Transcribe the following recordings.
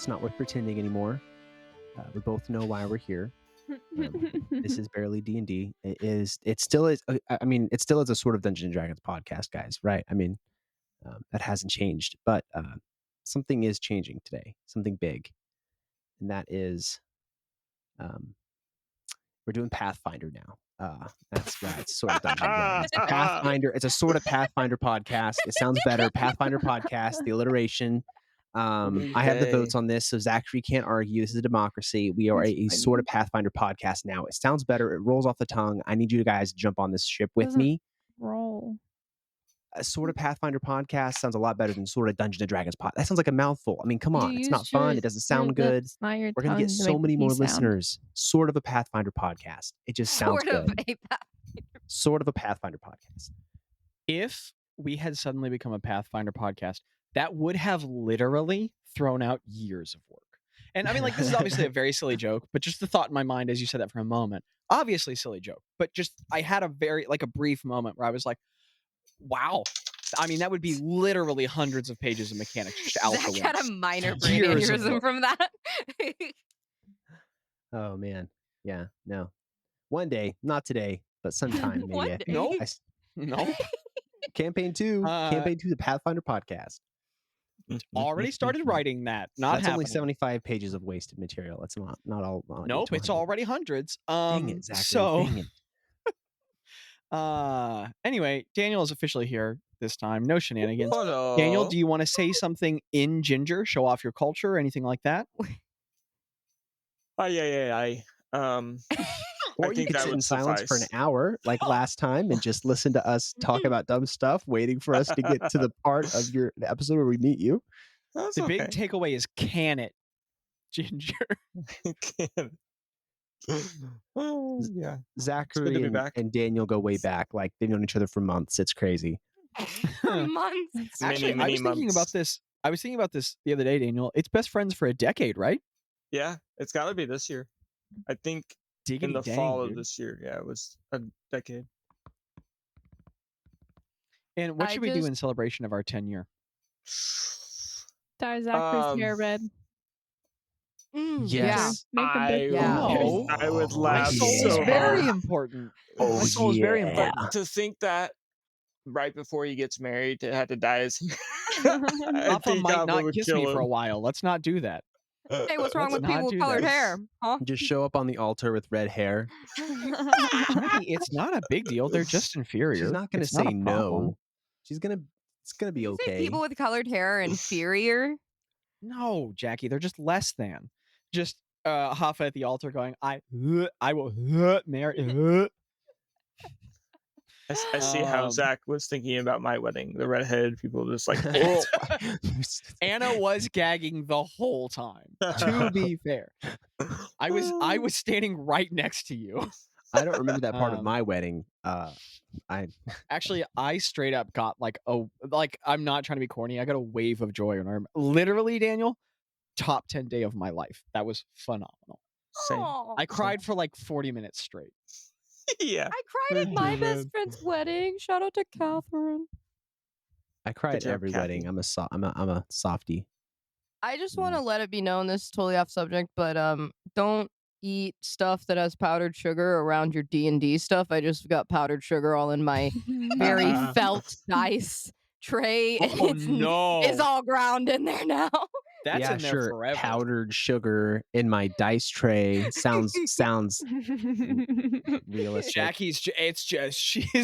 It's not worth pretending anymore. We both know why we're here. This is barely D&D. It still is. I mean, it still is a sort of Dungeons and Dragons podcast, guys. Right? I mean, that hasn't changed, but something is changing today. Something big, and that is, we're doing Pathfinder now. That's right. It's sort of Dungeons and Dragons. It's a Pathfinder. It's a sort of Pathfinder podcast. It sounds better. Pathfinder podcast. The alliteration. I have the votes on this, so Zachary can't argue. This is a democracy. We are a sort of Pathfinder podcast now. It sounds better. It rolls off the tongue. I need you guys to jump on this ship with me. Roll. A sort of Pathfinder podcast sounds a lot better than sort of Dungeons and Dragons pod. That sounds like a mouthful. I mean, come on, it's not fun. It doesn't sound good. We're gonna get so many more listeners. Sort of a Pathfinder podcast. It just sounds good. Sort of a Pathfinder podcast. If we had suddenly become a Pathfinder podcast, that would have literally thrown out years of work. And I mean, like, this is obviously a very silly joke, but just the thought in my mind as you said that for a moment, obviously silly joke, but just I had a brief moment where I was like, wow. I mean, that would be literally hundreds of pages of mechanics just out the window. Zach had a minor brain aneurysm from that. Oh, man. Yeah, no. One day, not today, but sometime maybe. No. No. Campaign 2, the Pathfinder podcast. Already started writing that. That's only 75 pages of wasted material. It's not all. Nope, it's already hundreds. Dang it, Zachary. Dang it. Anyway, Daniel is officially here this time. No shenanigans. Hello. Daniel, do you want to say something in Ginger? Show off your culture or anything like that? Or you could sit in silence for an hour like last time and just listen to us talk about dumb stuff, waiting for us to get to the part of the episode where we meet you. The big takeaway is can it, Ginger. Yeah. Zachary and Daniel go way back. Like they've known each other for months. It's crazy. For months. Actually, I was thinking about this. I was thinking about this the other day, Daniel. It's best friends for a decade, right? Yeah, it's got to be this year. I think in the fall of this year. Yeah, it was a decade. And what should we do in celebration of our 10-year? Dye Zachary's hair red. Yes. I would laugh. My soul is very important. My soul is very important. To think that right before he gets married, to have to dye his hair. Papa might not kiss me for a while. Let's not do that. Hey, what's wrong with people with colored hair? Huh? Just show up on the altar with red hair. It's not a big deal. They're just inferior. She's not going to say no. It's going to be okay. Say people with colored hair are inferior? No, Jackie, they're just less than. Just Hoffa at the altar going, I will marry. I see how Zach was thinking about my wedding. The redheaded people just like, oh. Anna was gagging the whole time. To be fair, I was standing right next to you. I don't remember that part of my wedding. I straight up got I'm not trying to be corny. I got a wave of joy, and literally, Daniel, top 10 day of my life. That was phenomenal. Same. I cried for like 40 minutes straight. Yeah, I cried at my best friend's wedding. Shout out to Catherine. I cry at every wedding. I'm a softie. I just want to let it be known, this is totally off subject, but don't eat stuff that has powdered sugar around your D&D stuff. I just got powdered sugar all in my very felt dice tray. It's all ground in there now. That's in there forever. Powdered sugar in my dice tray sounds realistic. Jackie's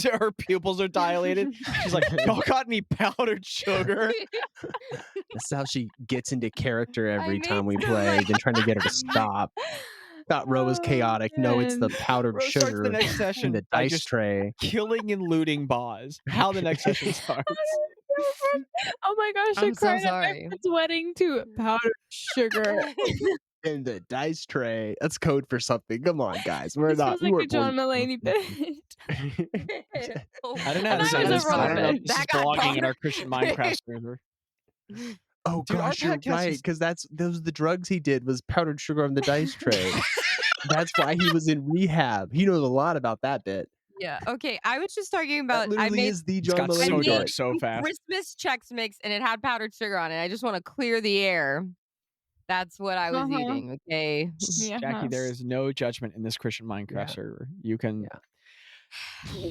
her pupils are dilated. She's like, y'all got any powdered sugar? That's how she gets into character every time we play. Been trying to get her to stop. Thought Ro was chaotic. No, it's the powdered sugar the next session in the dice tray. Killing and looting Bazz. How the next session starts. Oh my gosh, I cried at my friend's wedding to powdered sugar. In the dice tray. That's code for something. Come on, guys. We're it not. Like a John Mulaney bit. I don't know. This is blogging in our Christian Minecraft server. Oh gosh, you're right. Because those the drugs he did was powdered sugar on the dice tray. That's why he was in rehab. He knows a lot about that bit. Yeah. Okay. I was just talking about. That literally is the John Mulaney so dark so fast. Christmas Chex Mix, and it had powdered sugar on it. I just want to clear the air. That's what I was eating. Okay, Yeah. Jackie, there is no judgment in this Christian Minecraft server. You can. Yeah.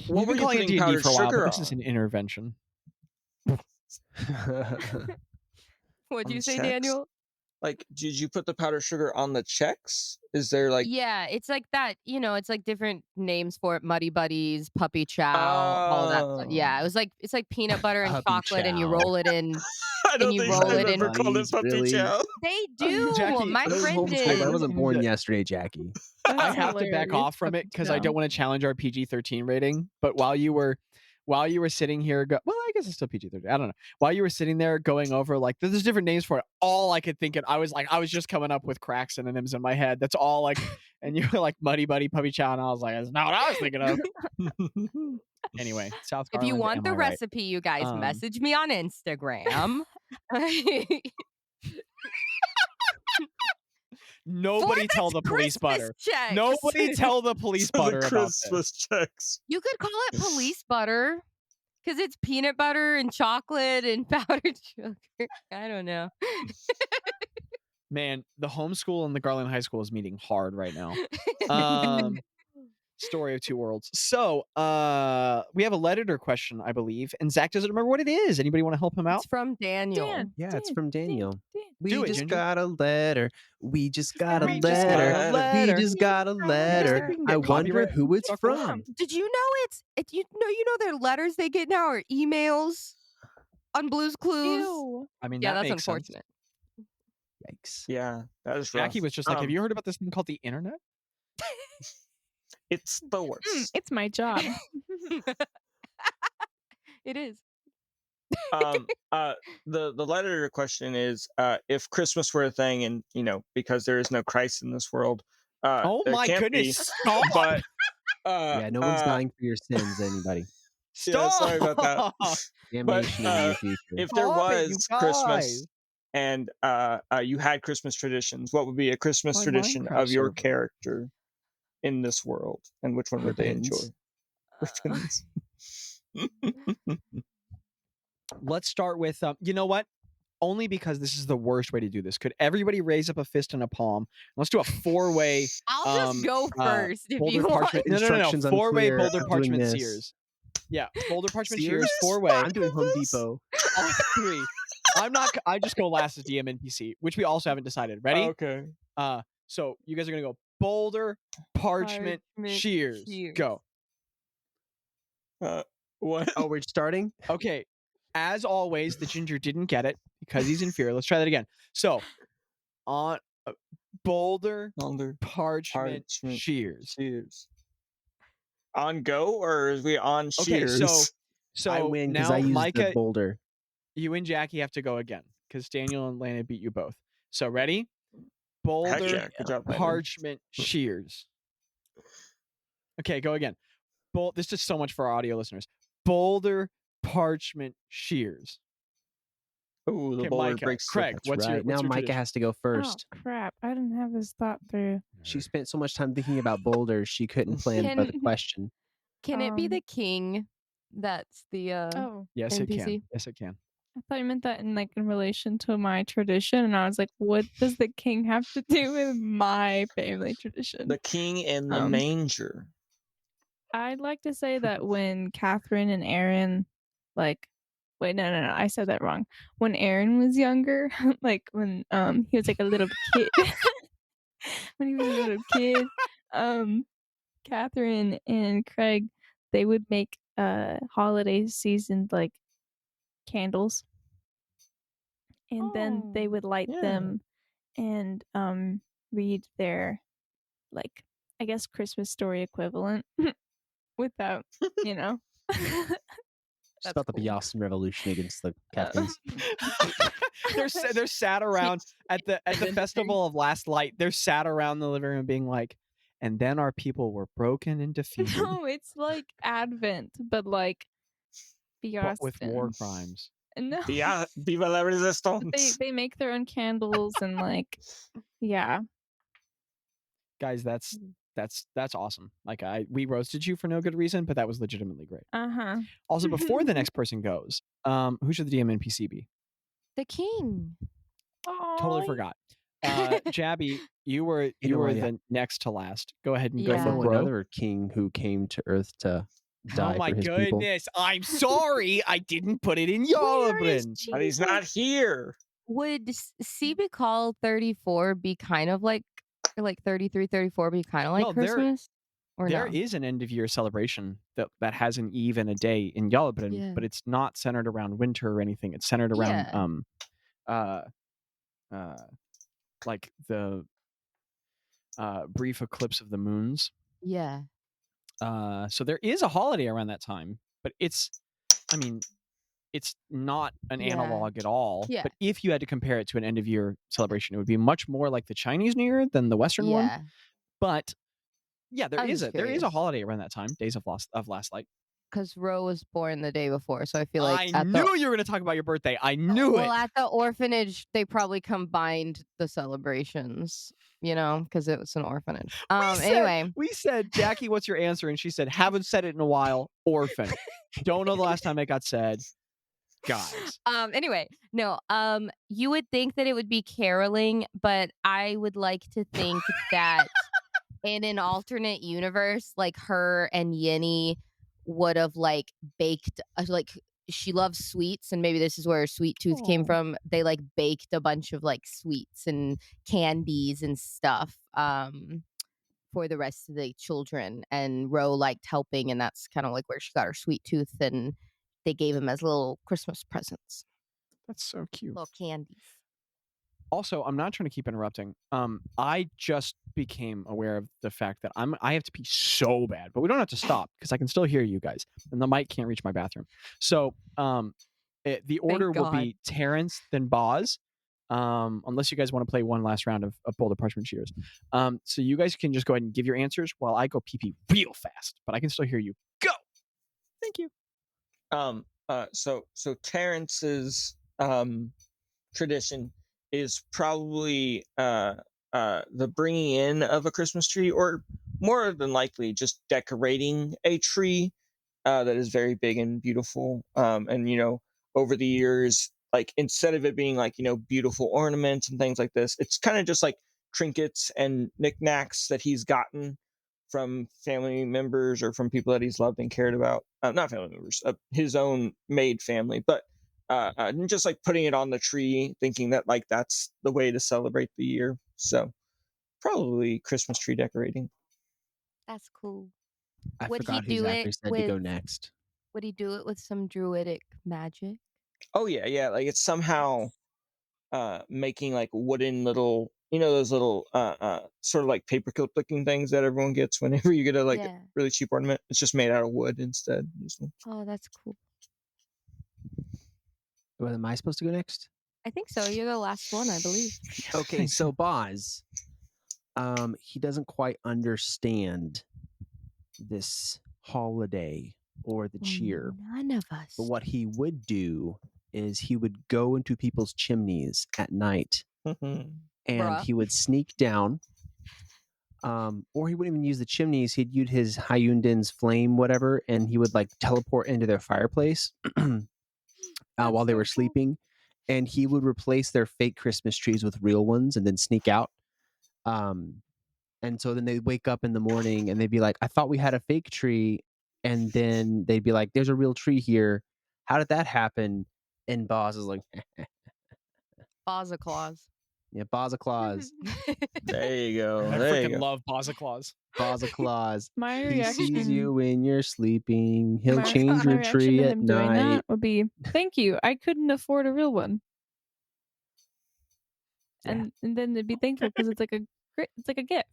We've been calling it D&D for a while, but this is on? an intervention. what'd you say, checks? Daniel? Like, did you put the powdered sugar on the checks? Is there like? Yeah, it's like that. It's like different names for it: Muddy Buddies, Puppy Chow, all that stuff. Yeah, it's like peanut butter and Puppy chocolate, and you Chow. roll it in. I don't you think roll I've it in. ever called it puppy Really? chow. They do. Jackie, My I was friend homeschooled. did. I wasn't born yesterday, Jackie. I have to back off from it because I don't want to challenge our PG-13 rating. But while you were sitting here, well, I guess it's still PG-13. I don't know. While you were sitting there going over like there's different names for it, all I could think of, I was just coming up with crack synonyms in my head. That's all like, and you were like Muddy Buddy Puppy Chow, and I was like, that's not what I was thinking of. Anyway, South Garland. If you want am the I right? recipe, you guys message me on Instagram. Nobody tell the police butter. Checks. Nobody tell the police butter the about Christmas this. checks. You could call it police butter because it's peanut butter and chocolate and powdered sugar. I don't know. Man, the homeschool and the Garland High School is meeting hard right now. Story of two worlds. So, we have a Letterder question, I believe, and Zach doesn't remember what it is. Anybody want to help him out? It's from Daniel. Yeah, it's from Daniel. We Do it, just Ginger. got a letter. We just got a We just got letter. a letter. We just got a letter. we can get I wonder copyright who it's struck from. around? Did you know you know their letters they get now are emails on Blue's Clues? Ew. I mean, Yeah, that that's makes sense. unfortunate. Yikes. Yeah, that is rough. Jackie was just like, have you heard about this thing called the internet? It's the worst. It's my job. It is. The letter question is if Christmas were a thing, and because there is no Christ in this world. Oh there my can't goodness! be, Stop! but Yeah, no one's dying for your sins, anybody. Stop! Yeah, sorry about that. Damnation in your future. If there Stop it, was you Christmas guys. and you had Christmas traditions, what would be a Christmas My tradition Minecraft of your server. character in this world, and which one would they enjoy? Ribbons. Ribbons. Let's start with you know what? Only because this is the worst way to do this. Could everybody raise up a fist and a palm? Let's do a four-way. I'll just go first if Boulder you want. Parchment No. instructions Four-way unclear. Boulder I'm doing Parchment this. Sears. Yeah, Boulder Parchment Sears? Sears. Four-way. I'm doing Home Depot. All three. I'm not. I just go last as DM NPC, which we also haven't decided. Ready? Okay. So you guys are gonna go Boulder Parchment Shears. Go. What? Oh, we're starting? Okay. As always, the ginger didn't get it because he's inferior. Let's try that again. So, on Boulder Parchment Shears. Shears. On go, or is we on Okay, Shears? so I win because now I used Micah, the boulder. you and Jackie have to go again because Daniel and Landon beat you both. So ready? Heck Boulder yeah, good job, Landon. Parchment Shears. Okay, go again. This is so much for our audio listeners. Boulder Parchment Shears. Ooh, the Okay, boulder Micah, breaks. Craig, That's what's right. your Now Micah tradition? has to go first. Oh crap! I didn't have this thought through. She spent so much time thinking about boulders, she couldn't plan for the question. Can it be the king? That's the Oh, Yes, it can. NPC? Yes, it can. I thought you meant that in relation to my tradition, and I was like, what does the king have to do with my family tradition? The king in the Um, manger. I'd like to say that when Catherine and Aaron, wait, no, I said that wrong. When Aaron was younger, like when he was like a little kid, when he was a little kid, Catherine and Craig, they would make holiday seasoned like candles, and then they would light them and read their I guess Christmas story equivalent without It's about the Boston Revolution against the captains. They're sat around at the festival of last light. They're sat around the living room being like, and then our people were broken and defeated. No, it's like Advent, but like But with war Boston. crimes. No, Viva la resistance. they make their own candles and yeah. Guys, that's awesome. Like we roasted you for no good reason, but that was legitimately great. Also, before the next person goes, who should the DM NPC be? The king. Totally forgot. Jabby, you were the next to last. Go ahead and go Yeah. for know bro. another king who came to Earth to die Oh my for his people. goodness! I'm sorry, I didn't put it in Where is Yolabrin. But he's Jesus? not here. Would CB Call 34 be kind of like 33, 34 be kind of like No, there- Christmas? Or There no? is an end of year celebration that has an eve and a day in Yolabrin, Yeah. but it's not centered around winter or anything. It's centered around like the brief eclipse of the moons. Yeah. So there is a holiday around that time, but it's not an Yeah. analog at all. Yeah. But if you had to compare it to an end of year celebration, it would be much more like the Chinese New Year than the Western one. Yeah. But yeah, there I'm is just a curious. holiday around that time, Days of Last Light. Because Ro was born the day before, so I feel like I knew you were going to talk about your birthday. I knew well, it. at the orphanage, they probably combined the celebrations, because it was an orphanage. Anyway, We said, Jackie, what's your answer? And she said, haven't said it in a while. Orphan. Don't know the last time it got said. Guys. anyway, no. You would think that it would be caroling, but I would like to think that in an alternate universe, like her and Yenny would have like baked she loves sweets, and maybe this is where her sweet tooth came Aw. from. They like baked a bunch of like sweets and candies and stuff for the rest of the children, and Ro liked helping, and that's kind of like where she got her sweet tooth, and they gave him as little Christmas presents, That's so cute. little candies. Also, I'm not trying to keep interrupting. I just became aware of the fact that I have to pee so bad, but we don't have to stop because I can still hear you guys, and the mic can't reach my bathroom. So, the order will be Terrence, then Bazz, unless you guys want to play one last round of Boulder Parchment Shears. So you guys can just go ahead and give your answers while I go pee real fast, but I can still hear you. Go. Thank you. So Terrence's tradition is probably the bringing in of a Christmas tree, or more than likely just decorating a tree that is very big and beautiful. And over the years, like instead of it being like beautiful ornaments and things like this, it's kind of just like trinkets and knickknacks that he's gotten from family members or from people that he's loved and cared about. Not family members, his own made family, but just like putting it on the tree, thinking that like that's the way to celebrate the year. So probably Christmas tree decorating. That's cool. I Would forgot he who do Zachary it said to go with- next. Would he do it with some druidic magic? Oh yeah, like it's somehow making like wooden little, those little sort of like paperclip looking things that everyone gets whenever you get a like Yeah. really cheap ornament. It's just made out of wood instead. Oh, that's cool. Well, am I supposed to go next? I think so. You're the last one, I believe. Okay, so Bazz, he doesn't quite understand this holiday or the cheer. None of us. But what he would do is he would go into people's chimneys at night and Bruh. he would sneak down. Or he wouldn't even use the chimneys. He'd use his Hyundin's flame, whatever, and he would like teleport into their fireplace while they were sleeping. And he would replace their fake Christmas trees with real ones and then sneak out. And so then they'd wake up in the morning and they'd be like, I thought we had a fake tree. And then they'd be like, there's a real tree here. How did that happen? And Bazz is like, Bazza Claus. yeah, Bazz Claus. There you go. I There you freaking go. love Bazza Claus. Bazz Claus. My He reaction. sees you when you're sleeping. He'll my- change my your reaction tree to at him doing night. that would be, thank you. I couldn't afford a real one. Yeah. And then they'd be thankful because it's like a gift,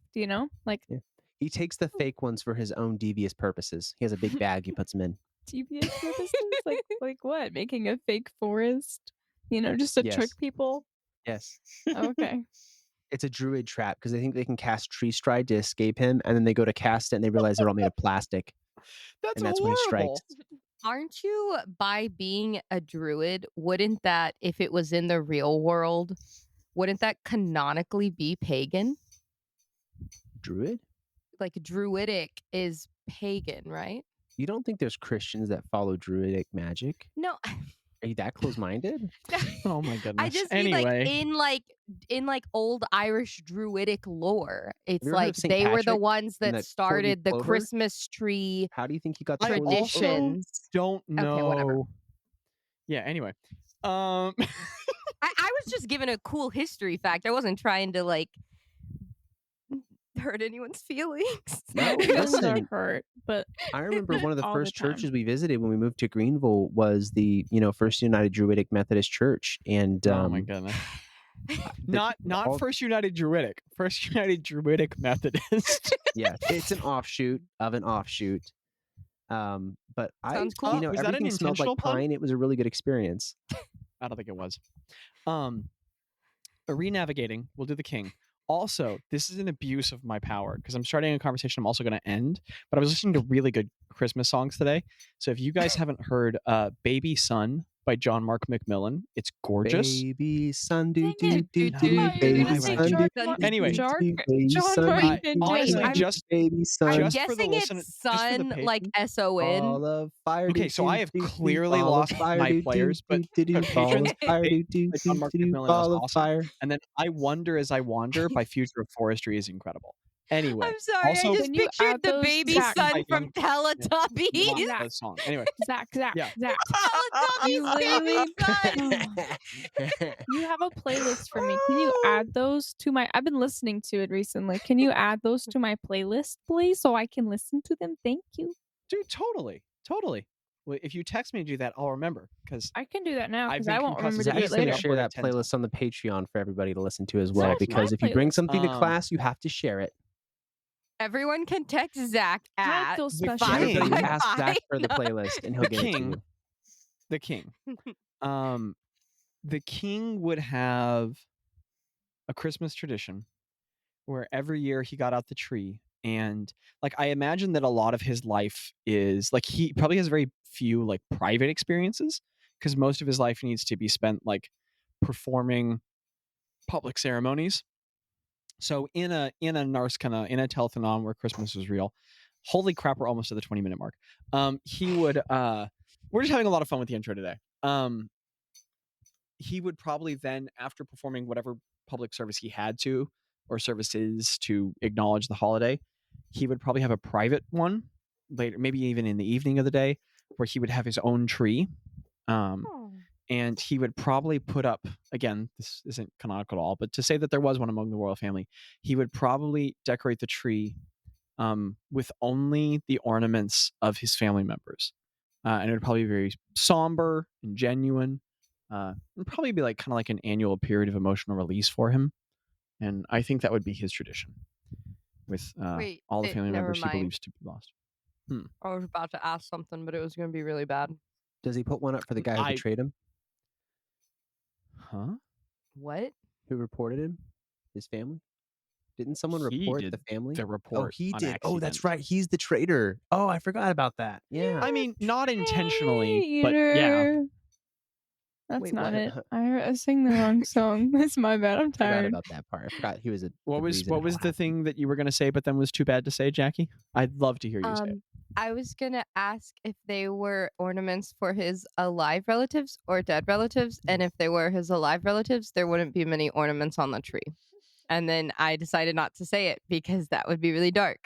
like Yeah. He takes the fake ones for his own devious purposes. He has a big bag. He puts them in. devious purposes. like what? Making a fake forest, just to Yes. trick people. Yes. Okay. It's a druid trap because they think they can cast tree stride to escape him, and then they go to cast it and they realize they're all made of plastic. That's And that's when he horrible. strikes. Aren't you, by being a druid, wouldn't that, if it was in the real world, wouldn't that canonically be pagan? Druid? Like druidic is pagan, right? You don't think there's Christians that follow druidic magic? No, Are you that close-minded? Oh my goodness. I just mean Anyway, in old Irish druidic lore. It's you ever heard like of St. they were the Patrick ones and that the started the four-leaf clover? Christmas tree How do you think you got the I four-leaf also clover? traditions. don't Okay, whatever. know. Yeah. Anyway, I was just given a cool history fact. I wasn't trying to like hurt anyone's feelings. No, Feelings are listen. hurt, but I remember one of the all the first time. churches we visited when we moved to Greenville was the First United Druidic Methodist Church, and oh my goodness. Not all- First United Druidic. First United Druidic Methodist. yeah, it's an offshoot of an offshoot. But Sounds cool. Was that an everything smelled like intentional pun? pine. It was a really good experience. I don't think it was. Renavigating. We'll do the king. Also, this is an abuse of my power because I'm starting a conversation I'm also going to end. But I was listening to really good Christmas songs today. So if you guys haven't heard "Baby Son" by John Mark McMillan, it's gorgeous. Baby son, do Dang it. do do No, do. you're Baby gonna say son, do John- do Anyway. do, John baby son, Mark do and do honestly, do, I'm- just baby son. I'm just for the guessing listen- it's just for the sun, page. like SON. Ball of fire. Okay, do, so I do, have do, do, clearly ball of lost fire, my do, do, players, do, do, do, but ball of patrons fire, do, do, like do, John Mark do, do, McMillan is ball of awesome. fire. And then I Wonder as I Wander by Future of Forestry is incredible. Anyway, I'm sorry, also- I just Can you pictured add the those baby Zach- son from Teletubbies. not the song. Anyway, Zach, Yeah. Teletubbies You baby literally- son. you have a playlist for me. Can you add those to my? I've been listening to it recently. Can you add those to my playlist, please, so I can listen to them? Thank you. dude, totally. Well, if you text me to do that, I'll remember because I can do that now I've because been I won't concussed remember to as do Zach's it Zach's going later. to share that 10 playlist on the Patreon for everybody to listen to as well. Zach's Because my if you bring playlist. something to Um, class, you have to share it. Everyone can text Zach I at feel the special. king- Everybody Fine. ask Zach for the No. playlist, and he'll The get it to king- you. the king. The king would have a Christmas tradition where every year he got out the tree and like I imagine that a lot of his life is like he probably has very few like private experiences because most of his life needs to be spent like performing public ceremonies. So in a Narskana, in a telethon where Christmas is real, holy crap, we're almost at the 20-minute mark. He would we're just having a lot of fun with the intro today. He would probably then, after performing whatever public service he had to, or services to acknowledge the holiday, he would probably have a private one later, maybe even in the evening of the day, where he would have his own tree. And he would probably put up, again, this isn't canonical at all, but to say that there was one among the royal family, he would probably decorate the tree with only the ornaments of his family members. And it would probably be very somber and genuine. It'd probably be like kind of like an annual period of emotional release for him. And I think that would be his tradition with Wait, all the family never members he mind. believes to be lost. I was about to ask something, but it was going to be really bad. Does he put one up for the guy who I- betrayed him? Huh? What? Who reported him? His family? Didn't someone He report did the family? The report. Oh, he on did. Oh, that's accident. right. He's the traitor. Oh, I forgot about that. Yeah. I mean, not intentionally, but yeah. Traitor. That's Wait, not what? it. I sang the wrong song. That's my bad. I'm I forgot tired. about that part. I forgot he was a. What the was reason what it was all the happened. thing that you were going to say, but then was too bad to say, Jackie? I'd love to hear you say it. I was gonna ask if they were ornaments for his alive relatives or dead relatives, and if they were his alive relatives, there wouldn't be many ornaments on the tree. And then I decided not to say it because that would be really dark.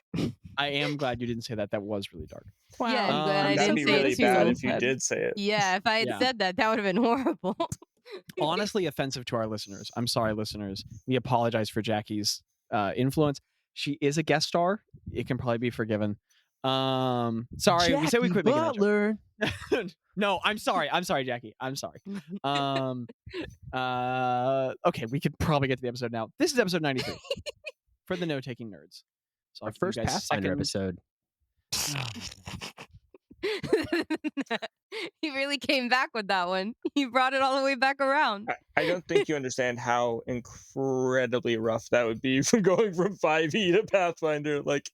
I am glad you didn't say that. That was really dark. Wow. Yeah, I'm glad I That'd didn't be say it really too. bad if you bad. did say it. Yeah, if I had Yeah. said that, that would have been horrible. Honestly offensive to our listeners. I'm sorry, listeners. We apologize for Jackie's influence. She is a guest star. It can probably be forgiven. Sorry, we said we Jaci quit making that joke. Butler. No, I'm sorry. I'm sorry, Jackie. I'm sorry. Okay, we could probably get to the episode now. This is episode 93 for the note-taking nerds. So Our I'll give you first guys Pathfinder second- episode. He really came back with that one. He brought it all the way back around. I don't think you understand how incredibly rough that would be from going from 5e to Pathfinder. Like,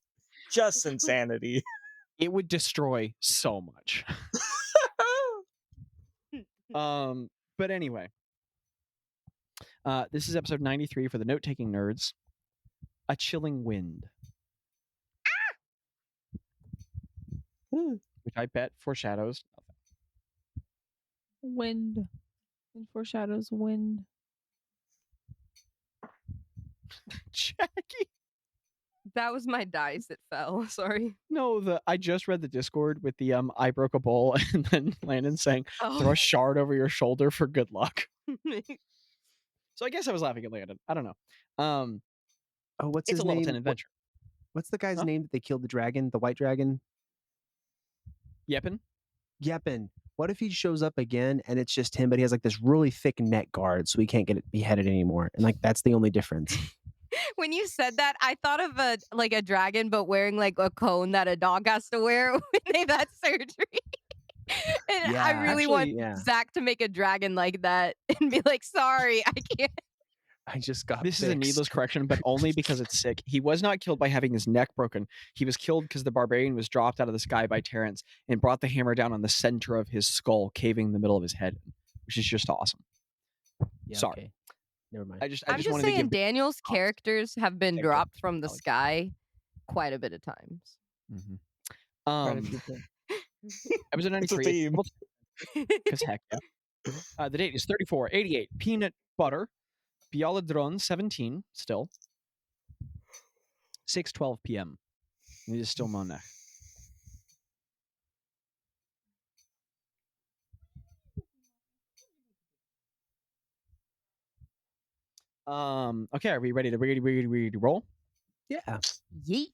just insanity. It would destroy so much. But anyway, this is episode 93 for the note-taking nerds. A chilling wind, which I bet foreshadows. Wind. It foreshadows wind. Jackie. That was my dice that fell. Sorry. No, I just read the Discord with the I broke a bowl and then Landon saying throw a shard over your shoulder for good luck. So I guess I was laughing at Landon. I don't know. Oh, what's It's his a name? Littleton adventure. What's the guy's Huh? name that they killed the dragon, the white dragon? Yepin? Yepin. What if he shows up again and it's just him, but he has like this really thick neck guard, so he can't get it beheaded anymore, and like that's the only difference. When you said that, I thought of a dragon, but wearing like a cone that a dog has to wear when they've had surgery. And Yeah, I really want actually, yeah. Zach to make a dragon like that and be like, "Sorry, I can't." I just got This is a fixed. needless correction, but only because it's sick. He was not killed by having his neck broken. He was killed because the barbarian was dropped out of the sky by Terrence and brought the hammer down on the center of his skull, caving the middle of his head, which is just awesome. Yeah, Sorry. okay. Never mind. I just I'm just wanted to saying, give Daniel's characters have been Okay, dropped good. from the I like sky quite a bit of times. Mhm. Quite a few things. Episode It's a 93. theme. Because heck yeah. The date is 3488. Peanut butter. Bialadron 17. Still. 6:12 p.m. It is still Monday. Okay, are we ready to roll? Yeah. Yeet.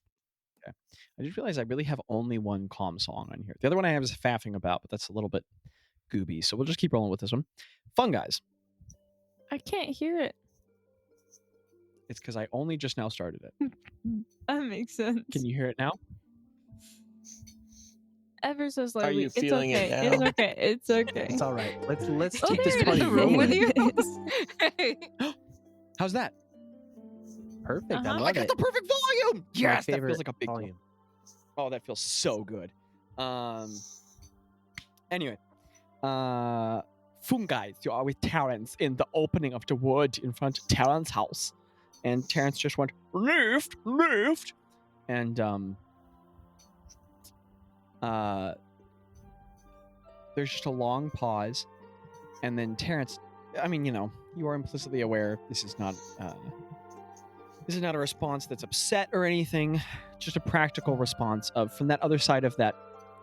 I just realized I really have only one calm song on here. The other one I have is faffing about, but that's a little bit gooby. So we'll just keep rolling with this one. Fun guys. I can't hear it. It's because I only just now started it. That makes sense. Can you hear it now? Ever so slightly. you It's feeling it okay. It's now? okay. It's okay. It's all right. Let's Oh, keep this there it party is. in the room with rolling. you. How's that? Perfect. Uh-huh. I I love I got it. the perfect volume. My Yes, that favorite feels like a big deal. volume. Oh, that feels so good. Anyway, fungi. You are with Terrence in the opening of the wood in front of Terrence's house, and Terrence just went lift, and there's just a long pause, and then Terrence. I mean, you are implicitly aware this is not a response that's upset or anything. Just a practical response of from that other side of that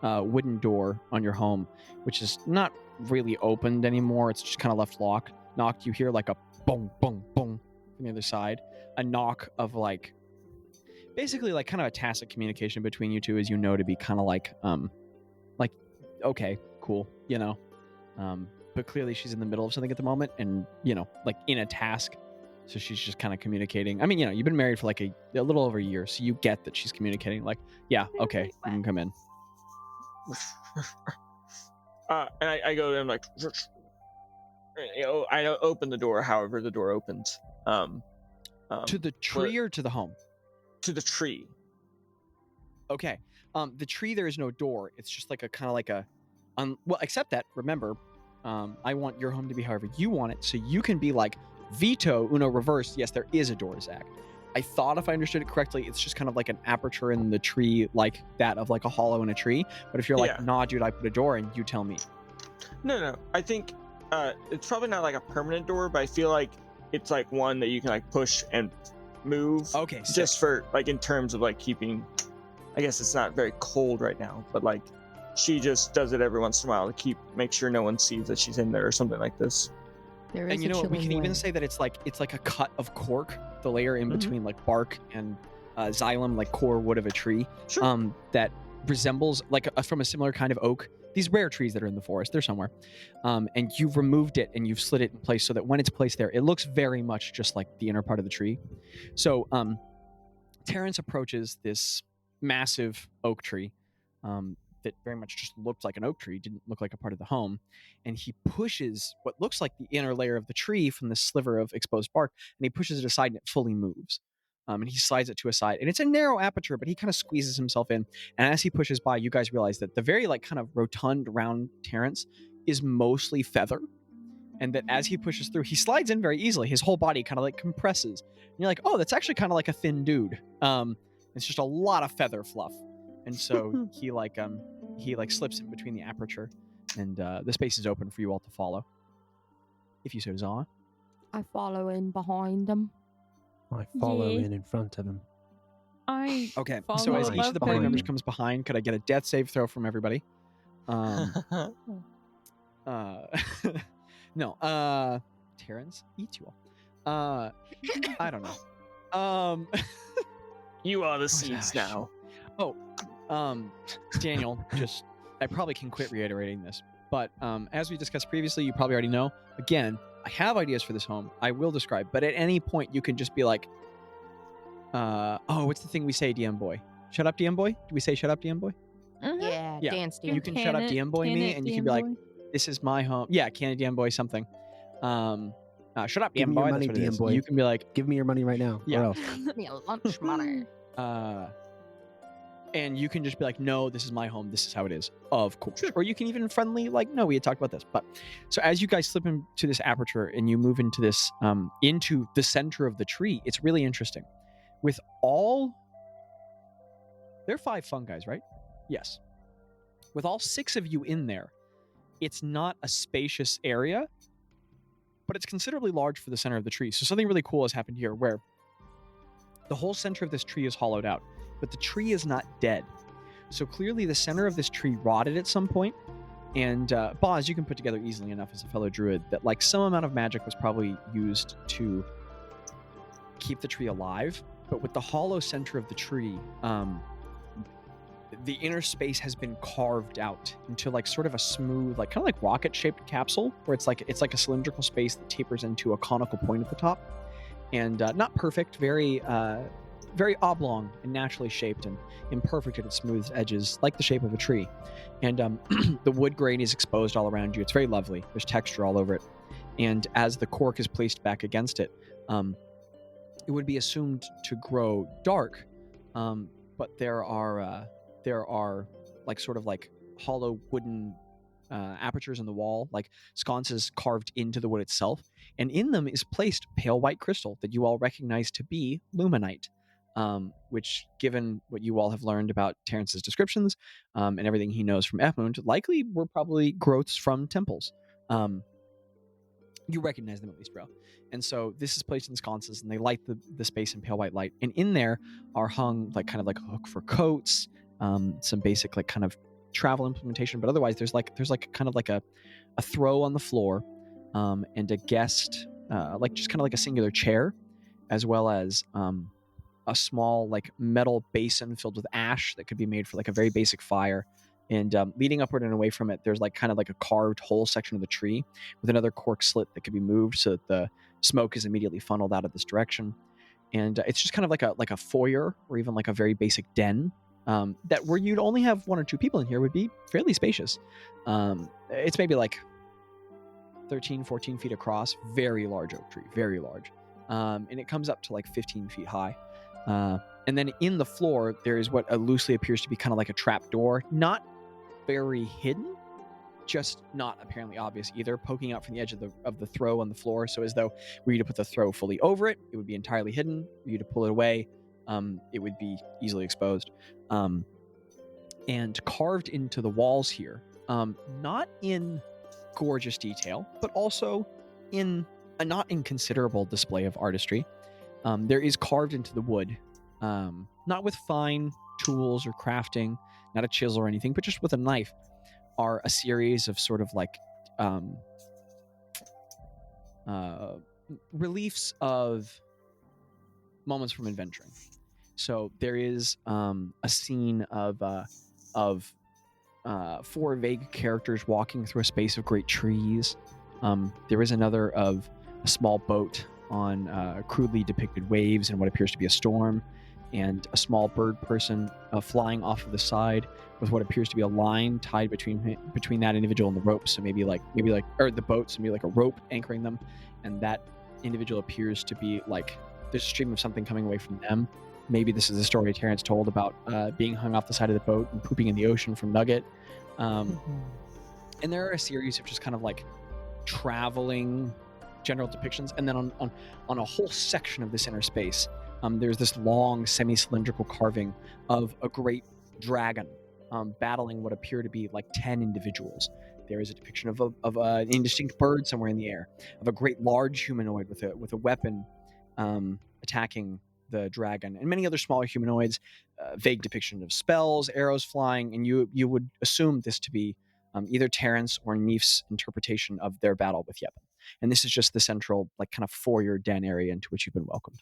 wooden door on your home, which is not really opened anymore. It's just kind of left knocked. You hear like a boom, boom, boom from the other side. A knock of like, basically like kind of a tacit communication between you two, as you know to be kind of like okay, cool, but clearly she's in the middle of something at the moment, and like in a task. So she's just kind of communicating. I mean, you've been married for like a little over a year, so you get that she's communicating like, yeah, okay, you can come in. And I go to him like, I open the door. However, the door opens. To the tree or to the home? To the tree. Okay. The tree, there is no door. It's just like a kind of like a, well, except that, remember, I want your home to be however you want it, so you can be like, veto, Uno reverse, yes, there is a door, Zach. I thought if I understood it correctly, it's just kind of like an aperture in the tree, like that of like a hollow in a tree. But if you're like, nah, dude, I put a door in, you tell me. No. I think it's probably not like a permanent door, but I feel like it's like one that you can like push and move. Okay. Just for like in terms of like keeping, I guess it's not very cold right now, but like she just does it every once in a while to make sure no one sees that she's in there or something like this. There And is you a know what? We can chilling even wind. say that it's like a cut of cork, the layer in between like bark and xylem, like core wood of a tree, Sure. that resembles like from a similar kind of oak. These rare trees that are in the forest, they're somewhere, and you've removed it and you've slid it in place so that when it's placed there, it looks very much just like the inner part of the tree. So Terrence approaches this massive oak tree that very much just looked like an oak tree, didn't look like a part of the home, and he pushes what looks like the inner layer of the tree from this sliver of exposed bark, and he pushes it aside and it fully moves. And he slides it to a side, and it's a narrow aperture, but he kind of squeezes himself in. And as he pushes by, you guys realize that the very like kind of rotund round Terrence is mostly feather, and that as he pushes through, he slides in very easily. His whole body kind of like compresses, and you're like, oh, that's actually kind of like a thin dude. It's just a lot of feather fluff, and so he slips in between the aperture, and the space is open for you all to follow, if you so desire. I follow in behind them. I follow Yeah. in front of him. I Okay, so follow as each of the above party him. members comes behind, could I get a death save throw from everybody? No, Terrence eats you all. I don't know. You are the Gosh. seeds now. Daniel, I probably can quit reiterating this, but as we discussed previously, you probably already know. Again, I have ideas for this home. I will describe, but at any point you can just be like, what's the thing we say, DM boy? Shut up, DM boy? Do we say shut up, DM boy? Mhm. Yeah, Dance, You dance. can shut up, DM boy me, and you can be like, this is my home. Yeah, can a DM boy something. Shut up, Give DM me boy. your That's money, what it DM is. boy. You can be like, Give me your money right now, Yeah. or else. Give me a lunch money. and you can just be like, no, this is my home. This is how it is. Of course. Or you can even friendly, like, no, we had talked about this. But so as you guys slip into this aperture and you move into this, into the center of the tree, it's really interesting. With all, there are 5 fungi, right? Yes. With all 6 of you in there, it's not a spacious area, but it's considerably large for the center of the tree. So something really cool has happened here where the whole center of this tree is hollowed out, but the tree is not dead. So clearly the center of this tree rotted at some point, and Bazz, you can put together easily enough as a fellow druid that like some amount of magic was probably used to keep the tree alive. But with the hollow center of the tree, the inner space has been carved out into like sort of a smooth, like kind of like rocket-shaped capsule, where it's like a cylindrical space that tapers into a conical point at the top, and not perfect, very oblong and naturally shaped, and imperfect at its smooth edges, like the shape of a tree. And the wood grain is exposed all around you. It's very lovely. There's texture all over it, and as the cork is placed back against it, it would be assumed to grow dark, but there are like sort of like hollow wooden apertures in the wall, like sconces carved into the wood itself, and in them is placed pale white crystal that you all recognize to be luminite, which, given what you all have learned about Terrence's descriptions and everything he knows from F-Moon, likely were probably growths from temples. You recognize them at least, bro. And so this is placed in sconces, and they light the space in pale white light. And in there are hung like kind of like a hook for coats, some basic like kind of travel implementation. But otherwise, there's like kind of like a throw on the floor, and a guest, like just kind of like a singular chair, as well as a small like metal basin filled with ash that could be made for like a very basic fire. And leading upward and away from it, there's like kind of like a carved whole section of the tree with another cork slit that could be moved so that the smoke is immediately funneled out of this direction. And it's just kind of like a foyer, or even like a very basic den, that where you'd only have 1 or 2 people in here would be fairly spacious. It's maybe like 13, 14 feet across, very large oak tree, very large. And it comes up to like 15 feet high. And then in the floor, there is what loosely appears to be kind of like a trap door, not very hidden, just not apparently obvious either, poking out from the edge of the throw on the floor. So as though were you to put the throw fully over it, it would be entirely hidden. Were you to pull it away, it would be easily exposed. And carved into the walls here, not in gorgeous detail, but also in a not inconsiderable display of artistry. There is carved into the wood, not with fine tools or crafting, not a chisel or anything, but just with a knife, are a series of sort of like reliefs of moments from adventuring. So there is a scene of 4 vague characters walking through a space of great trees. There is another of a small boat on crudely depicted waves and what appears to be a storm, and a small bird person flying off of the side with what appears to be a line tied between that individual and the rope. So maybe like or the boat, so maybe like a rope anchoring them, and that individual appears to be like there's a stream of something coming away from them. Maybe this is a story Terrence told about being hung off the side of the boat and pooping in the ocean from Nugget. And there are a series of just kind of like traveling general depictions, and then on a whole section of this inner space, there's this long semi-cylindrical carving of a great dragon, battling what appear to be like 10 individuals. There is a depiction of an indistinct bird somewhere in the air, of a great large humanoid with a weapon attacking the dragon, and many other smaller humanoids. Vague depiction of spells, arrows flying, and you would assume this to be either Terrence or Neef's interpretation of their battle with Yevon. And this is just the central, like, kind of foyer den area into which you've been welcomed.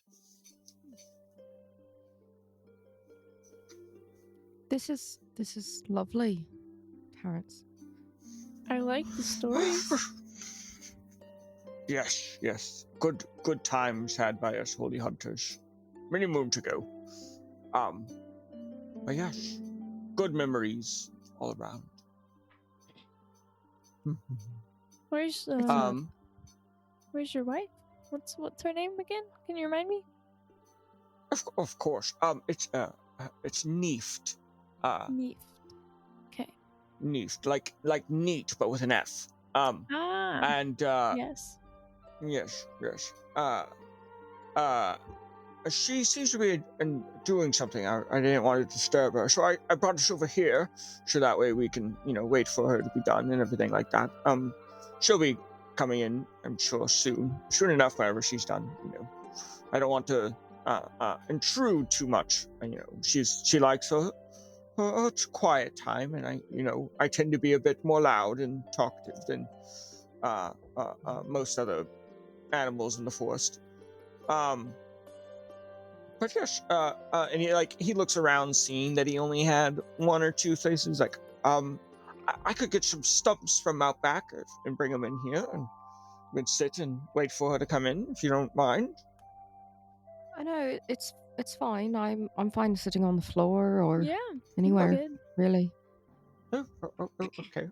This is lovely, Terrence. I like the stories. Yes. Good times had by us holy hunters. Many moons ago. But yes, good memories all around. Where's your wife? What's her name again? Can you remind me? Of course. It's Neeft. Neef. Okay. Neeft, like neat, but with an F. And yes. Yes. She seems to be doing something. I didn't want to disturb her, so I brought us over here, so that way we can, wait for her to be done and everything like that. She'll be coming in, I'm sure, soon enough. Whenever she's done, I don't want to intrude too much. She likes her quiet time, and I tend to be a bit more loud and talkative than most other animals in the forest. But yes, and he looks around, seeing that he only had one or two faces. Like, I could get some stumps from out back and bring them in here, and we'd sit and wait for her to come in, if you don't mind. I know it's fine. I'm fine sitting on the floor or Yeah. anywhere, Good. really. Oh, okay.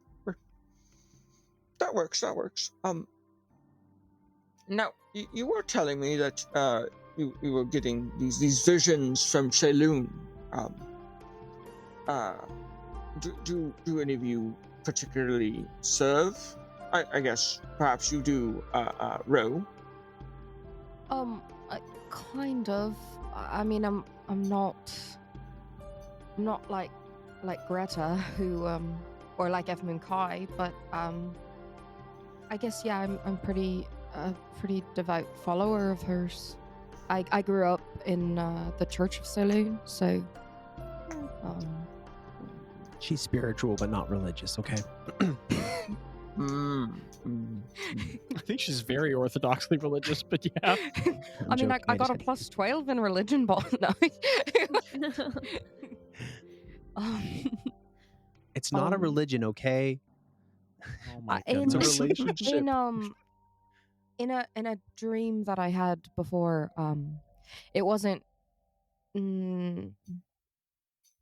That works. Now you were telling me that you were getting these visions from Shailun. Do any of you particularly serve? I guess perhaps you do, row. Kind of. I mean, I'm not like Gretta, who or like F Moon Kai, but I guess I'm pretty devout follower of hers. I grew up in the Church of Saloon, so She's spiritual but not religious, okay? I think she's very orthodoxly religious, but yeah. I mean, I got a plus 12 in religion, but no. It's not a religion, okay? Oh my god, in, it's a relationship. in a dream that I had before, it wasn't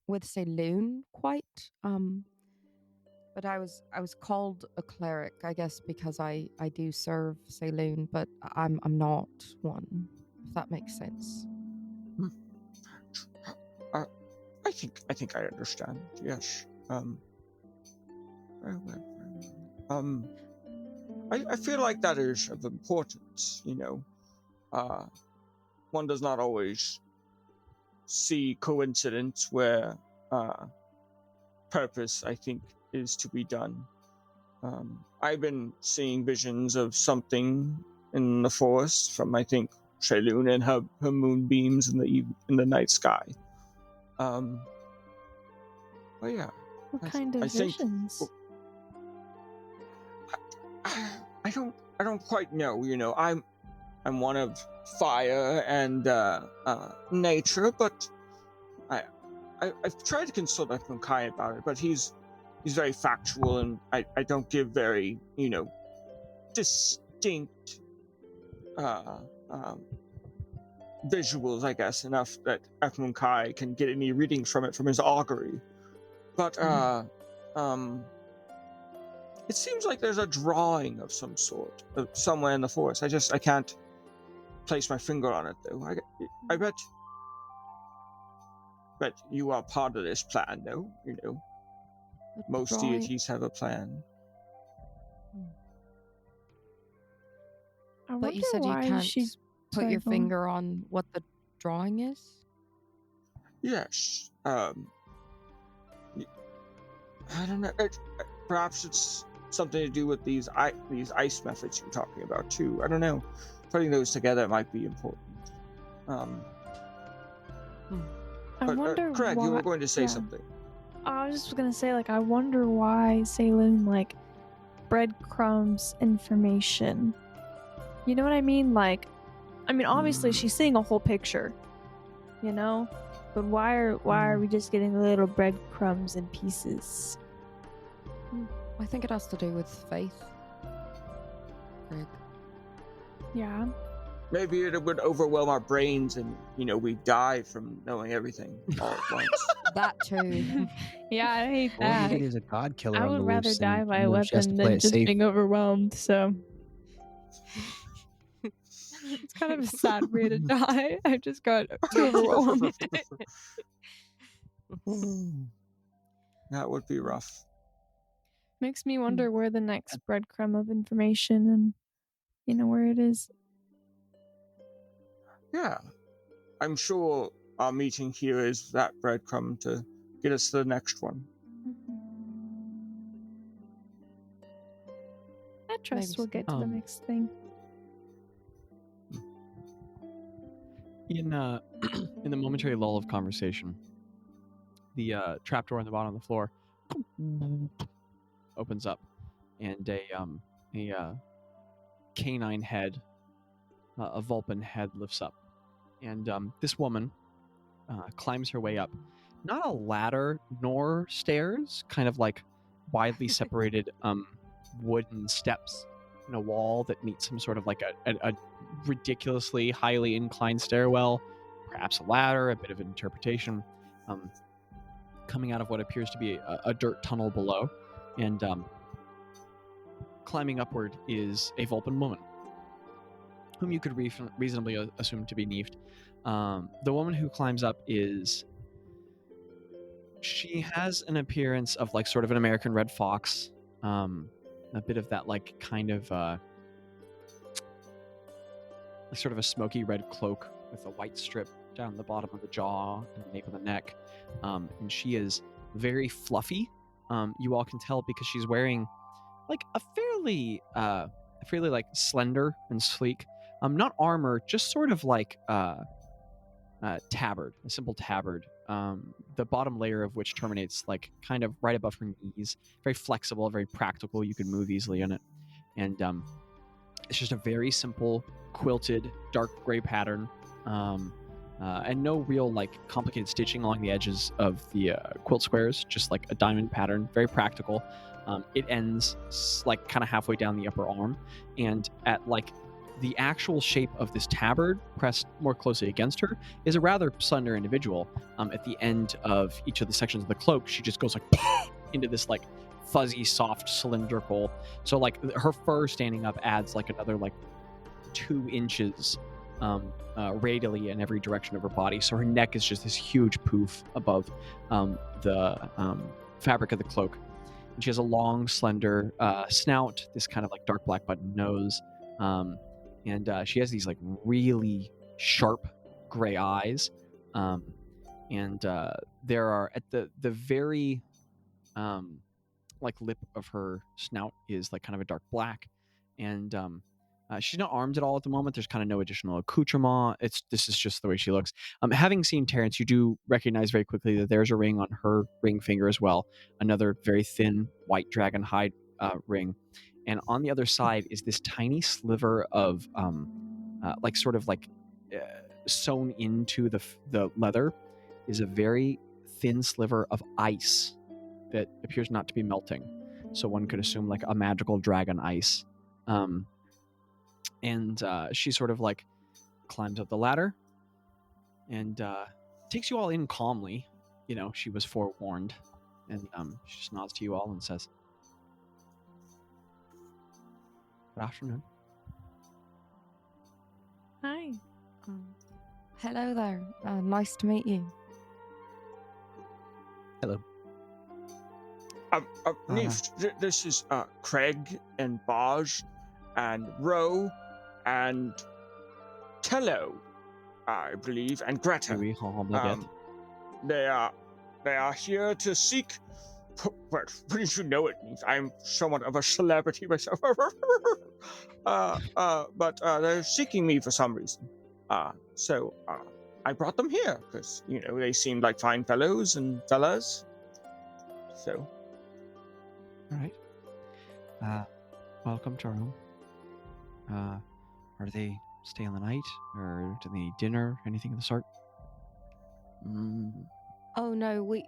with Saloon quite, but I was called a cleric, I guess, because I do serve Saloon, but I'm not one, if that makes sense. I think I understand. Yes. I feel like that is of importance. One does not always see coincidence where purpose, I think, is to be done. I've been seeing visions of something in the forest from, I think, Shailun and her moonbeams in the night sky. But yeah. What kind of visions? I don't quite know. I'm one of fire and nature, but I've tried to consult with Kai about it, but he's very factual, and I don't give very distinct visuals, I guess, enough that Ekman Kai can get any readings from it from his augury. But it seems like there's a drawing of some sort somewhere in the forest. I can't place my finger on it, though. I bet you are part of this plan, though. Most deities have a plan. But you said you can't put your finger on what the drawing is? Yes. I don't know. Perhaps it's something to do with these ice methods you're talking about too. I don't know. Putting those together might be important. I But wonder Craig, why... you were going to say yeah. something. I was just gonna say, like, I wonder why Salem, like, breadcrumbs information. You know what I mean? Like, I mean, obviously she's seeing a whole picture, you know? But why are we just getting little breadcrumbs and pieces? I think it has to do with faith. Greg. Yeah. Maybe it would overwhelm our brains and, we die from knowing everything all at once. That too. Yeah, I hate Or that. maybe there's a god killer I on the would rather loose die and, by a she has to weapon play than it just safe. being overwhelmed, so... It's kind of a sad way to die. I just got too overwhelmed. That would be rough. Makes me wonder where the next breadcrumb of information and, where it is. Yeah. I'm sure our meeting here is that breadcrumb to get us to the next one. I trust Maybe we'll so. get to the next thing. In the momentary lull of conversation, the trapdoor on the bottom of the floor opens up, and a canine head, a Vulpin head, lifts up, and this woman climbs her way up, not a ladder nor stairs, kind of like widely separated wooden steps in a wall that meet some sort of like a ridiculously highly inclined stairwell, perhaps a ladder, a bit of an interpretation, coming out of what appears to be a dirt tunnel below, and climbing upward is a Vulpin woman, whom you could reasonably assume to be Neeft. The woman who climbs up she has an appearance of like sort of an American red fox, a bit of that like kind of sort of a smoky red cloak with a white strip down the bottom of the jaw and the nape of the neck, and she is very fluffy. You all can tell because she's wearing like a fairly like slender and sleek, not armor, just sort of like tabard, a simple tabard, the bottom layer of which terminates like kind of right above her knees, very flexible, very practical, you can move easily in it, and it's just a very simple quilted dark gray pattern, and no real like complicated stitching along the edges of the quilt squares, just like a diamond pattern, very practical. It ends like kind of halfway down the upper arm, and at like the actual shape of this tabard pressed more closely against her is a rather slender individual. At the end of each of the sections of the cloak, she just goes like into this like fuzzy, soft, cylindrical. So like her fur standing up adds like another like 2 inches radially in every direction of her body. So her neck is just this huge poof above the fabric of the cloak. And she has a long, slender snout, this kind of like dark black button nose, and she has these like really sharp gray eyes, and there are at the very like lip of her snout is like kind of a dark black, and she's not armed at all at the moment. There's kind of no additional accoutrement. This is just the way she looks. Having seen Terrence, you do recognize very quickly that there's a ring on her ring finger as well, another very thin white dragon hide ring, and on the other side is this tiny sliver of like sort of like sewn into the leather is a very thin sliver of ice that appears not to be melting, so one could assume like a magical dragon ice. And she sort of like climbs up the ladder and takes you all in calmly. She was forewarned, and she just nods to you all and says, "Good afternoon." Hi. Hello there. Nice to meet you. Hello. Neeft, this is Craig and Bazz and Ro and Tello, I believe, and Gretta. They are here to seek well, wouldn't you know it? I'm somewhat of a celebrity myself. But they're seeking me for some reason. So I brought them here because they seemed like fine fellows and fellas. So. All right. Welcome to our home. Are they staying the night, or do they need dinner, anything of the sort? Oh no, we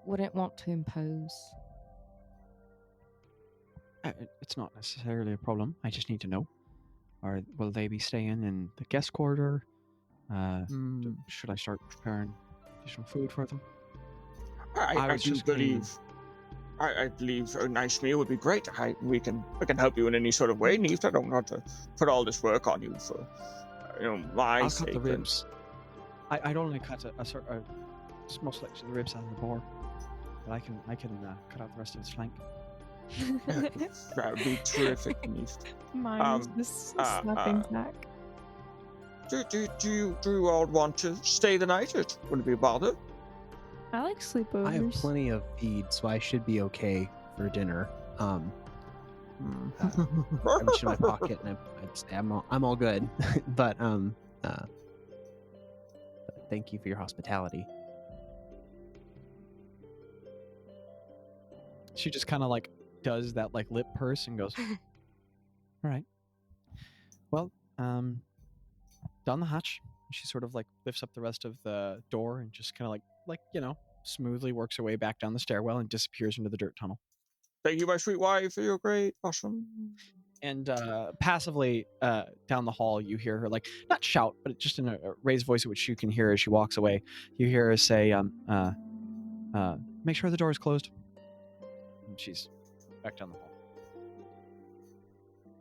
wouldn't want to impose. It's not necessarily a problem. I just need to know. Or will they be staying in the guest quarter? Should I start preparing additional food for them? I believe a nice meal would be great. We can help you in any sort of way, Neef. I don't want to put all this work on you for my I'll sake. cut the ribs. I'd only cut a small selection of the ribs out of the boar, but I can cut out the rest of its flank. That would be terrific, Neef. Mine's just snapping back. Do you all want to stay the night? It wouldn't be a bother. I like sleepovers. I have plenty of feed, so I should be okay for dinner. I reach in my pocket and I'd say I'm all good. but thank you for your hospitality. She just kind of like does that like lip purse and goes, all right. Well, down the hatch. She sort of like lifts up the rest of the door and just kind of like smoothly works her way back down the stairwell and disappears into the dirt tunnel. Thank you, my sweet wife, for your great awesome. And passively down the hall, you hear her like not shout, but just in a raised voice, which you can hear as she walks away. You hear her say, "Make sure the door is closed." And she's back down the hall.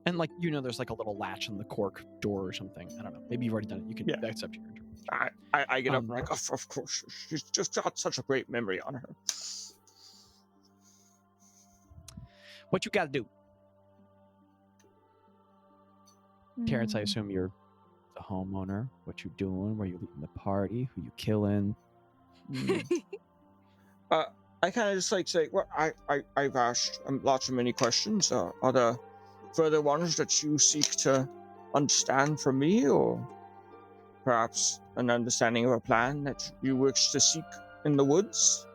And there's like a little latch on the cork door or something. I don't know. Maybe you've already done it. You can. Yeah. That's up to your interpretation. I get up and like, of course, she's just got such a great memory on her. What you got to do? Terrence, I assume you're the homeowner. What you doing? Where you leading the party? Who you killing? I kind of just like say, well, I've asked lots of many questions. Are there further ones that you seek to understand from me, or perhaps an understanding of a plan that you wish to seek in the woods?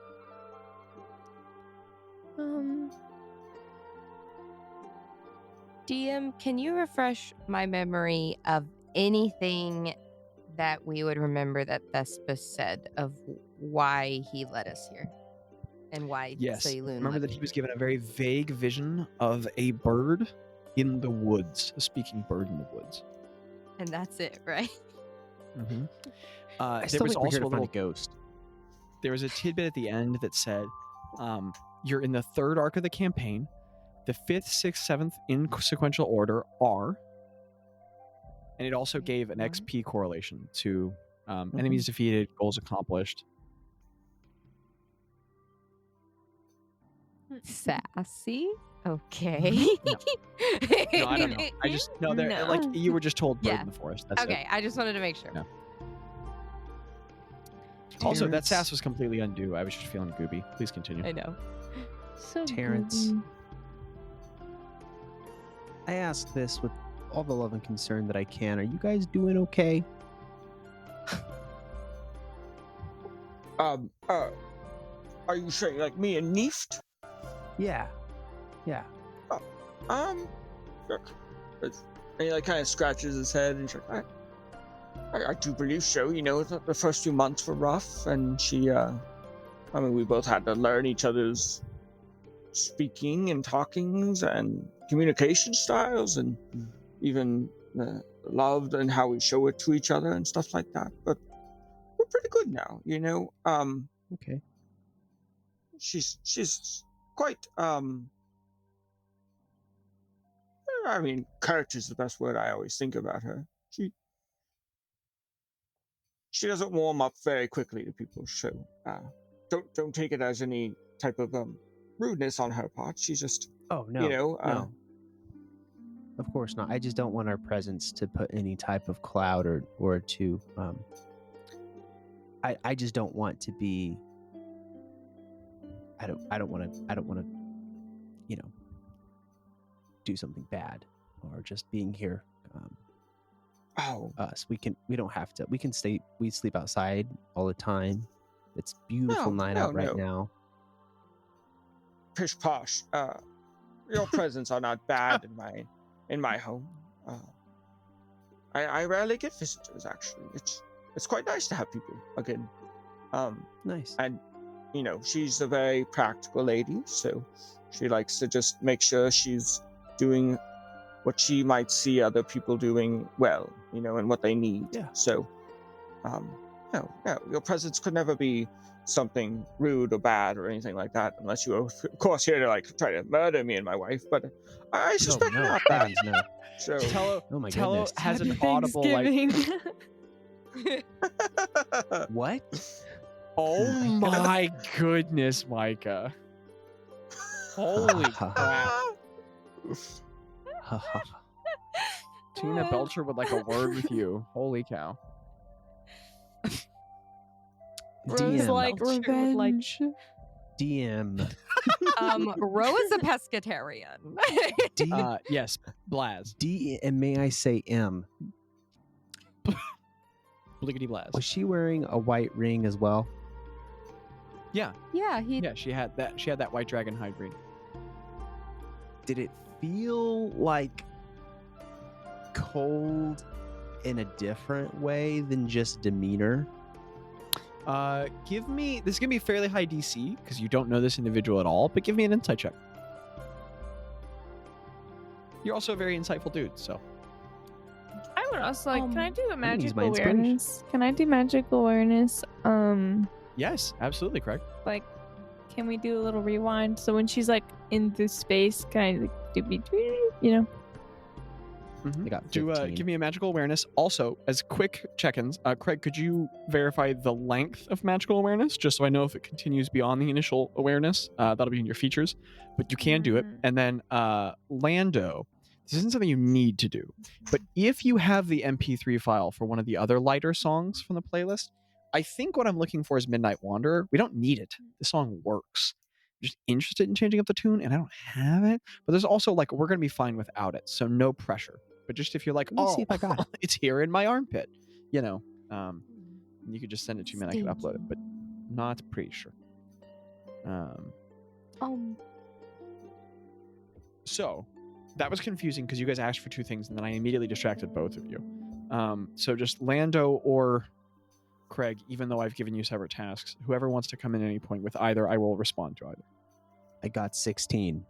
DM, can you refresh my memory of anything that we would remember that Thespis said of why he led us here? And why Saloon remember that he was given a very vague vision of a bird in the woods, a speaking bird in the woods. And that's it, right? Mm-hmm. I still think we're here to find a ghost. There was a tidbit at the end that said, you're in the third arc of the campaign. The 5th, 6th, 7th in sequential order are, and it also gave an XP correlation to enemies defeated, goals accomplished. Sassy? Okay. No, I don't know. I just know they're like you were just told bird in the forest. That's okay, I just wanted to make sure. Yeah. Also, that sass was completely undue. I was just feeling gooby. Please continue. I know. So Terrence, gooby. I ask this with all the love and concern that I can. Are you guys doing okay? Are you saying like me and Neeft? Yeah. Look, and he like kind of scratches his head and he's like, I do believe so. The first few months were rough, and we both had to learn each other's speaking and talkings and communication styles, and even love and how we show it to each other and stuff like that. But we're pretty good now, Okay. She's quite character is the best word I always think about her. She doesn't warm up very quickly to people, so don't take it as any type of rudeness on her part. She's just no. No. Of course not. I just don't want our presence to put any type of cloud or to I just don't want to be I don't want to, do something bad, or just being here. Us, we don't have to. We can stay. We sleep outside all the time. It's beautiful night out right now. Pish posh. Your presents are not bad in my home. I rarely get visitors, actually. It's quite nice to have people again. Nice. And she's a very practical lady, so she likes to just make sure she's doing what she might see other people doing well, and what they need. Yeah. So, your presence could never be something rude or bad or anything like that, unless you are, of course, here to try to murder me and my wife. But I suspect not that. No. So, Tello has an Happy audible Thanksgiving. What? Oh my goodness, Micah. Holy crap. Tina Belcher would like a word with you. Holy cow. Rose DM. like revenge. DM. Ro is a pescatarian. Yes, Blaz. D, and may I say M? Bliggity Blaz. Was she wearing a white ring as well? Yeah, Yeah, she had that. She had that white dragon hide ring. Did it feel like cold in a different way than just demeanor? This is gonna be fairly high DC because you don't know this individual at all. But give me an insight check. You're also a very insightful dude, so. I would also can I do a use my magical inspiration. awareness? Can I do magical awareness? Yes, absolutely, Craig. Like, can we do a little rewind? So when she's like in this space, kind of I got Do 15. give me a magical awareness. Also, as quick check-ins, Craig, could you verify the length of magical awareness, just so I know if it continues beyond the initial awareness? That'll be in your features, but you can do it. And then Lando, this isn't something you need to do, but if you have the MP3 file for one of the other lighter songs from the playlist, I think what I'm looking for is Midnight Wanderer. We don't need it. The song works. I'm just interested in changing up the tune, and I don't have it. But there's also we're going to be fine without it, so no pressure. But just if you're like, Let me see if I got it. it's here in my armpit, you could just send it to me and I could upload it, but not pretty sure. So that was confusing because you guys asked for two things and then I immediately distracted both of you. So just Lando or Craig, even though I've given you separate tasks, whoever wants to come in at any point with either, I will respond to either. I got 16.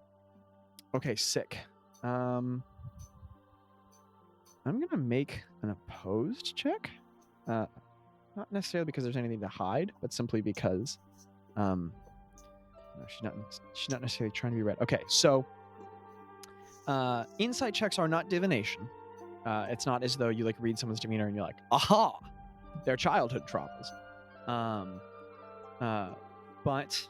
Okay, sick. I'm gonna make an opposed check. Not necessarily because there's anything to hide, but simply because no, she's not necessarily trying to be read. Okay, so insight checks are not divination. It's not as though you read someone's demeanor and you're like, aha, their childhood traumas. But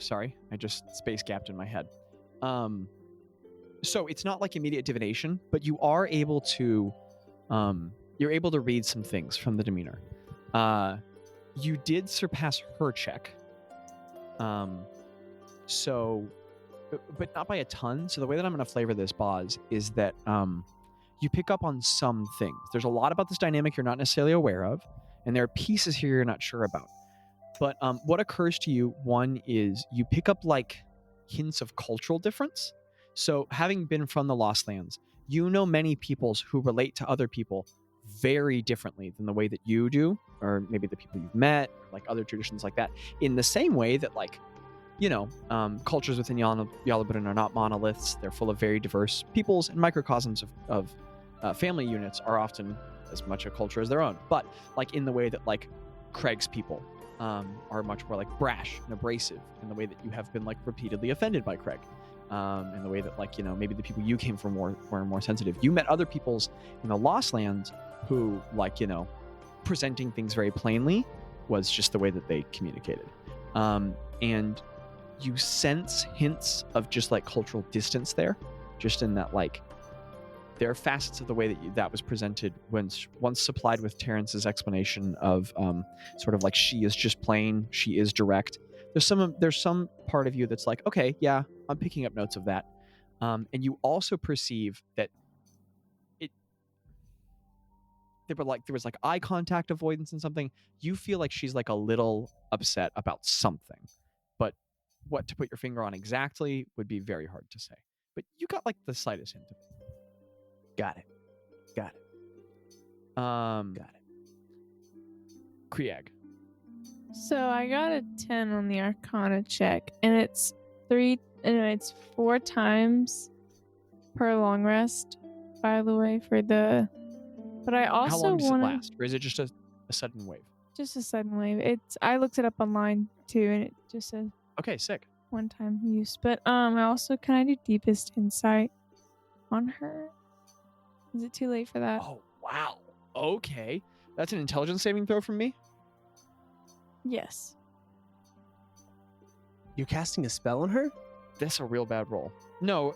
sorry, I just space gapped in my head. So it's not like immediate divination, but you are able to read some things from the demeanor. You did surpass her check. So, but not by a ton. So the way that I'm going to flavor this, Bazz, is that you pick up on some things. There's a lot about this dynamic you're not necessarily aware of, and there are pieces here you're not sure about. But what occurs to you, one, is you pick up hints of cultural difference. So having been from the Lost Lands, you know many peoples who relate to other people very differently than the way that you do, or maybe the people you've met, or other traditions like that. In the same way that cultures within Yalaburin are not monoliths. They're full of very diverse peoples, and microcosms of family units are often as much a culture as their own. But in the way that Craig's people are much more brash and abrasive, in the way that you have been repeatedly offended by Craig, in the way that maybe the people you came from were more sensitive. You met other peoples in the Lost Lands who presenting things very plainly was just the way that they communicated, and you sense hints of just cultural distance there, just in that there are facets of the way that was presented once supplied with Terrence's explanation of sort of like she is just plain, she is direct. There's some part of you that's like, okay, yeah, I'm picking up notes of that. And you also perceive that there was like eye contact avoidance and something. You feel like she's like a little upset about something, but what to put your finger on exactly would be very hard to say. But you got like the slightest hint of it. Got it. Krieg. So I got a 10 on the Arcana check, and it's 4 times per long rest, by the way, but I also How long does it want last? Or is it just a sudden wave? just a sudden wave. I looked it up online too, and it just says Okay, sick. one time use. But I also, can I do deepest insight on her? Is it too late for that? Oh, wow. Okay. That's an intelligence saving throw from me? Yes. You're casting a spell on her? That's a real bad roll. No,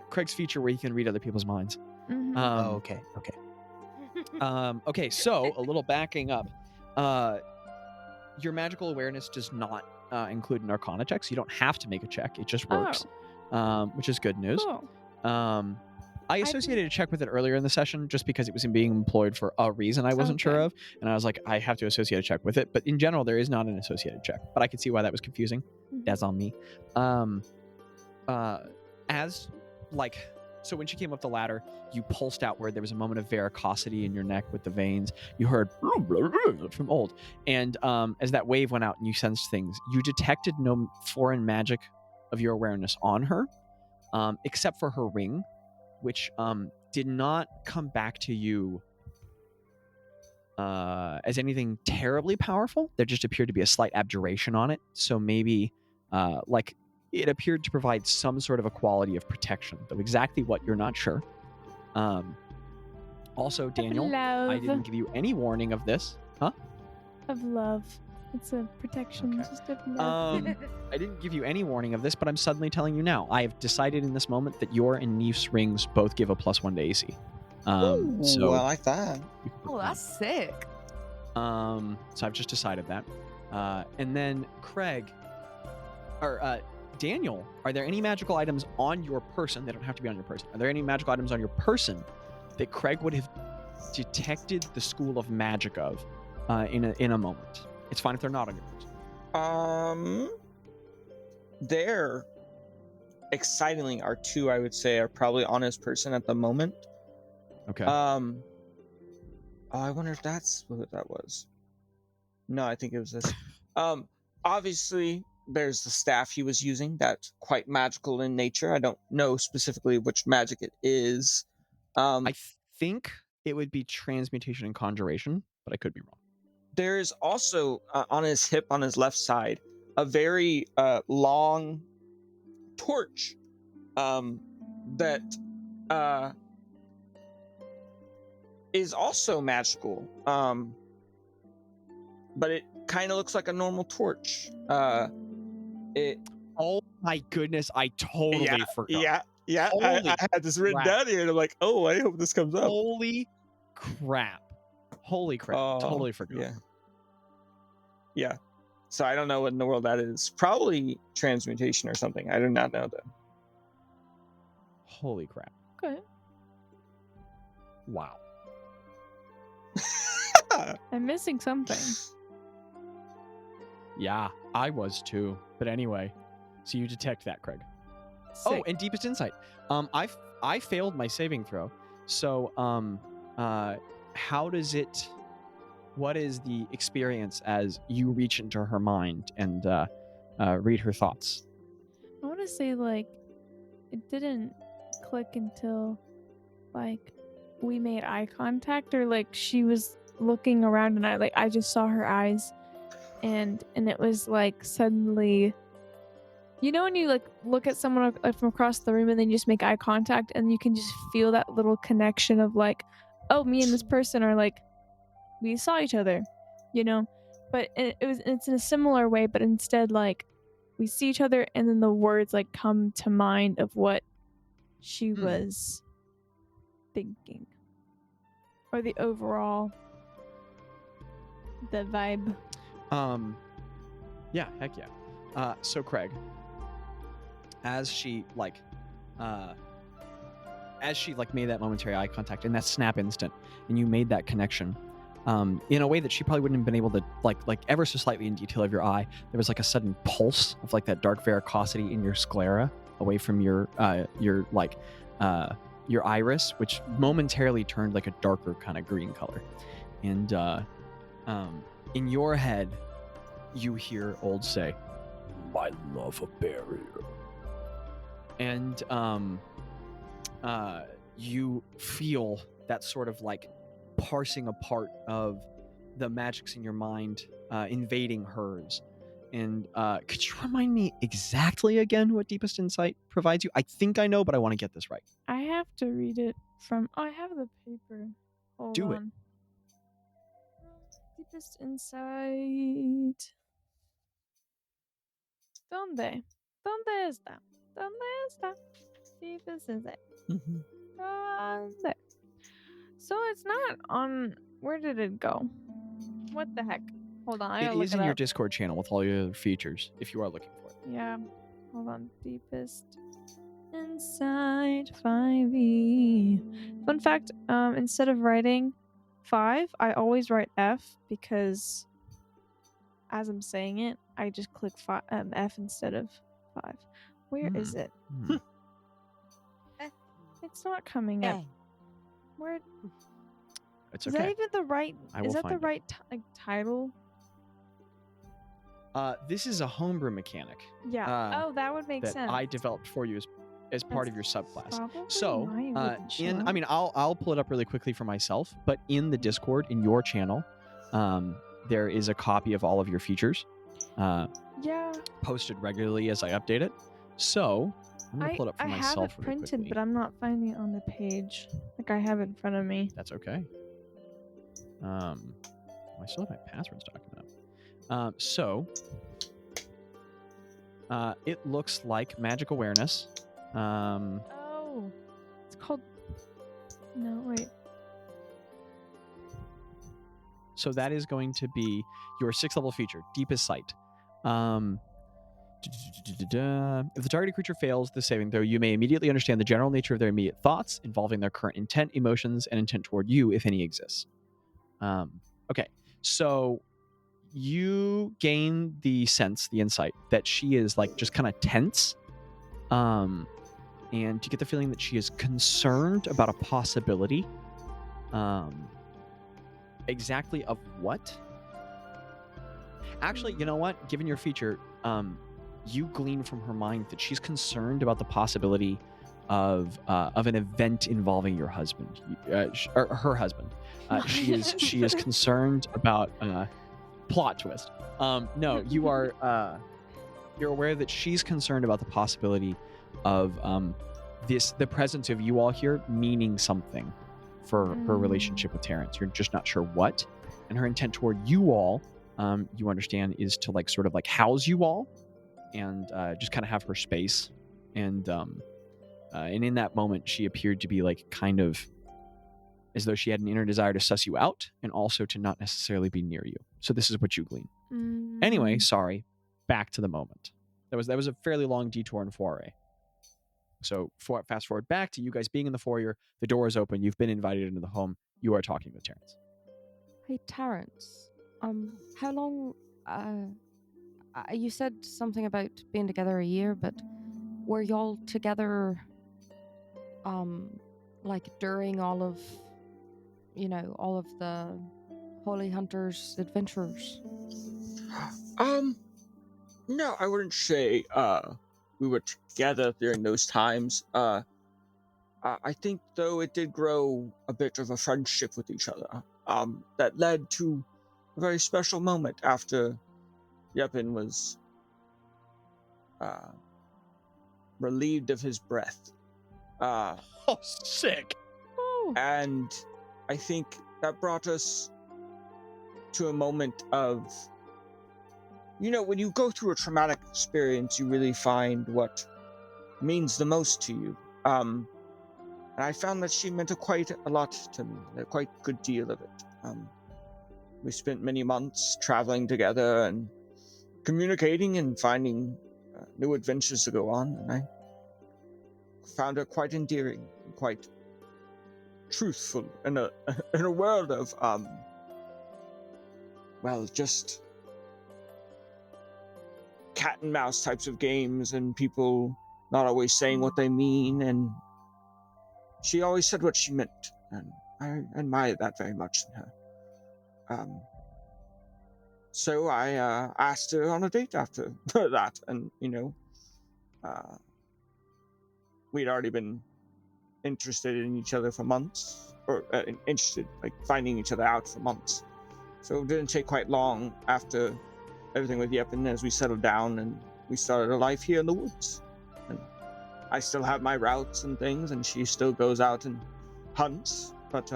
Craig's feature where he can read other people's minds. Mhm. Okay. Okay, so a little backing up. Your magical awareness does not include an Arcana check, so you don't have to make a check. It just works, which is good news. Cool. I associated a check with it earlier in the session just because it was being employed for a reason I wasn't sure of, and I was like, I have to associate a check with it. But in general, there is not an associated check. But I could see why that was confusing. That's on me. So when she came up the ladder, you pulsed outward. There was a moment of varicosity in your neck with the veins. You heard from old. And as that wave went out and you sensed things, you detected no foreign magic of your awareness on her, except for her ring, which did not come back to you as anything terribly powerful. There just appeared to be a slight abjuration on it. So maybe it appeared to provide some sort of a quality of protection, though exactly what you're not sure. Also, Daniel, I didn't give you any warning of this. Huh? Of love. It's a protection. Okay. Just of love. I didn't give you any warning of this, but I'm suddenly telling you now. I have decided in this moment that your and Neef's rings both give a +1 to AC. So I like that. Oh, that's sick. So I've just decided that. And then Daniel, are there any magical items on your person? They don't have to be on your person. Are there any magical items on your person that Craig would have detected the school of magic of in a moment? It's fine if they're not on your person. There, excitingly, are 2 I would say are probably on his person at the moment. Okay. I wonder if that's what that was. No, I think it was this. Obviously, there's the staff he was using that's quite magical in nature. I don't know specifically which magic it is. I think it would be transmutation and conjuration, but I could be wrong. There is also on his hip, on his left side, a very long torch that is also magical, but it kind of looks like a normal torch. Oh my goodness, I totally forgot. Yeah. I had this written down here, and I'm like, oh, I hope this comes up. Holy crap! Totally forgot. Yeah. So I don't know what in the world that is. Probably transmutation or something. I do not know though. Holy crap! Okay. Wow. I'm missing something. Yeah, I was too. But anyway, so you detect that, Craig. Sick. Oh, and deepest insight. I failed my saving throw. So how does it? What is the experience as you reach into her mind and read her thoughts? I want to say it didn't click until we made eye contact, or she was looking around and I just saw her eyes, and it was suddenly, when you look at someone from across the room and then you just make eye contact and you can just feel that little connection of oh, me and this person are we saw each other, but it's in a similar way, but instead we see each other and then the words come to mind of what she was thinking? Or the overall, the vibe? Yeah, heck yeah. So Craig, as she made that momentary eye contact in that snap instant, and you made that connection, in a way that she probably wouldn't have been able to, like ever so slightly in detail of your eye, there was like a sudden pulse of like that dark varicosity in your sclera away from your iris, which momentarily turned like a darker kind of green color. And in your head, you hear Old say, "My love a barrier," and you feel that sort of like parsing apart of the magics in your mind invading hers. And could you remind me exactly again what Deepest Insight provides you? I think I know, but I want to get this right. I have to read it from. Oh, I have the paper. Hold Do it. on. Deepest Insight. ¿Dónde? ¿Dónde está? ¿Dónde está? Deepest Insight. ¿Dónde? So it's not on. Where did it go? What the heck? Hold on. I gotta It look is it in your up. Discord channel with all your features, if you are looking for it. Yeah. Hold on. Deepest Insight 5e. Fun fact, instead of writing 5, I always write F because as I'm saying it, I just click F instead of 5. Where is it? It's not coming up. Where It's is okay. that even the right? I Is will that the find it. right title? This is a homebrew mechanic Yeah. Oh, that would make that sense. I developed for you as part of your subclass. Probably So, why it wouldn't show up. I'll pull it up really quickly for myself, but in the Discord, in your channel, there is a copy of all of your features Yeah. posted regularly as I update it. So, I'm going to pull it up for I have myself it really printed, quickly. but I'm not finding it on the page. Like I have it in front of me. That's okay. I still have my passwords document up. It looks like Magic Awareness. Oh, it's called. No, wait. So that is going to be your 6th level feature, Deepest Sight. If the targeted creature fails the saving throw, you may immediately understand the general nature of their immediate thoughts involving their current intent, emotions, and intent toward you, if any exists. Okay, so you gain the sense, the insight, that she is like just kind of tense. And you get the feeling that she is concerned about a possibility. Exactly of what? Actually, you know what? Given your feature, you glean from her mind that she's concerned about the possibility of an event involving your husband, or her husband. She is concerned about plot twist. No, you are you're aware that she's concerned about the possibility of the presence of you all here meaning something for her relationship with Terrence. You're just not sure what, and her intent toward you all, you understand, is to like sort of like house you all and just kind of have her space. And in that moment, she appeared to be like kind of as though she had an inner desire to suss you out and also to not necessarily be near you. So this is what you glean. Anyway, sorry. Back to the moment. That was a fairly long detour and foray. So fast forward back to you guys being in the foyer. The door is open. You've been invited into the home. You are talking with Terrence. Hey, Terrence. How long? You said something about being together a year, but were y'all together? Like during all of the Holy Hunters adventures? No, I wouldn't say we were together during those times. I think though it did grow a bit of a friendship with each other. That led to a very special moment after Yepin was relieved of his breath. Oh, sick. And I think that brought us to a moment of, when you go through a traumatic experience, you really find what means the most to you. And And I found that she meant quite a lot to me, a quite good deal of it. We spent many months traveling together and communicating and finding new adventures to go on, and I found her quite endearing and quite truthful in a world of just cat and mouse types of games and people not always saying what they mean, and she always said what she meant, and I admire that very much in her. So I asked her on a date after that, and we'd already been interested in each other for months, or interested, like finding each other out for months. So it didn't take quite long after everything with Yeppin as we settled down and we started a life here in the woods. And I still have my routes and things, and she still goes out and hunts, but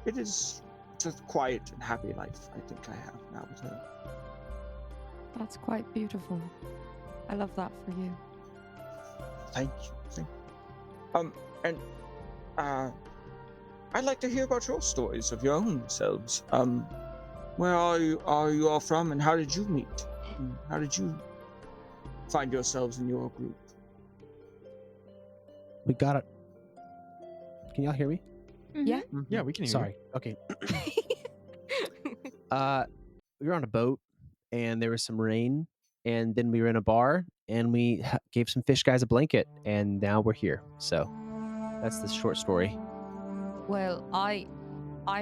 it's a quiet and happy life I think I have now with her. That's quite beautiful. I love that for you. Thank you. And I'd like to hear about your stories of your own selves. Where are you all from, and how did you meet? And how did you find yourselves in your group? We got it. Can y'all hear me? Yeah. Yeah, we can hear Sorry. Okay. We were on a boat, and there was some rain, and then we were in a bar, and we gave some fish guys a blanket, and now we're here. So that's the short story. Well, I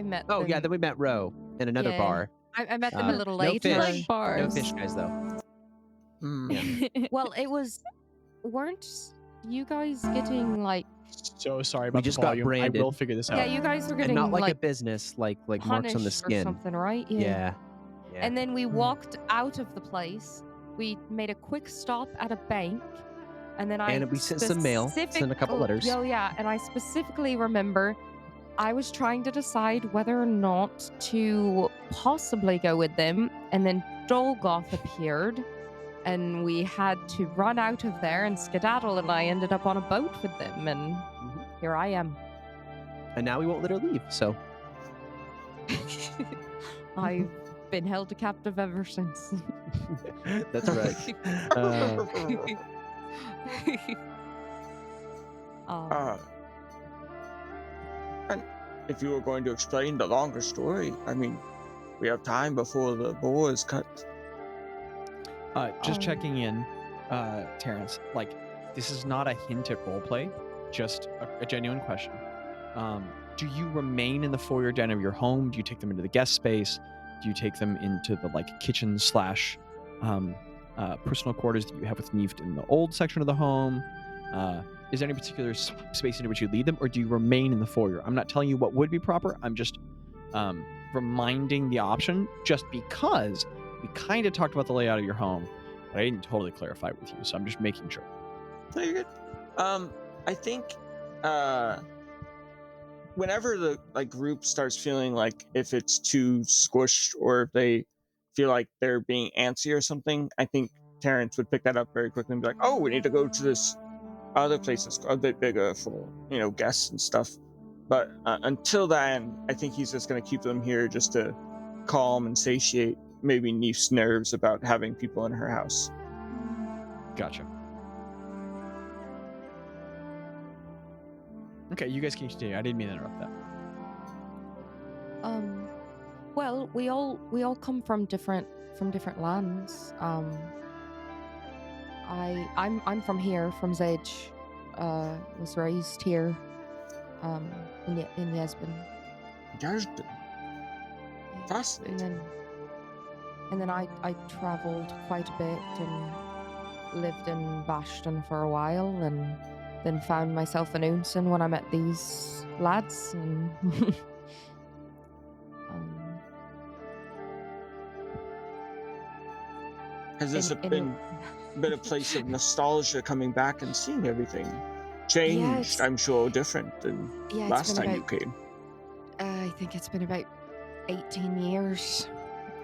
met them. Oh yeah, then we met Ro in another Yeah. bar. I met them a little No later. fish. No Bars. fish guys though. Yeah. Well, weren't you guys getting like? So sorry about just the got volume. branded. I will figure this out. Yeah, you guys were And getting not like a like business, like marks on the punished skin. or something, right? Yeah. And then we walked out of the place. We made a quick stop at a bank, and then we sent some mail, sent a couple letters. Oh yeah, and I specifically remember I was trying to decide whether or not to possibly go with them, and then Dolgoth appeared, and we had to run out of there and skedaddle, and I ended up on a boat with them, and here I am. And now we won't let her leave. So I've been held captive ever since. that's right. And if you were going to explain the longer story, I mean, we have time before the boar is cut. Just checking in, Terrence. Like, this is not a hint at roleplay, just a genuine question. Do you remain in the foyer den of your home? Do you take them into the guest space? Do you take them into the kitchen / personal quarters that you have with Neeft in the old section of the home? Is there any particular space into which you lead them, or do you remain in the foyer? I'm not telling you what would be proper. I'm just reminding the option, just because we kind of talked about the layout of your home, but I didn't totally clarify it with you, so I'm just making sure. No, you're good. I think whenever the group starts feeling like if it's too squished or if they feel like they're being antsy or something, I think Terrence would pick that up very quickly and be like, "Oh, we need to go to this other place that's a bit bigger for guests and stuff." But until then, I think he's just going to keep them here just to calm and satiate maybe Neef's nerves about having people in her house. Gotcha. Okay, you guys can continue. I didn't mean to interrupt that. Well, we all come from different lands. I'm from here, from Zage. Was raised here, in Yesbin. Yesbin. Fascinating. And then I traveled quite a bit and lived in Bastion for a while, and then found myself in Unsen when I met these lads, and has this been a place of nostalgia, coming back and seeing everything changed? Yeah, I'm sure different than last time you came. I think it's been about 18 years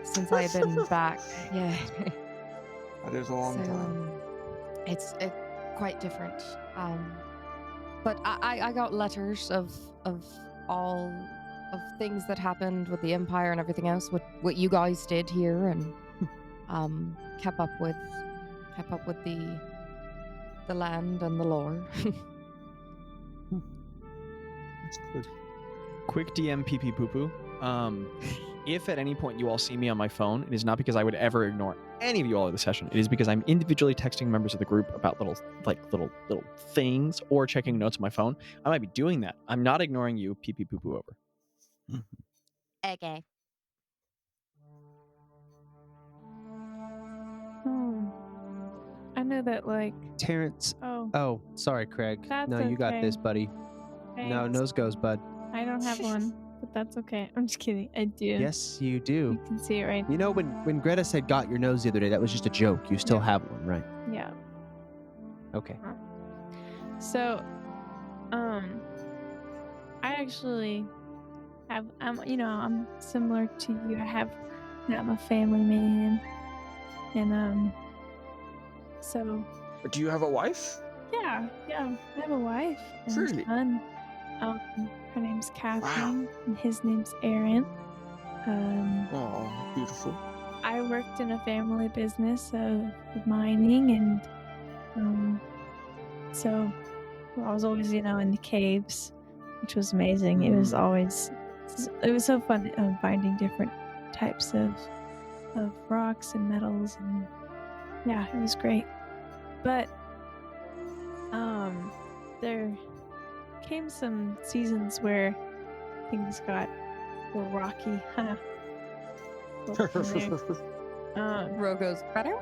since I've been back. Yeah. That is a long time. It's quite different. but I got letters of all of things that happened with the Empire and everything else. What you guys did here, and kept up with the land and the lore. That's good. Quick DM PP poo poo. If at any point you all see me on my phone, it is not because I would ever ignore any of you all at the session. It is because I'm individually texting members of the group about little things or checking notes on my phone. I might be doing that. I'm not ignoring you. PP poo poo over. Okay. I know that, like, Terrence. oh, Oh, sorry, Craig. That's No, you got okay. this, buddy. No, thanks. nose goes, bud. I don't have one, but that's okay. I'm just kidding. I do. Yes, you You do. can see it right You know, when Greta said got your nose the other day, that was just a joke. You still Yeah. have one, right? Yeah. Okay. So, I actually have, I'm similar to you. I'm a family man. And, so, But do you have a wife? yeah, I have a wife and Really? a son. Her name's Catherine, and his name's Aaron. Oh, beautiful. I worked in a family business of mining, and so I was always, in the caves, which was amazing. It was so fun finding different types of rocks and metals, and yeah, it was great. But there came some seasons where things got a little rocky. Rogo's better.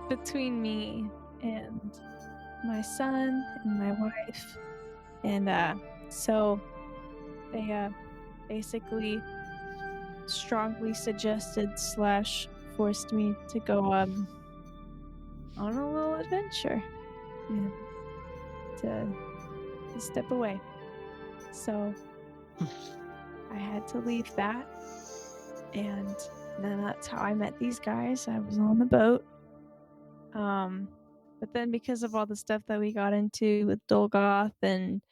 Between me and my son and my wife, and so they basically strongly suggested / forced me to go on a little adventure and to step away. So I had to leave that, and then that's how I met these guys. I was on the boat. But then because of all the stuff that we got into with Dolgoth and,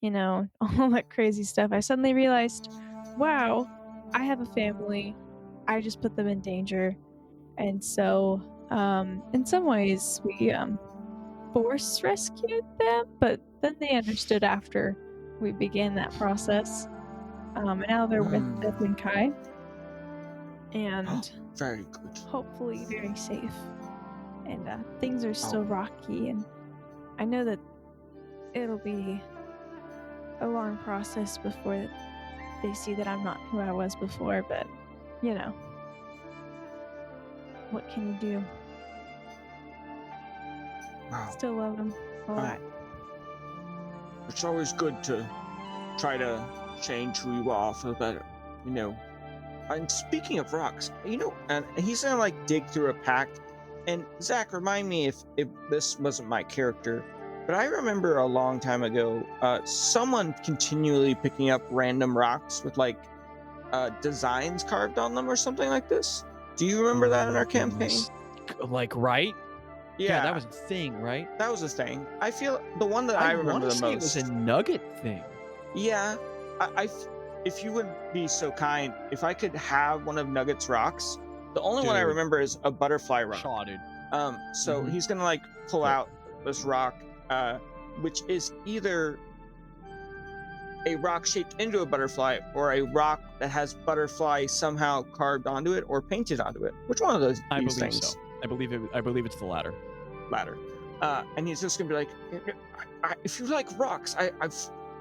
all that crazy stuff, I suddenly realized, wow, I have a family. I just put them in danger. And so, in some ways, we force rescued them, but then they understood after we began that process. And now they're with Minkai. And Very good. hopefully very safe. And things are still rocky, and I know that it'll be a long process before they see that I'm not who I was before, but, what can you do? Wow. Still love them a lot. It's always good to try to change who you are for the better, And speaking of rocks, and he's gonna dig through a pack. And Zach, remind me if this wasn't my character, but I remember a long time ago, someone continually picking up random rocks with designs carved on them or something like this. Do you remember that in our campaign? Right? Yeah, that was a thing, right? That was a thing. I feel the one that I remember the most. It was a nugget thing. Yeah, if you would be so kind, if I could have one of Nugget's rocks. The only one I remember is a butterfly rock. Shaw, dude. So he's gonna pull out this rock, which is either a rock shaped into a butterfly or a rock that has butterfly somehow carved onto it or painted onto it. Which one of those? I believe things? so. I believe it's the latter. And he's just gonna be like, if you like rocks,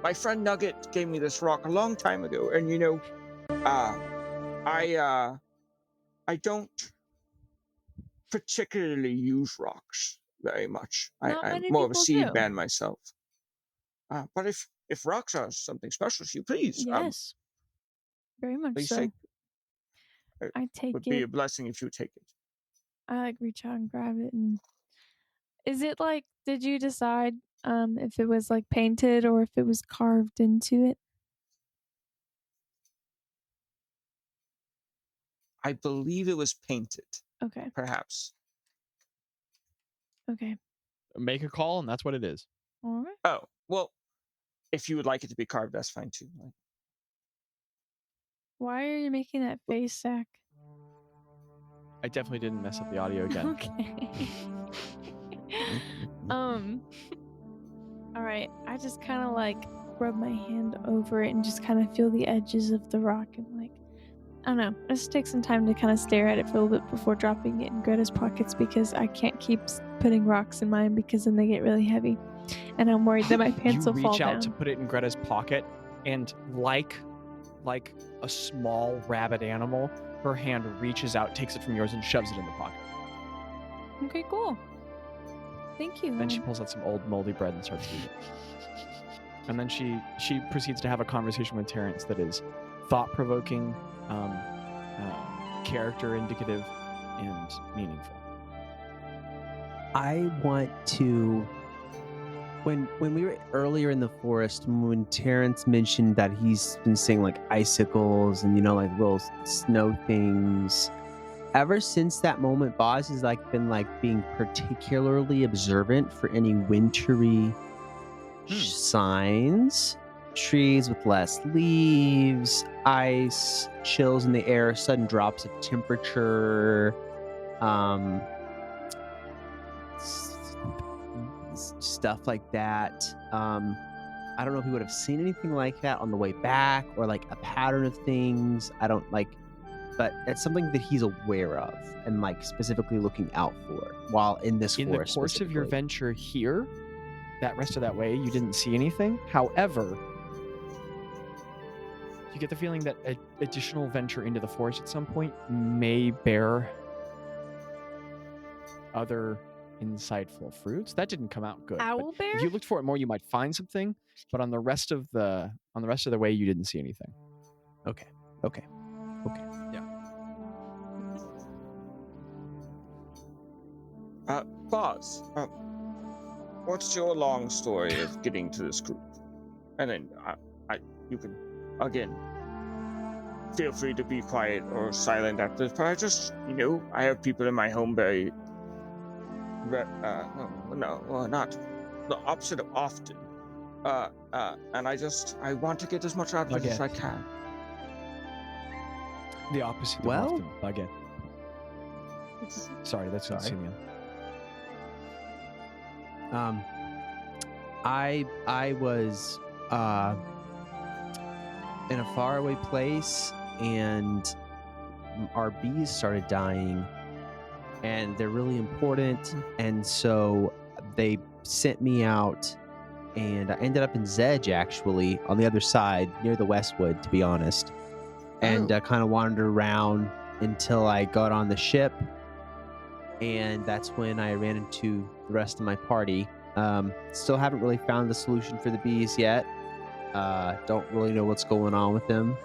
my friend Nugget gave me this rock a long time ago, and I don't particularly use rocks very much. I'm more of a seed man myself. But if rocks are something special to you, please. Yes. Very much please so. It I take would it. be a blessing if you take it. I reach out and grab it. And is it did you decide if it was painted or if it was carved into it? I believe it was painted. Okay. Perhaps. Okay. Make a call, and that's what it is. All right. Oh, well, if you would like it to be carved, that's fine too. Why are you making that face, Zach? I definitely didn't mess up the audio again. Okay. All right. I just kind of like rub my hand over it and just kind of feel the edges of the rock and like, I don't know. I just take some time to kind of stare at it for a little bit before dropping it in Greta's pockets because I can't keep putting rocks in mine because then they get really heavy, and I'm worried that my pants You will fall reach out down. to put it in Greta's pocket, and like a small rabid animal, her hand reaches out, takes it from yours, and shoves it in the pocket. Okay, cool. Thank you. Then she pulls out some old moldy bread and starts eating. And then she proceeds to have a conversation with Terrence that is thought-provoking, character indicative, and meaningful. I want to. When we were earlier in the forest, when Terrence mentioned that he's been seeing like icicles and like little snow things, ever since that moment, Bazz has like been like being particularly observant for any wintry signs. Trees with less leaves, ice, chills in the air, sudden drops of temperature, stuff like that. I don't know if he would have seen anything like that on the way back or like a pattern of things. I don't like, but it's something that he's aware of and like specifically looking out for while in this In the forest. course of your specifically. venture here, that rest of that way, you didn't see anything. However, you get the feeling that an additional venture into the forest at some point may bear other insightful fruits. That didn't come out good. but Owl bear? If you looked for it more, you might find something. But on the rest of the way, you didn't see anything. Okay. Bazz, what's your long story of getting to this group? And then you can, again, feel free to be quiet or silent after this, but I just, I have people in my home very, not the opposite of often. And I want to get as much out of it as I can. The opposite Well- of often. Again. Sorry, that's not Simeon. I was in a faraway place, and our bees started dying, and they're really important, and so they sent me out, and I ended up in Zedge, actually, on the other side, near the Westwood, to be honest, and kind of wandered around until I got on the ship, and that's when I ran into the rest of my party. Still haven't really found the solution for the bees yet. Don't really know what's going on with them.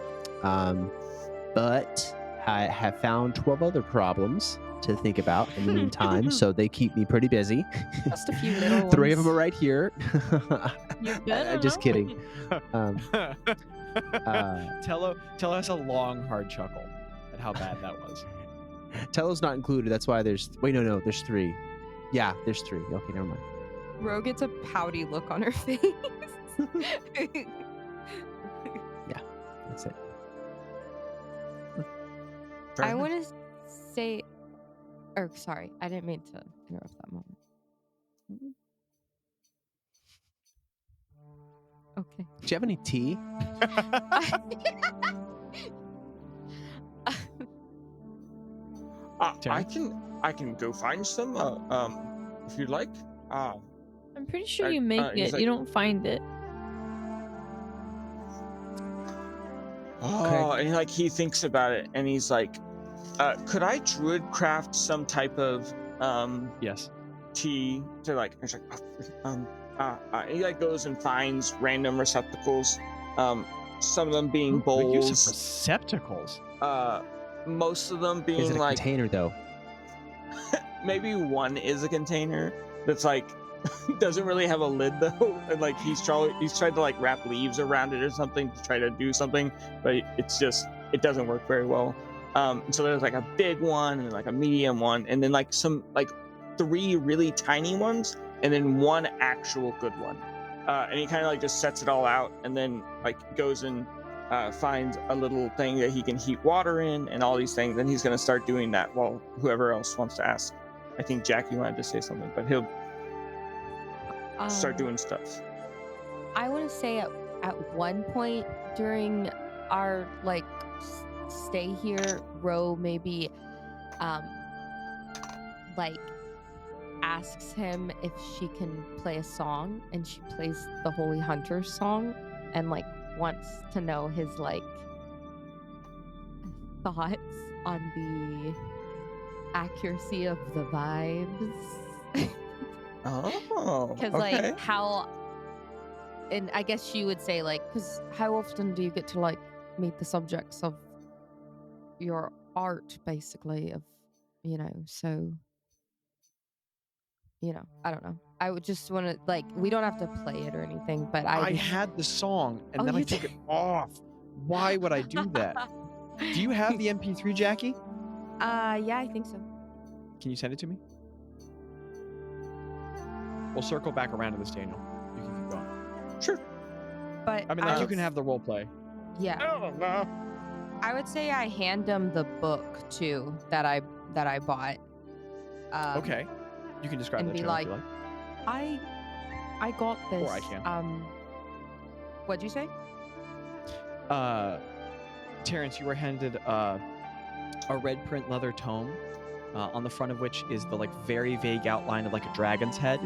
But I have found 12 other problems to think about in the meantime, so they keep me pretty busy. Just a few little ones. 3 of them are right here. You better Just know. kidding. Tello has a long, hard chuckle at how bad that was. Tello's not included. That's why there's... Wait, no, there's 3. Yeah, there's 3. Okay, never mind. Ro gets a pouty look on her face. That's it. I want to say, or sorry, I didn't mean to interrupt that moment. Okay. Do you have any tea? I can go find some, if you'd like. I'm pretty sure you make he's it. like- You don't find it. Oh, and he thinks about it, and he's like, could I druid craft some type of Yes. tea to he's like, he goes and finds random receptacles, some of them being Good use of bowls, receptacles. most of them Is being it a container, though? maybe one is a container that's doesn't really have a lid though, and he's tried to wrap leaves around it or something to try to do something, but it doesn't work very well. So there's a big one and a medium one, and then some 3 really tiny ones, and then one actual good one. And he kind of like just sets it all out, and then like goes and finds a little thing that he can heat water in, and all these things. Then he's gonna start doing that while whoever else wants to ask. I think Jackie wanted to say something, but he'll start doing stuff. I want to say at one point during our like stay here, Ro maybe like asks him if she can play a song, and she plays the Holy Hunter song, and like wants to know his like thoughts on the accuracy of the vibes. Oh, Because okay. like how, and I guess she would say like, because how often do you get to like meet the subjects of your art, basically, of, you know, so, you know, I don't know. I would just want to like, we don't have to play it or anything, but I just, had the song and Oh, then I you took did? it off. Why would I do that? Do you have the MP3, Jackie? Yeah, I think so. Can you send it to me? We'll circle back around to this, Daniel. You can keep going. Sure. But I mean, like, you can have the role play. yeah, Oh no. I would say I hand him the book too that I bought. Okay. You can describe and that be to him if you like. I got this. Or I can. What'd you say? Terrence, you were handed a red print leather tome, on the front of which is the like very vague outline of like a dragon's head,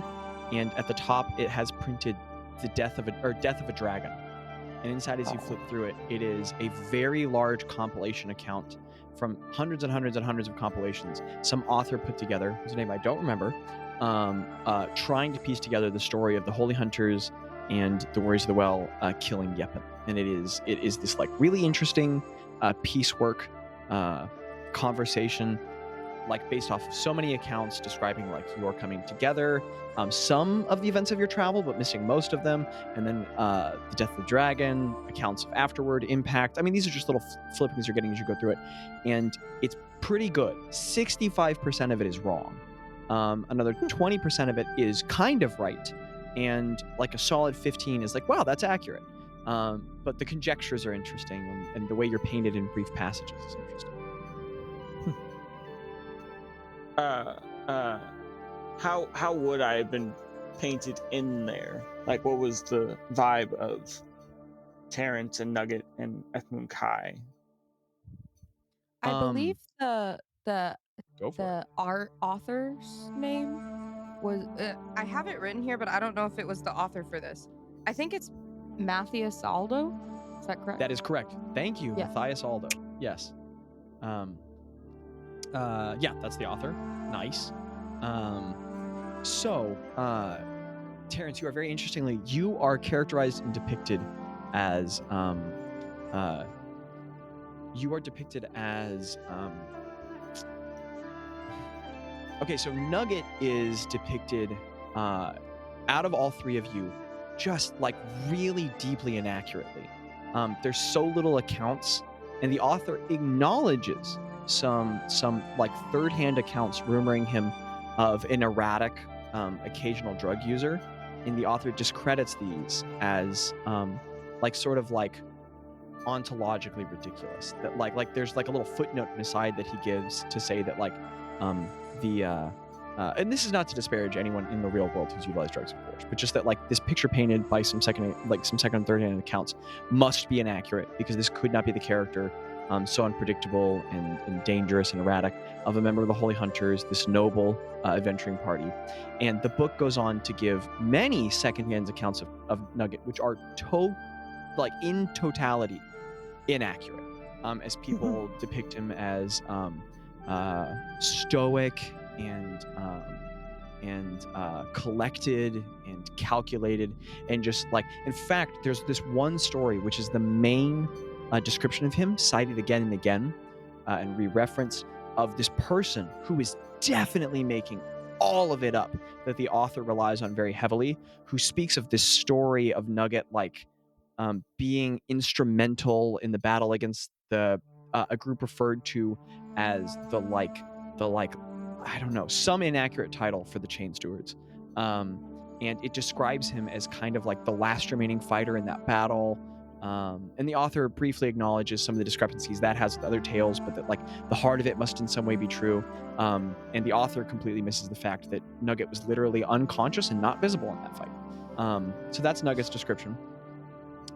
and at the top it has printed the death of a dragon. And inside, as you flip through it, it is a very large compilation account from hundreds and hundreds and hundreds of compilations. Some author put together, whose name I don't remember, trying to piece together the story of the Holy Hunters and the Warriors of the Well killing Yeppen. And it is this like really interesting piecework conversation, like based off of so many accounts describing like your coming together, some of the events of your travel, but missing most of them, and then the death of the dragon, accounts of afterward, impact. I mean, these are just little flippings you're getting as you go through it, and it's pretty good. 65% of it is wrong. Another 20% of it is kind of right, and like a solid 15 is like, wow, that's accurate. But the conjectures are interesting, and the way you're painted in brief passages is interesting. How would I have been painted in there? Like, what was the vibe of Terrence and Nugget and Ekmun Kai? I believe the Go for it. author's name was I have it written here, but I don't know if it was the author for this. I think it's Matthias Aldo. Is that correct? That is correct. Thank you, Yeah. Matthias Aldo. Yes. Yeah, that's the author. Nice. Terrence, you are very interestingly, you are characterized and depicted as okay, so Nugget is depicted out of all three of you just like really deeply inaccurately. There's so little accounts, and the author acknowledges some like third-hand accounts rumoring him of an erratic occasional drug user, and the author discredits these as like sort of like ontologically ridiculous. That like there's like a little footnote in a side that he gives to say that like and this is not to disparage anyone in the real world who's utilized drugs, of course, but just that like this picture painted by some second and third hand accounts must be inaccurate, because this could not be the character, so unpredictable and dangerous and erratic, of a member of the Holy Hunters, this noble adventuring party. And the book goes on to give many second-hand accounts of Nugget, which are in totality inaccurate, as people depict him as stoic and collected and calculated, and just like, in fact, there's this one story which is the main description of him, cited again and again and re-referenced, of this person who is definitely making all of it up, that the author relies on very heavily, who speaks of this story of Nugget like being instrumental in the battle against a group referred to as the I don't know, some inaccurate title for the Chain Stewards, And it describes him as kind of like the last remaining fighter in that battle. And the author briefly acknowledges some of the discrepancies that has with other tales, but that like the heart of it must in some way be true. And the author completely misses the fact that Nugget was literally unconscious and not visible in that fight. So that's Nugget's description.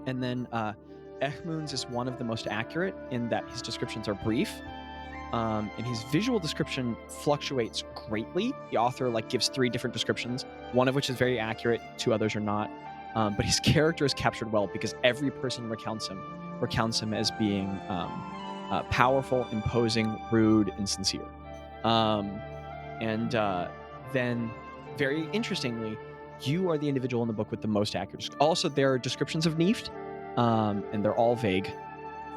And then Echmoon's is one of the most accurate in that his descriptions are brief. And his visual description fluctuates greatly. The author like gives 3 different descriptions, one of which is very accurate, 2 others are not. But his character is captured well because every person recounts him as being powerful, imposing, rude, and sincere. Then, very interestingly, you are the individual in the book with the most accurate. Also, there are descriptions of Neft, and they're all vague.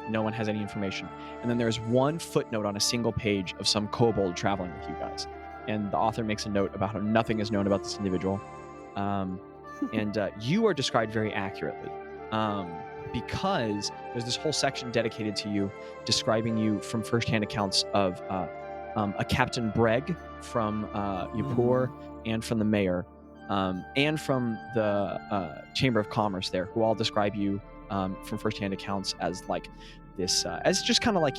No one has any information. And then there's one footnote on a single page of some kobold traveling with you guys. And the author makes a note about how nothing is known about this individual. And you are described very accurately because there's this whole section dedicated to you, describing you from firsthand accounts of a Captain Breg from Yapur and from the mayor and from the Chamber of Commerce there, who all describe you from firsthand accounts as like this, as just kind of like,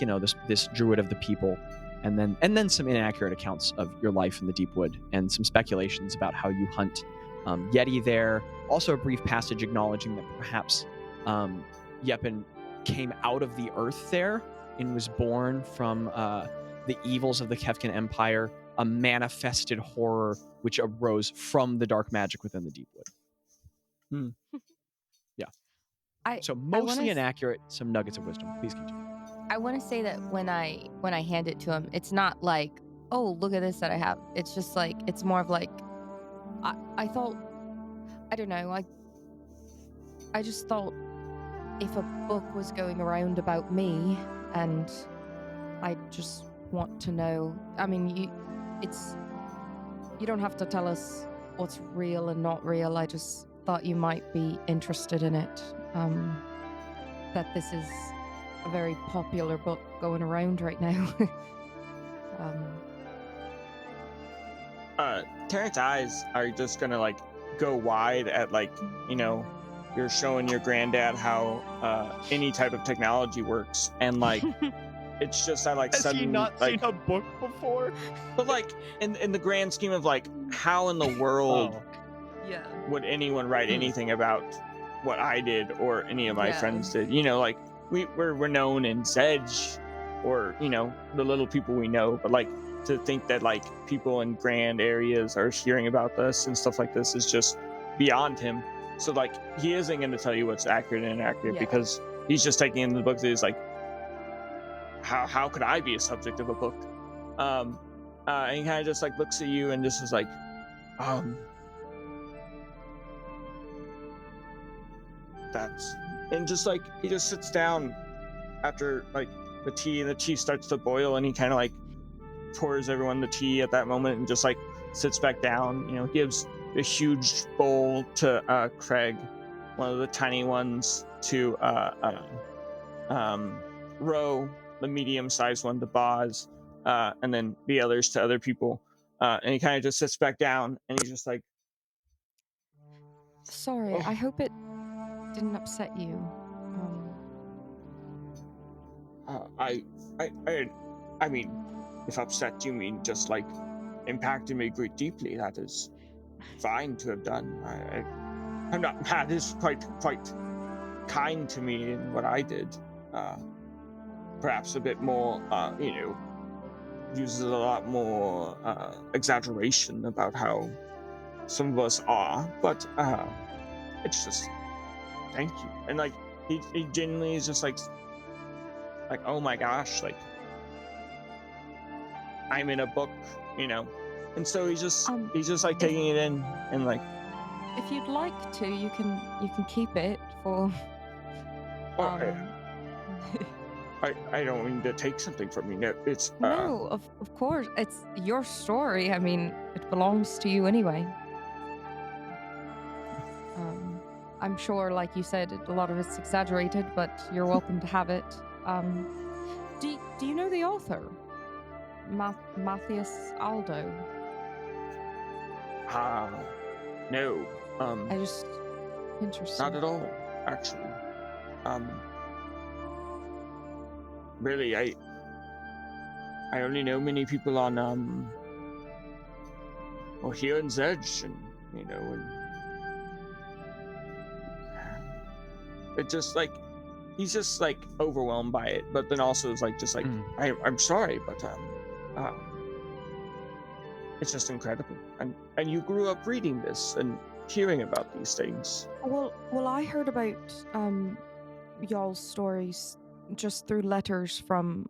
this druid of the people. And then some inaccurate accounts of your life in the deep wood and some speculations about how you hunt Yeti there. Also a brief passage acknowledging that perhaps Yepin came out of the earth there and was born from the evils of the Kefkin Empire, a manifested horror which arose from the dark magic within the deep wood. Yeah. So mostly inaccurate, some nuggets of wisdom. Please continue. I want to say that when I hand it to him, it's not like, oh, look at this that I have. It's just like, it's more of like, I thought, I don't know, I just thought if a book was going around about me and I just want to know, I mean, you don't have to tell us what's real and not real. I just thought you might be interested in it. That this is a very popular book going around right now. Terrence's eyes are just gonna like go wide at like, you're showing your granddad how any type of technology works, and like it's just that like Has he not seen a book before? But like in the grand scheme of like, how in the world Yeah. would anyone write anything about what I did or any of my friends did? Like we're known in Zedge or the little people we know, but like to think that like people in grand areas are hearing about this and stuff like this is just beyond him. So like he isn't going to tell you what's accurate and inaccurate because he's just taking in the book that is like, how could I be a subject of a book? And he kind of just like looks at you and just is like, that's, and just like he just sits down after like the tea starts to boil, and he kind of like pours everyone the tea at that moment and just like sits back down, gives a huge bowl to Craig, one of the tiny ones to Ro, the medium-sized one to Bazz, and then the others to other people, and he kind of just sits back down and he's just like, sorry, I hope it didn't upset you. I mean, if upset you mean just like impacted me great deeply, that is fine to have done. I'm not mad. It's quite kind to me in what I did. Perhaps a bit more, uses a lot more exaggeration about how some of us are, but it's just thank you. And like he genuinely is just like oh my gosh, like I'm in a book, and so he's just like taking it in and like, if you'd like to, you can keep it for I don't mean to take something from you. It's no, of course, it's your story. I mean, it belongs to you anyway. I'm sure, like you said, a lot of it's exaggerated, but you're welcome to have it. Do you know the author? Matthias Aldo? No. I just interesting. Not at all, actually. Really, I only know many people on well, here in Zedge, and and it just like he's just like overwhelmed by it, but then also is like just like I'm sorry, but it's just incredible, and you grew up reading this and hearing about these things. Well, I heard about y'all's stories just through letters from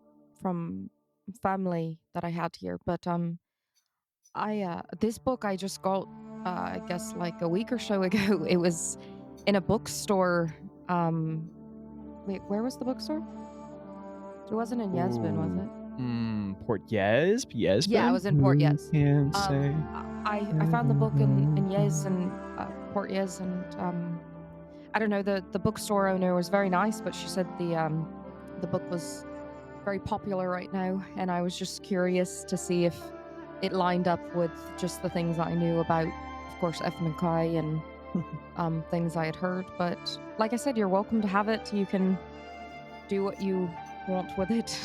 family that I had here, but I this book I just got I guess like a week or so ago. It was in a bookstore. Wait, where was the bookstore? It wasn't in Yesbin, was it? Port Yesb? Yesbin? Yeah, it was in Port Yes. Can't say. I found the book in Yes and Port Yes, and I don't know, the bookstore owner was very nice, but she said the book was very popular right now, and I was just curious to see if it lined up with just the things I knew about, of course, Ethnikai and things I had heard. But like I said, you're welcome to have it. You can do what you want with it.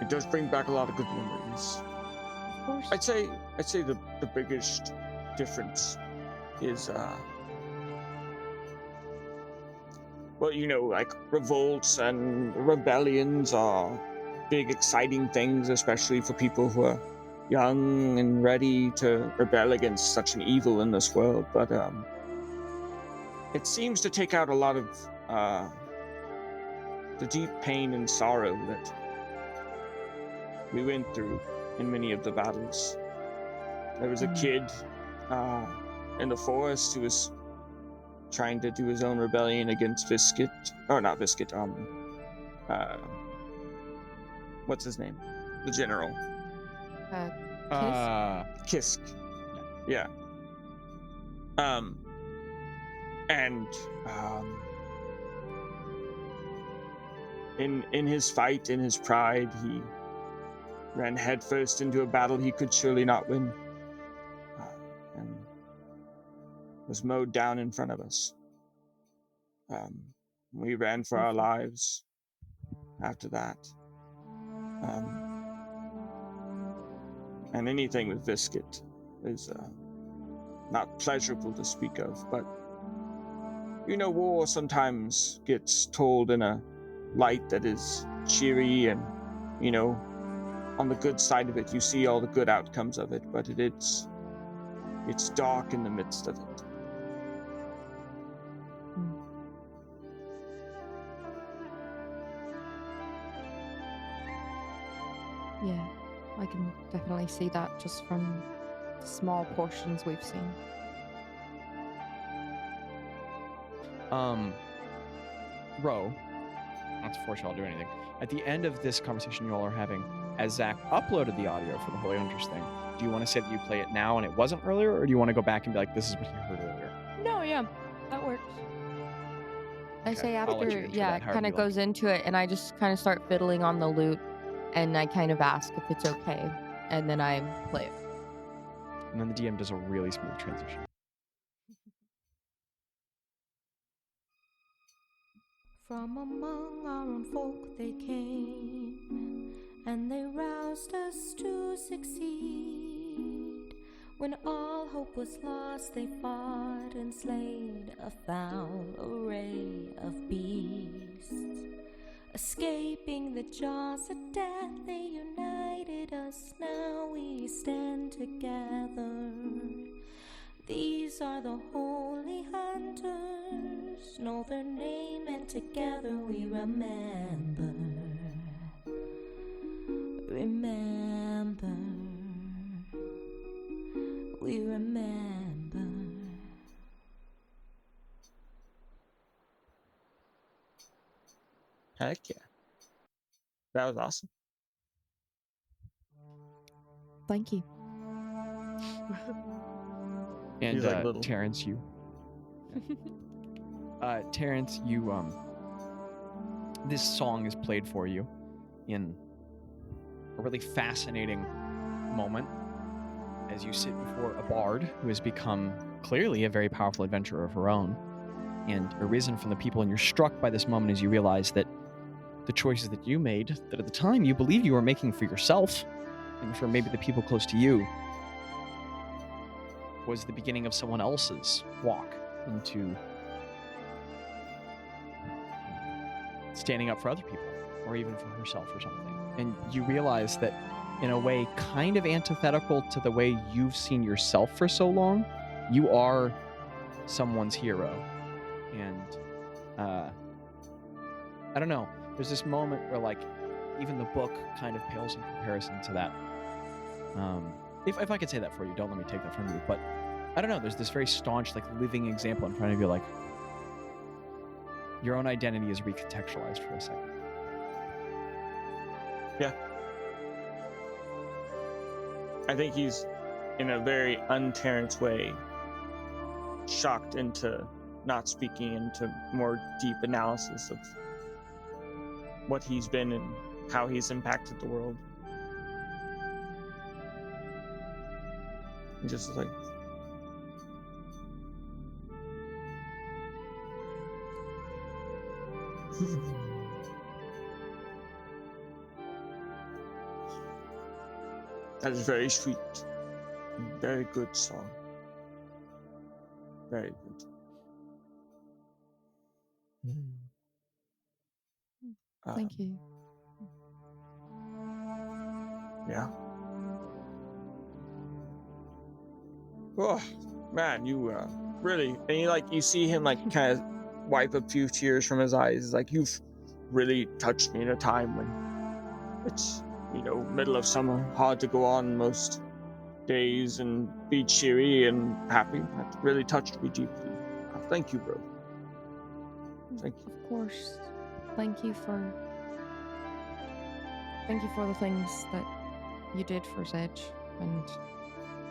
It does bring back a lot of good memories. Of course. I'd say the biggest difference is well, like revolts and rebellions are big exciting things, especially for people who are young and ready to rebel against such an evil in this world. But it seems to take out a lot of the deep pain and sorrow that we went through in many of the battles. There was a kid in the forest who was trying to do his own rebellion against Viscit. Or not Viscit, what's his name? The general. Kisk. Yeah. In his fight, in his pride, he ran headfirst into a battle he could surely not win, and was mowed down in front of us. We ran for our lives after that. And anything with Viscit is not pleasurable to speak of, but war sometimes gets told in a light that is cheery, and on the good side of it you see all the good outcomes of it, but it's dark in the midst of it. Yeah, I can definitely see that just from the small portions we've seen. Ro, not to force y'all to do anything. At the end of this conversation you all are having, as Zach uploaded the audio for the Holy Hunters thing, do you want to say that you play it now and it wasn't earlier, or do you want to go back and be like, this is what you heard earlier? No, yeah, that works. I say I'll let you after, intro yeah, that it however kind you of like. goes into it, and I just kind of start fiddling on the lute, and I kind of ask if it's okay, and then I play it. And then the DM does a really smooth transition. From among our own folk they came, and they roused us to succeed. When all hope was lost, they fought and slayed a foul array of beasts. Escaping the jaws of death, they united us, now we stand together. These are the Holy Hunters, know their name, and together we remember. We remember. Heck yeah. That was awesome. Thank you. And He's like little. Terrence, you this song is played for you in a really fascinating moment as you sit before a bard who has become clearly a very powerful adventurer of her own and arisen from the people, and you're struck by this moment as you realize that the choices that you made, that at the time you believed you were making for yourself and for maybe the people close to you, was the beginning of someone else's walk into standing up for other people, or even for herself or something. And you realize that in a way kind of antithetical to the way you've seen yourself for so long, you are someone's hero. And I don't know, there's this moment where like even the book kind of pales in comparison to that. If I could say that for you, don't let me take that from you, but I don't know, there's this very staunch like living example in front of you, like your own identity is recontextualized for a second. Yeah. I think he's, in a very un-Terrence way, shocked into not speaking, into more deep analysis of what he's been and how he's impacted the world. And just like... That is very sweet. Very good song. Very good. Thank you. Yeah. Oh, man, you really... And you see him like kind of wipe a few tears from his eyes. Like, you've really touched me in a time when it's, middle of summer, hard to go on most days and be cheery and happy. That really touched me deeply. Thank you, bro. Thank you. Of course. Thank you for the things that you did for Zedge and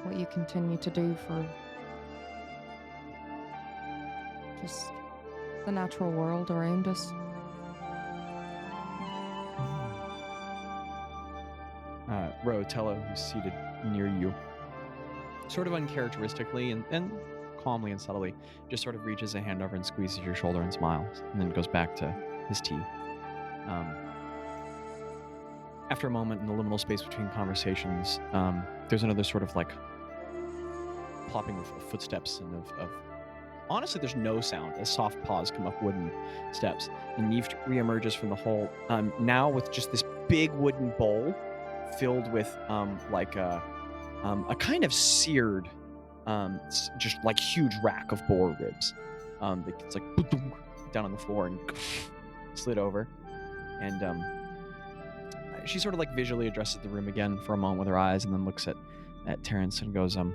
what you continue to do for just the natural world around us. Rotella, who's seated near you, sort of uncharacteristically and calmly and subtly, just sort of reaches a hand over and squeezes your shoulder and smiles, and then goes back to his tea. After a moment in the liminal space between conversations, there's another sort of like plopping of footsteps and of honestly, there's no sound as soft paws come up wooden steps, and Neve reemerges from the hole, now with just this big wooden bowl filled with a kind of seared, just like huge rack of boar ribs. It's like down on the floor and slid over, and she sort of like visually addresses the room again for a moment with her eyes, and then looks at Terrence and goes, "Are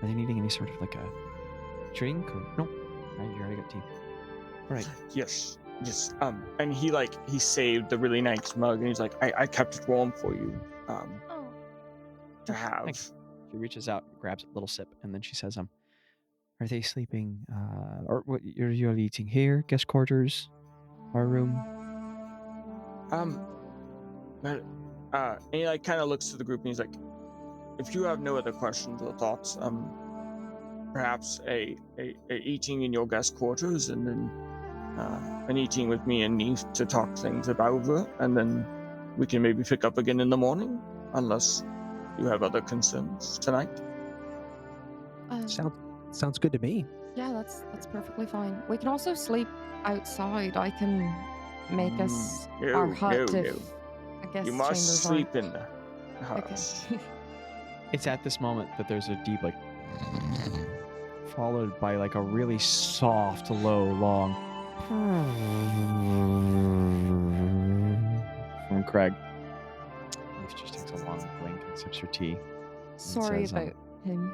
they needing any sort of like a drink or no? Right, you already got tea. All right. Yes. And he saved the really nice mug, and he's like, I kept it warm for you, to have." Thanks. She reaches out, grabs a little sip, and then she says, "Are they sleeping? Or what? You're eating here? Guest quarters, our room?" And he like kind of looks to the group, and he's like, "If you have no other questions or thoughts, perhaps a eating in your guest quarters, and then an eating with me and Neve to talk things about over, and then we can maybe pick up again in the morning, unless you have other concerns tonight." Sounds good to me. Yeah, that's perfectly fine. We can also sleep outside. I can make us our hut no. if I guess You must chambers sleep aren't. in the house. Okay. It's at this moment that there's a deep like, followed by like a really soft, low, long from Craig. He just takes a long blink and sips her tea. Sorry says, about him.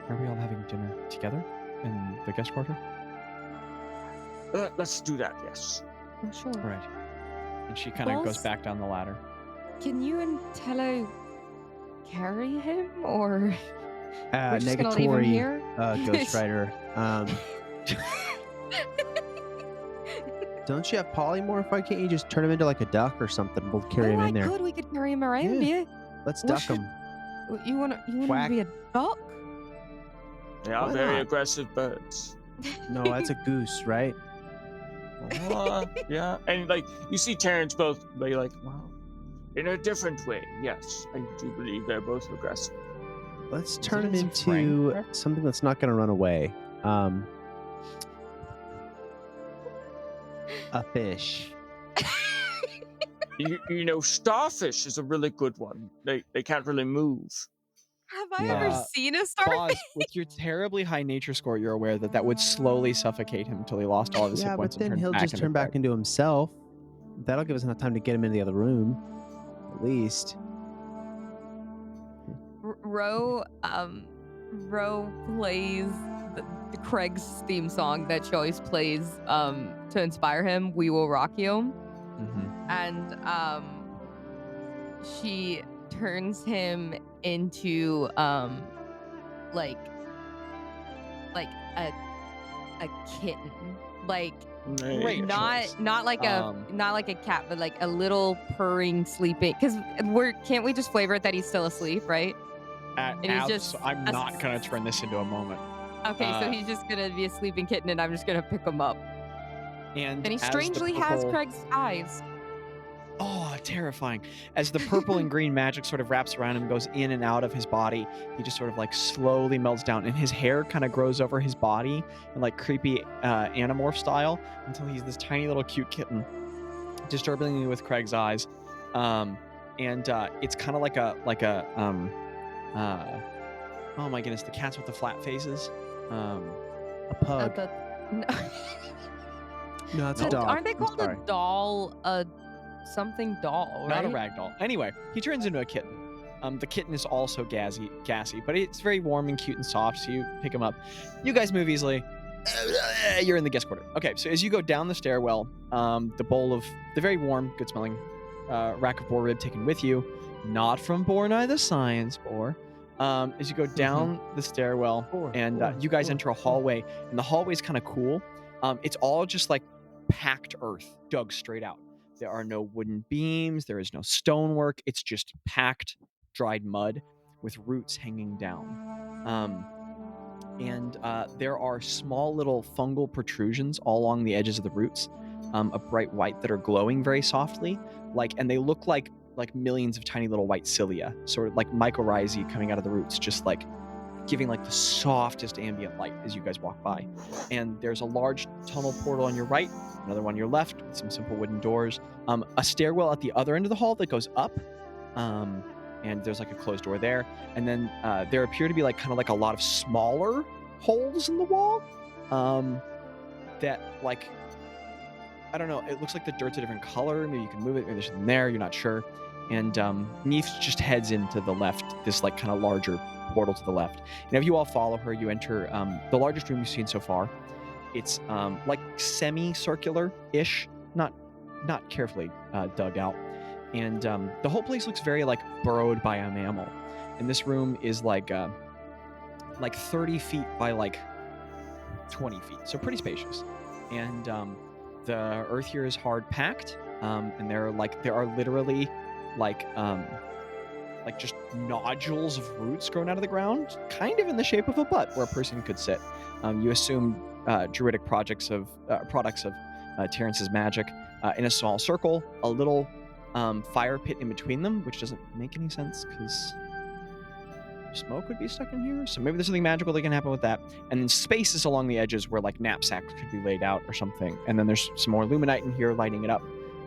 Are we all having dinner together in the guest quarter? Let's do that, yes. Oh, sure. All right. And she kind of goes Bazz? back down the ladder. Can you and Tello carry him, or we're just gonna leave him Negatory, here? Ghostwriter. Don't you have polymorph? Why can't you just turn him into like a duck or something? We'll carry him in there. We could carry him around, yeah. Let's We duck should- him. You wanna Quack. be a duck? They are Why very not? aggressive birds. No, that's a goose, right? Yeah, and like you see Terrence both be like, wow, in a different way. Yes, I do believe they're both aggressive. Let's Is turn it him as a Frank into reference? something that's not going to run away. A fish. You know, starfish is a really good one. They can't really move. Have I Yeah. ever seen a starfish? Boz, with your terribly high nature score, you're aware that would slowly suffocate him until he lost all of his Yeah, hit but points and then turned he'll back just into turn back Greg. into himself. That'll give us enough time to get him into the other room, at least. Ro plays the Craig's theme song that she always plays to inspire him. We Will Rock You. Mm-hmm. And she turns him into like a kitten, like Great choice. not like a cat, but like a little purring sleeping, because can't we just flavor it that he's still asleep, right? And he's just I'm not gonna turn this into a moment. Okay, so he's just gonna be a sleeping kitten and I'm just gonna pick him up. And he as the strangely has purple- Craig's eyes. Oh, terrifying. As the purple and green magic sort of wraps around him, goes in and out of his body, he just sort of like slowly melts down, and his hair kind of grows over his body in like creepy Animorph style until he's this tiny little cute kitten, disturbingly with Craig's eyes. And it's kind of like a oh my goodness, the cats with the flat faces. A pug. No, it's a dog. Aren't they I'm called sorry. a doll? Something doll, right? Not a rag doll. Anyway, he turns into a kitten. The kitten is also gassy, but it's very warm and cute and soft, so you pick him up. You guys move easily. You're in the guest quarter. Okay, so as you go down the stairwell, the bowl of the very warm, good-smelling rack of boar rib taken with you, not from Bornai the Science Boar. As you go down the stairwell, you guys enter a hallway, and the hallway's kind of cool. It's all just like packed earth dug straight out. There are no wooden beams. There is no stonework. It's just packed, dried mud with roots hanging down. And there are small little fungal protrusions all along the edges of the roots, of bright white that are glowing very softly, and they look like millions of tiny little white cilia, sort of like mycorrhizae coming out of the roots, just like giving like the softest ambient light as you guys walk by. And there's a large tunnel portal on your right, another one on your left with some simple wooden doors, a stairwell at the other end of the hall that goes up, and there's like a closed door there, and then there appear to be like kind of like a lot of smaller holes in the wall that like, I don't know, it looks like the dirt's a different color. Maybe you can move it, maybe there's something there, you're not sure. And Neef just heads into the left, this like kind of larger portal to the left. And if you all follow her, you enter the largest room you've seen so far. It's like semicircular-ish, not carefully dug out. And the whole place looks very like burrowed by a mammal. And this room is like 30 feet by like 20 feet, so pretty spacious. And the earth here is hard packed, and there are literally like just nodules of roots growing out of the ground, kind of in the shape of a butt where a person could sit. You assume druidic products of Terrence's magic in a small circle, a little fire pit in between them, which doesn't make any sense because smoke would be stuck in here. So maybe there's something magical that can happen with that. And then spaces along the edges where like knapsacks could be laid out or something. And then there's some more luminite in here lighting it up.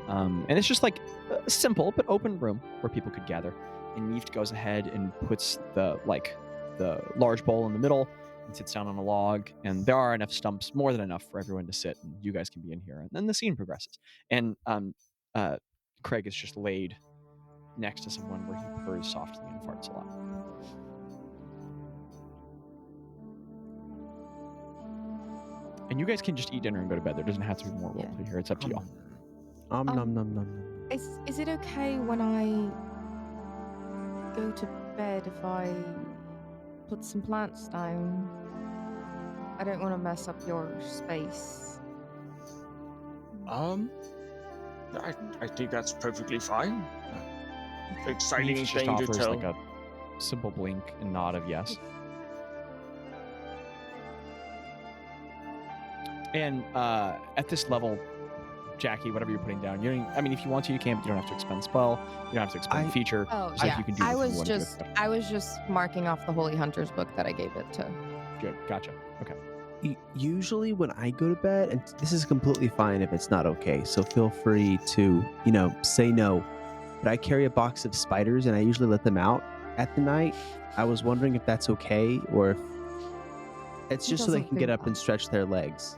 And it's just like a simple but open room where people could gather. And Neeft goes ahead and puts the large bowl in the middle and sits down on a log. And there are enough stumps, more than enough for everyone to sit. And you guys can be in here. And then the scene progresses. And Craig is just laid next to someone where he purrs softly and farts a lot. And you guys can just eat dinner and go to bed. There doesn't have to be more roleplay here. It's up to y'all. Nom nom nom nom. Is it okay when I go to bed if I put some plants down? I don't want to mess up your space. I think that's perfectly fine. Exciting Neef thing just to offers tell. like a simple blink and nod of yes. And at this level, Jackie, whatever you're putting down, if you want to, you can, but you don't have to expend spell. You don't have to expend feature. Oh, Just like yeah. you can do I what you was want to do just with it. I was just marking off the Holy Hunter's book that I gave it to. Good, gotcha. Okay. Usually when I go to bed, and this is completely fine if it's not okay, so feel free to, say no. But I carry a box of spiders and I usually let them out at the night. I was wondering if that's okay or if it's He just so they doesn't can get think up and that. stretch their legs.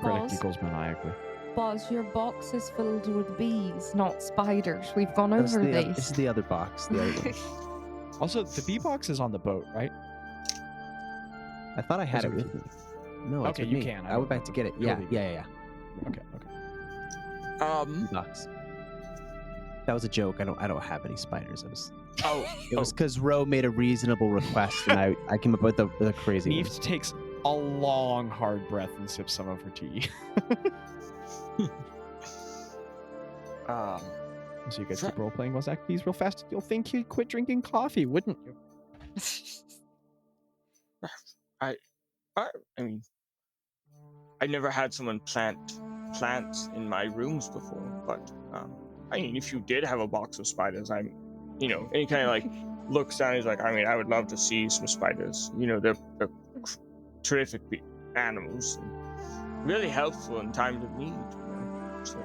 Gretta Bazz, giggles maniacally. Bazz, your box is filled with bees, not spiders. We've gone This over is this. the other box. The other one. Also, the bee box is on the boat, right? I thought I had Is it it with me. No, it's Okay, with you me. can. I went back to get it. Yeah. Okay. Box. That was a joke. I don't have any spiders. It was Oh, because Ro made a reasonable request, and I came up with a crazy one. Neve takes a long, hard breath and sips some of her tea. So you guys keep role playing while Zach pees real fast. You'll think he'd quit drinking coffee, wouldn't you? I mean, I never had someone plant plants in my rooms before, but if you did have a box of spiders, and he kind of like looks down. He's like, I would love to see some spiders. They're terrific animals, and really helpful in times of need. So.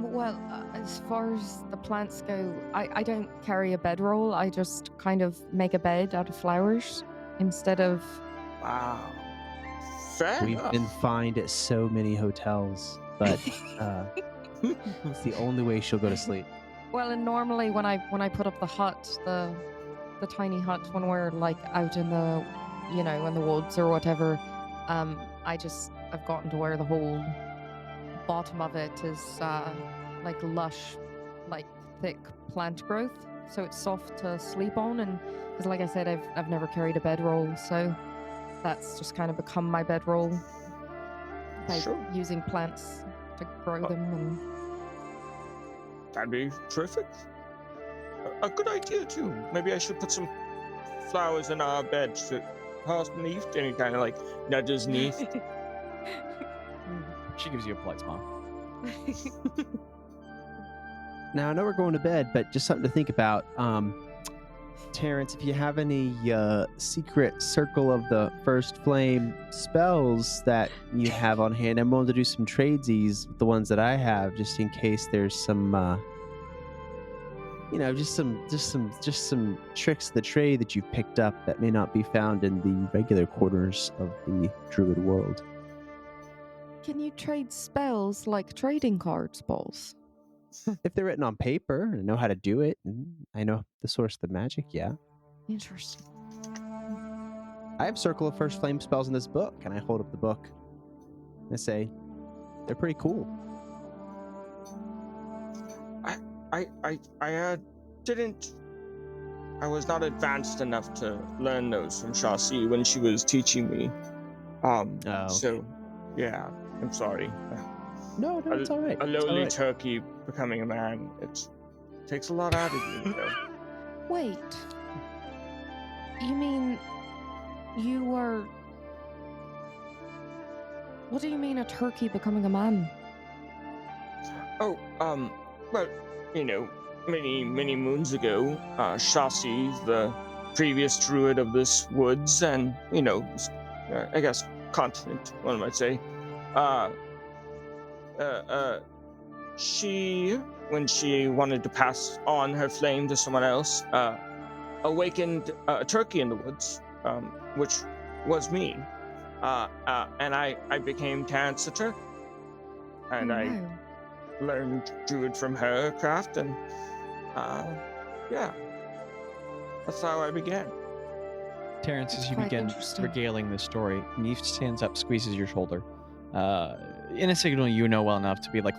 Well, as far as the plants go, I don't carry a bedroll. I just kind of make a bed out of flowers instead of. Wow. Fair We've enough. been fined at so many hotels, but it's the only way she'll go to sleep. Well, and normally when I put up the hut, the tiny hut when we're like out in the, in the woods or whatever, I've gotten to where the whole bottom of it is like lush, like thick plant growth, so it's soft to sleep on. And because, like I said, I've never carried a bedroll, so that's just kind of become my bedroll by using plants to grow them. And that'd be terrific. A good idea too. Maybe I should put some flowers in our bed to pass Neef, and he kind of like nudges Neef. She gives you a polite smile. Now, I know we're going to bed, but just something to think about. Terrence, if you have any secret Circle of the First Flame spells that you have on hand, I'm willing to do some tradesies with the ones that I have, just in case there's some, just some tricks of the trade that you've picked up that may not be found in the regular quarters of the Druid world. can you trade spells like trading cards, Balls? If they're written on paper and I know how to do it, and I know the source of the magic, yeah. Interesting. I have Circle of First Flame spells in this book, and I hold up the book and I say, they're pretty cool. I was not advanced enough to learn those from Jaci when she was teaching me. So, yeah, I'm sorry. No, it's all right. A It's all lowly right. turkey becoming a man, it takes a lot out of you, Wait. You mean you were... What do you mean a turkey becoming a man? Oh, well, many, many moons ago, Jaci, the previous druid of this woods and, I guess continent, one might say, she, when she wanted to pass on her flame to someone else, awakened a turkey in the woods, which was me. And I became Terrence the Turk. And I learned druid from her craft, and yeah, that's how I began. Terrence, That's as you quite begin interesting. regaling this story, Neef stands up, squeezes your shoulder, in a signal you know well enough to be like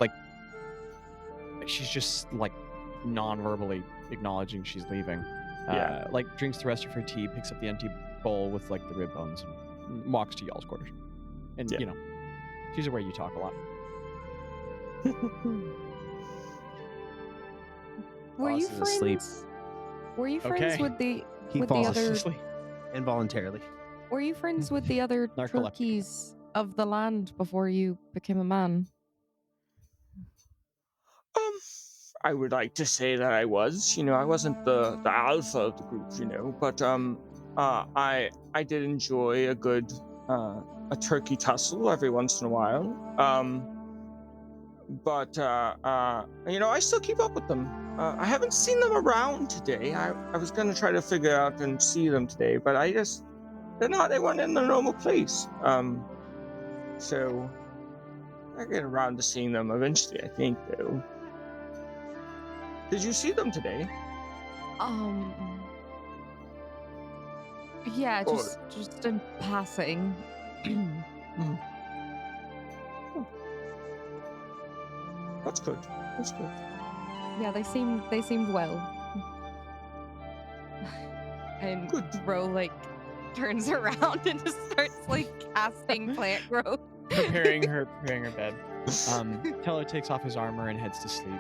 she's just like non-verbally acknowledging she's leaving. Yeah. Like drinks the rest of her tea, picks up the empty bowl with like the rib bones, and walks to y'all's quarters. And Yeah. she's aware you talk a lot. Were you Bazz is asleep. friends? Were you friends Okay. with the He with the falls other? Asleep. involuntarily. Were you friends with the other Narcoleptic. turkeys of the land before you became a man? I would like to say that I was. I wasn't the alpha of the group, but I did enjoy a good a turkey tussle every once in a while. But I still keep up with them. I haven't seen them around today. I was gonna try to figure out and see them today, but they weren't in their normal place. So I get around to seeing them eventually, I think, though. Did you see them today? Yeah, Or- just in passing. That's good. That's good. Yeah, they seemed well. And Good. Ro turns around and just starts casting plant growth. preparing her bed. Teller takes off his armor and heads to sleep.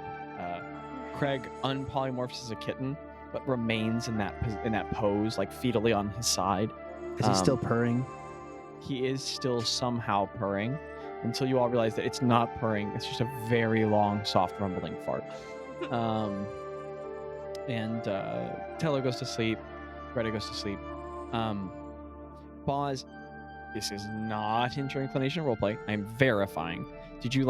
Craig unpolymorphs as a kitten, but remains in that pose, fetally on his side. Is he still purring? He is still somehow purring, until you all realize that it's not purring. It's just a very long, soft, rumbling fart. And Teller goes to sleep. Gretta goes to sleep. Bazz, this is not into inclination roleplay. I'm verifying. Did you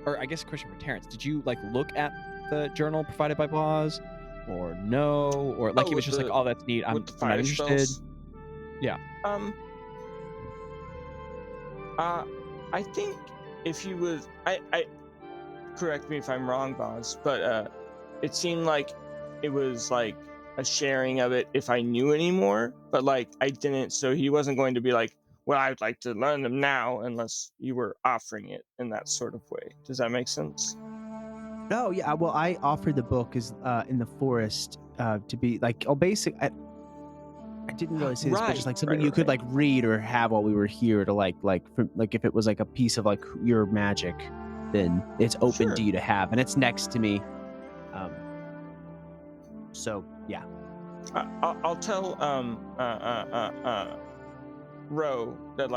or I guess a question for Terrence, did you look at the journal provided by Bazz, or no, or he was just oh, that's neat, I'm With the not fire interested. spells? Yeah. I think if he was, I correct me if I'm wrong, Bazz, but it seemed like it was a sharing of it if I knew any more, but I didn't, so he wasn't going to be well, I'd like to learn them now, unless you were offering it in that sort of way. Does that make sense? No, yeah. Well, I offered the book as in the forest to be basic. I didn't really say this, but just something you could read or have while we were here to if it was a piece of your magic, then it's open to you to have, and it's next to me. So yeah. I'll tell Ro that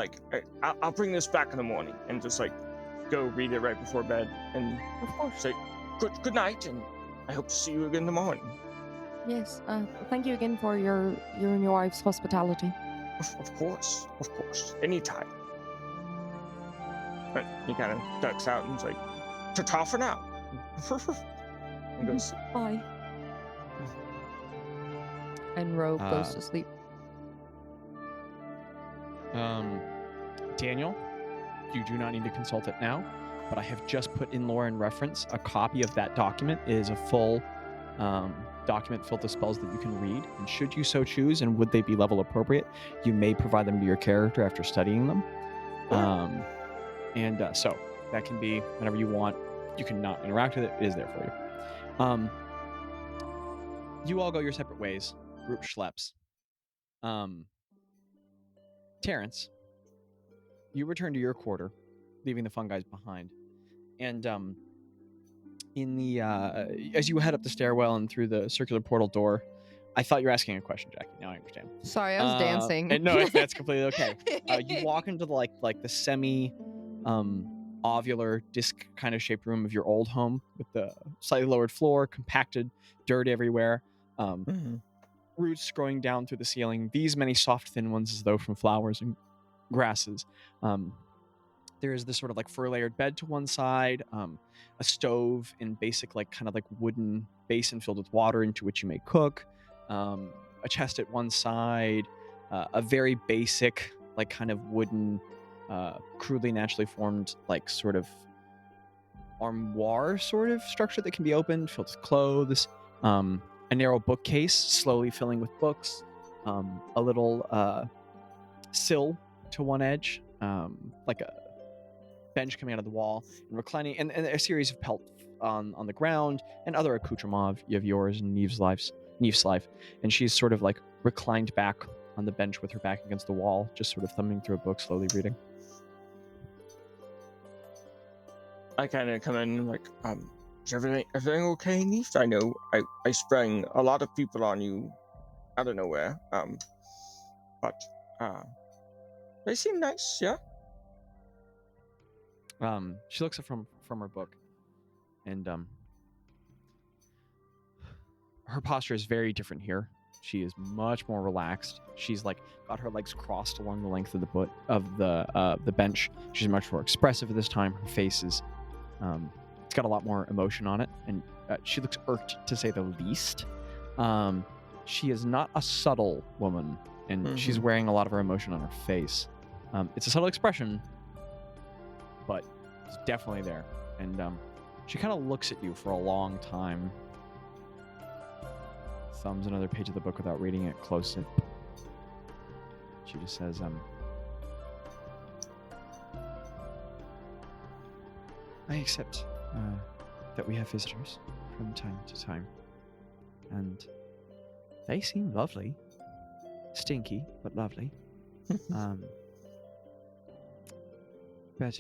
I'll bring this back in the morning and just go read it right before bed and Of course. say good night, and I hope to see you again in the morning. Yes. Thank you again for your and your wife's hospitality. Of course, anytime. But he kind of ducks out and is ta-ta for now. And goes, Bye. And Ro goes to sleep. Daniel, you do not need to consult it now, but I have just put in lore and reference a copy of that document. It is a full document filled with spells that you can read, and should you so choose, and would they be level appropriate, you may provide them to your character after studying them. So that can be whenever you want. You can not interact with it. It is there for you. You all go your separate ways. Group schleps. Terrence, you return to your quarter, leaving the fun guys behind. And in the as you head up the stairwell and through the circular portal door, I thought you were asking a question, Jackie. Now I understand. Sorry, I was dancing. And no, that's completely okay. You walk into the semi ovular disc kind of shaped room of your old home with the slightly lowered floor, compacted dirt everywhere. Roots growing down through the ceiling, these many soft thin ones as though from flowers and grasses. There is this sort of fur layered bed to one side, a stove and basic wooden basin filled with water into which you may cook, a chest at one side, a very basic kind of wooden crudely naturally formed sort of armoire sort of structure that can be opened, filled with clothes, a narrow bookcase slowly filling with books, a little sill to one edge, like a bench coming out of the wall, and reclining, and a series of pelts on the ground, and other accoutrements of yours and Neve's life. And she's sort of reclined back on the bench with her back against the wall, just sort of thumbing through a book, slowly reading. I kind of come in Is everything okay, Neef? I know I sprang a lot of people on you out of nowhere. But they seem nice, yeah? She looks up from her book, and her posture is very different here. She is much more relaxed. She's like got her legs crossed along the length of the bench. She's much more expressive at this time. Her face is, it's got a lot more emotion on it, and she looks irked to say the least. She is not a subtle woman, and she's wearing a lot of her emotion on her face. It's a subtle expression, but it's definitely there. And she kind of looks at you for a long time. Thumbs another page of the book without reading it closely. She just says, I accept that we have visitors from time to time. And they seem lovely. Stinky, but lovely. But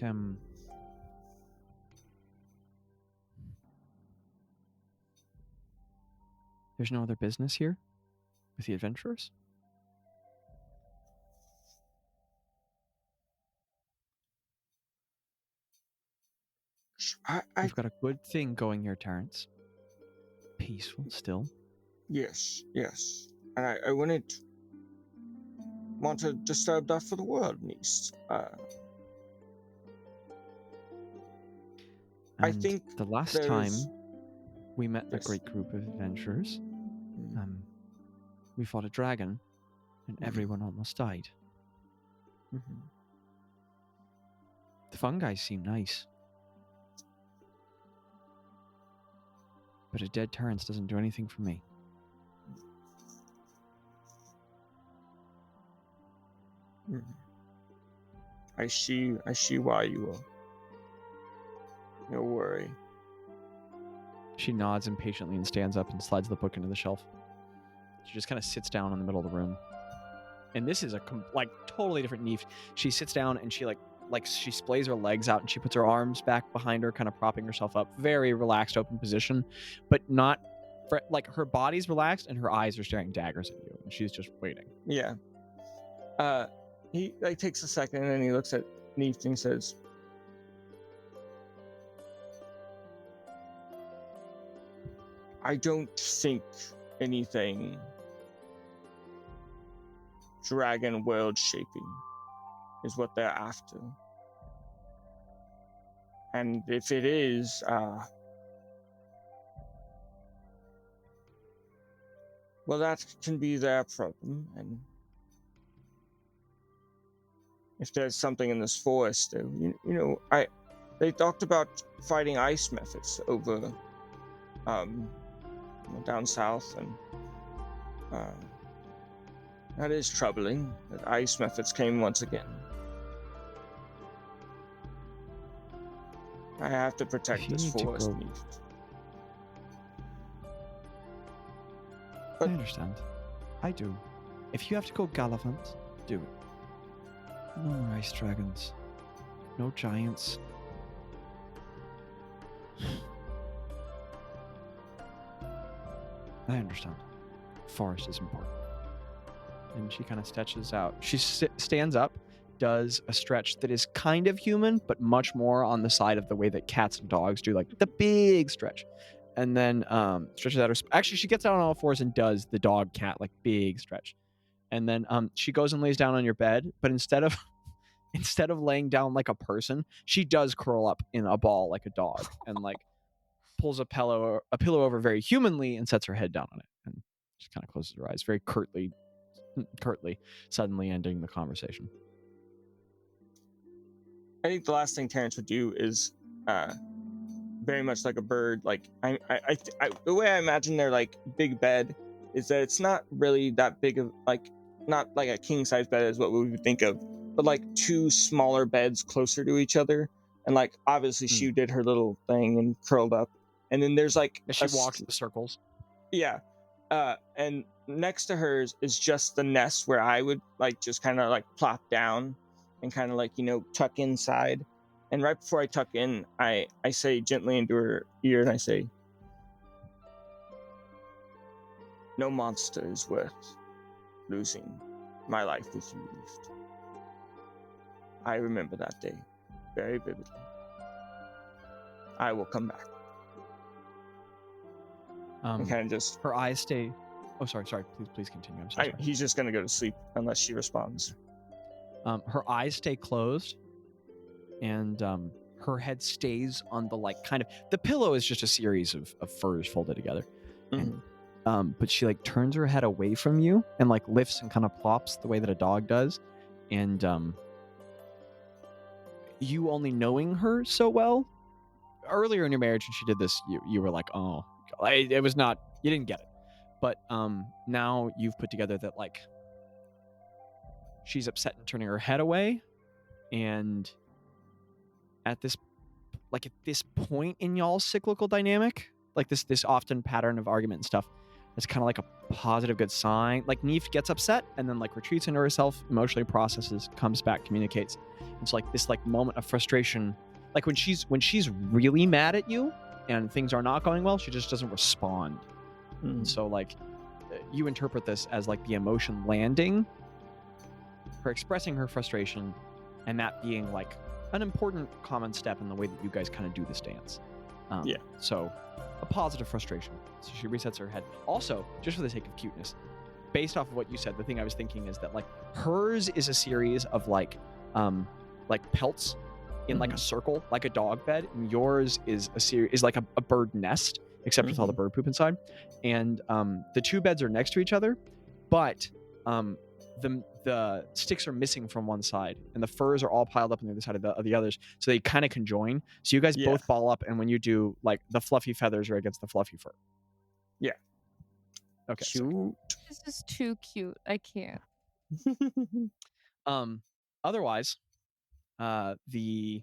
there's no other business here with the adventurers? We've got a good thing going here, Terrence. Peaceful still. Yes. And I wouldn't want to disturb that for the world, niece. I think the last time we met a great group of adventurers, we fought a dragon, and everyone almost died. The fungi seem nice. But a dead Terrence doesn't do anything for me. I see why you are. No worry. She nods impatiently and stands up and slides the book into the shelf. She just kind of sits down in the middle of the room. And this is a totally different Neef. She sits down and she she splays her legs out and she puts her arms back behind her, kind of propping herself up. Very relaxed, open position, but not her body's relaxed and her eyes are staring daggers at you, and she's just waiting. Yeah. He takes a second and he looks at Neef and says, I don't think anything dragon world shaping is what they're after. And if it is, well, that can be their problem. And if there's something in this forest, they talked about fighting ice methods over down south, and that is troubling that ice methods came once again. I have to protect this forest. I understand. I do. If you have to go gallivant, do it. No more ice dragons. No giants. I understand. Forest is important. And she kind of stretches out. She stands up, does a stretch that is kind of human, but much more on the side of the way that cats and dogs do, like the big stretch. And then stretches out her... Actually, she gets down on all fours and does the dog cat, big stretch. And then she goes and lays down on your bed, but instead of laying down like a person, she does curl up in a ball like a dog and pulls a pillow over very humanly and sets her head down on it. And she kind of closes her eyes very curtly, suddenly ending the conversation. I think the last thing Terrence would do is very much like a bird. The way I imagine their big bed is that it's not really that big of not like a king size bed is what we would think of, but two smaller beds closer to each other. And obviously she did her little thing and curled up. And then there's she walks in circles. Yeah. And next to hers is just the nest where I would just kind of plop down and kind of tuck inside. And right before I tuck in, I say gently into her ear, and I say, "No monster is worth losing my life with you, Leaf. I remember that day very vividly. I will come back." And kind of just... Her eyes stay... Oh, sorry. Please continue. I'm sorry. He's just going to go to sleep unless she responds. Her eyes stay closed, and her head stays on the like kind of... The pillow is just a series of furs folded together. Mhm. And, but she like turns her head away from you and like lifts and kind of plops the way that a dog does. And you only knowing her so well, earlier in your marriage when she did this, you were like, oh, it was not... You didn't get it. But now you've put together that like she's upset and turning her head away, and at this point in y'all's cyclical dynamic, like this often pattern of argument and stuff, it's kind of like a positive good sign. Like Neef gets upset and then like retreats into herself, emotionally processes, comes back, communicates. It's like this like moment of frustration, like when she's really mad at you and things are not going well, she just doesn't respond. And so like you interpret this as like the emotion landing, her expressing her frustration, and that being like an important common step in the way that you guys kind of do this dance. So a positive frustration. So she resets her head. Also, just for the sake of cuteness, based off of what you said, the thing I was thinking is that like hers is a series of like pelts in like a circle, like a dog bed, and yours is like a bird nest, except with all the bird poop inside. And the two beds are next to each other, but the sticks are missing from one side, and the furs are all piled up on the other side of the others, so they kind of conjoin. So you guys both ball up, and when you do, like the fluffy feathers are against the fluffy fur. Yeah. Okay. Cute. This is too cute. I can't. Otherwise, the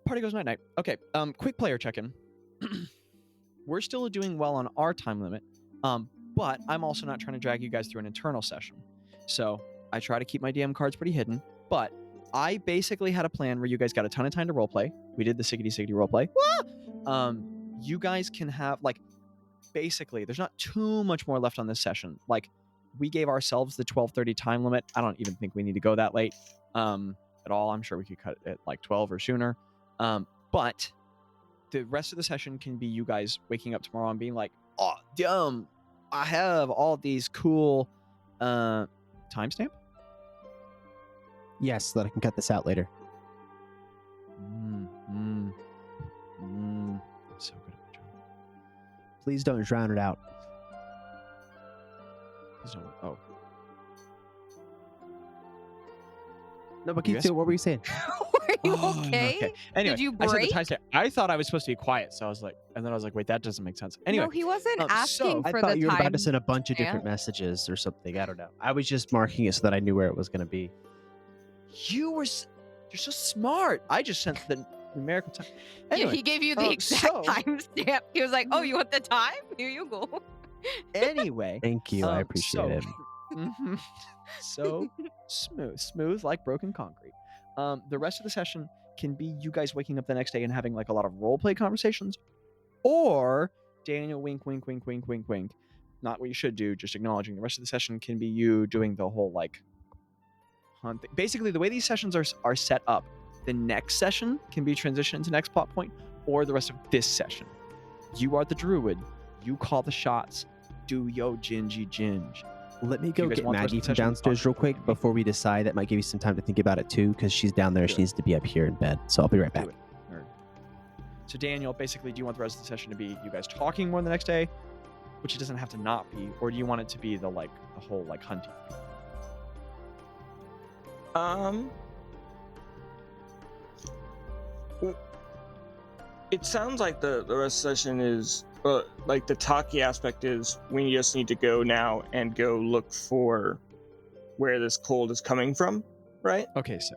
party goes night-night. Okay. Quick player check-in. We're still doing well on our time limit, but I'm also not trying to drag you guys through an internal session. So I try to keep my DM cards pretty hidden, but I basically had a plan where you guys got a ton of time to roleplay. We did the Siggity roleplay. You guys can have, like, basically, there's not too much more left on this session. Like, we gave ourselves the 12:30 time limit. I don't even think we need to go that late at all. I'm sure we could cut it at like 12 or sooner. But the rest of the session can be you guys waking up tomorrow and being like, oh, damn, I have all these cool timestamp? Yes, so that I can cut this out later. So good at my job. Please don't drown it out. Please don't. Oh. No, but what were you saying? Are you okay? Anyway, Did you I said break? the timestamp. I thought I was supposed to be quiet, so I was like, and then I was like, wait, that doesn't make sense. Anyway, No, he wasn't asking I for thought the you were about to time. send a bunch of different messages or something. I don't know. I was just marking it so that I knew where it was going to be. you're so smart. I just sent the numerical time. Anyway, Yeah, he gave you the exact so- timestamp. He was like, "Oh, you want the time? Here you go." Anyway, Thank you. I appreciate it. Mhm. So smooth like broken concrete. The rest of the session can be you guys waking up the next day and having like a lot of role play conversations, or Daniel wink, not what you should do, just acknowledging. The rest of the session can be you doing the whole like hunt thing. Basically, the way these sessions are set up, the next session can be transitioned to next plot point, or the rest of this session. You are the druid. You call the shots. Do yo gingy. Let me you go guys get want the rest Maggie of the from session, downstairs talk real to quick me. before we decide. That might give you some time to think about it too, because she's down there. She needs to be up here in bed. So I'll be right back. Do it, nerd. So Daniel, basically, do you want the rest of the session to be you guys talking more the next day, which it doesn't have to not be, or do you want it to be the whole like hunting thing? It sounds like the rest of the session is like the talky aspect is we just need to go now and go look for where this cold is coming from, right? Okay, sick.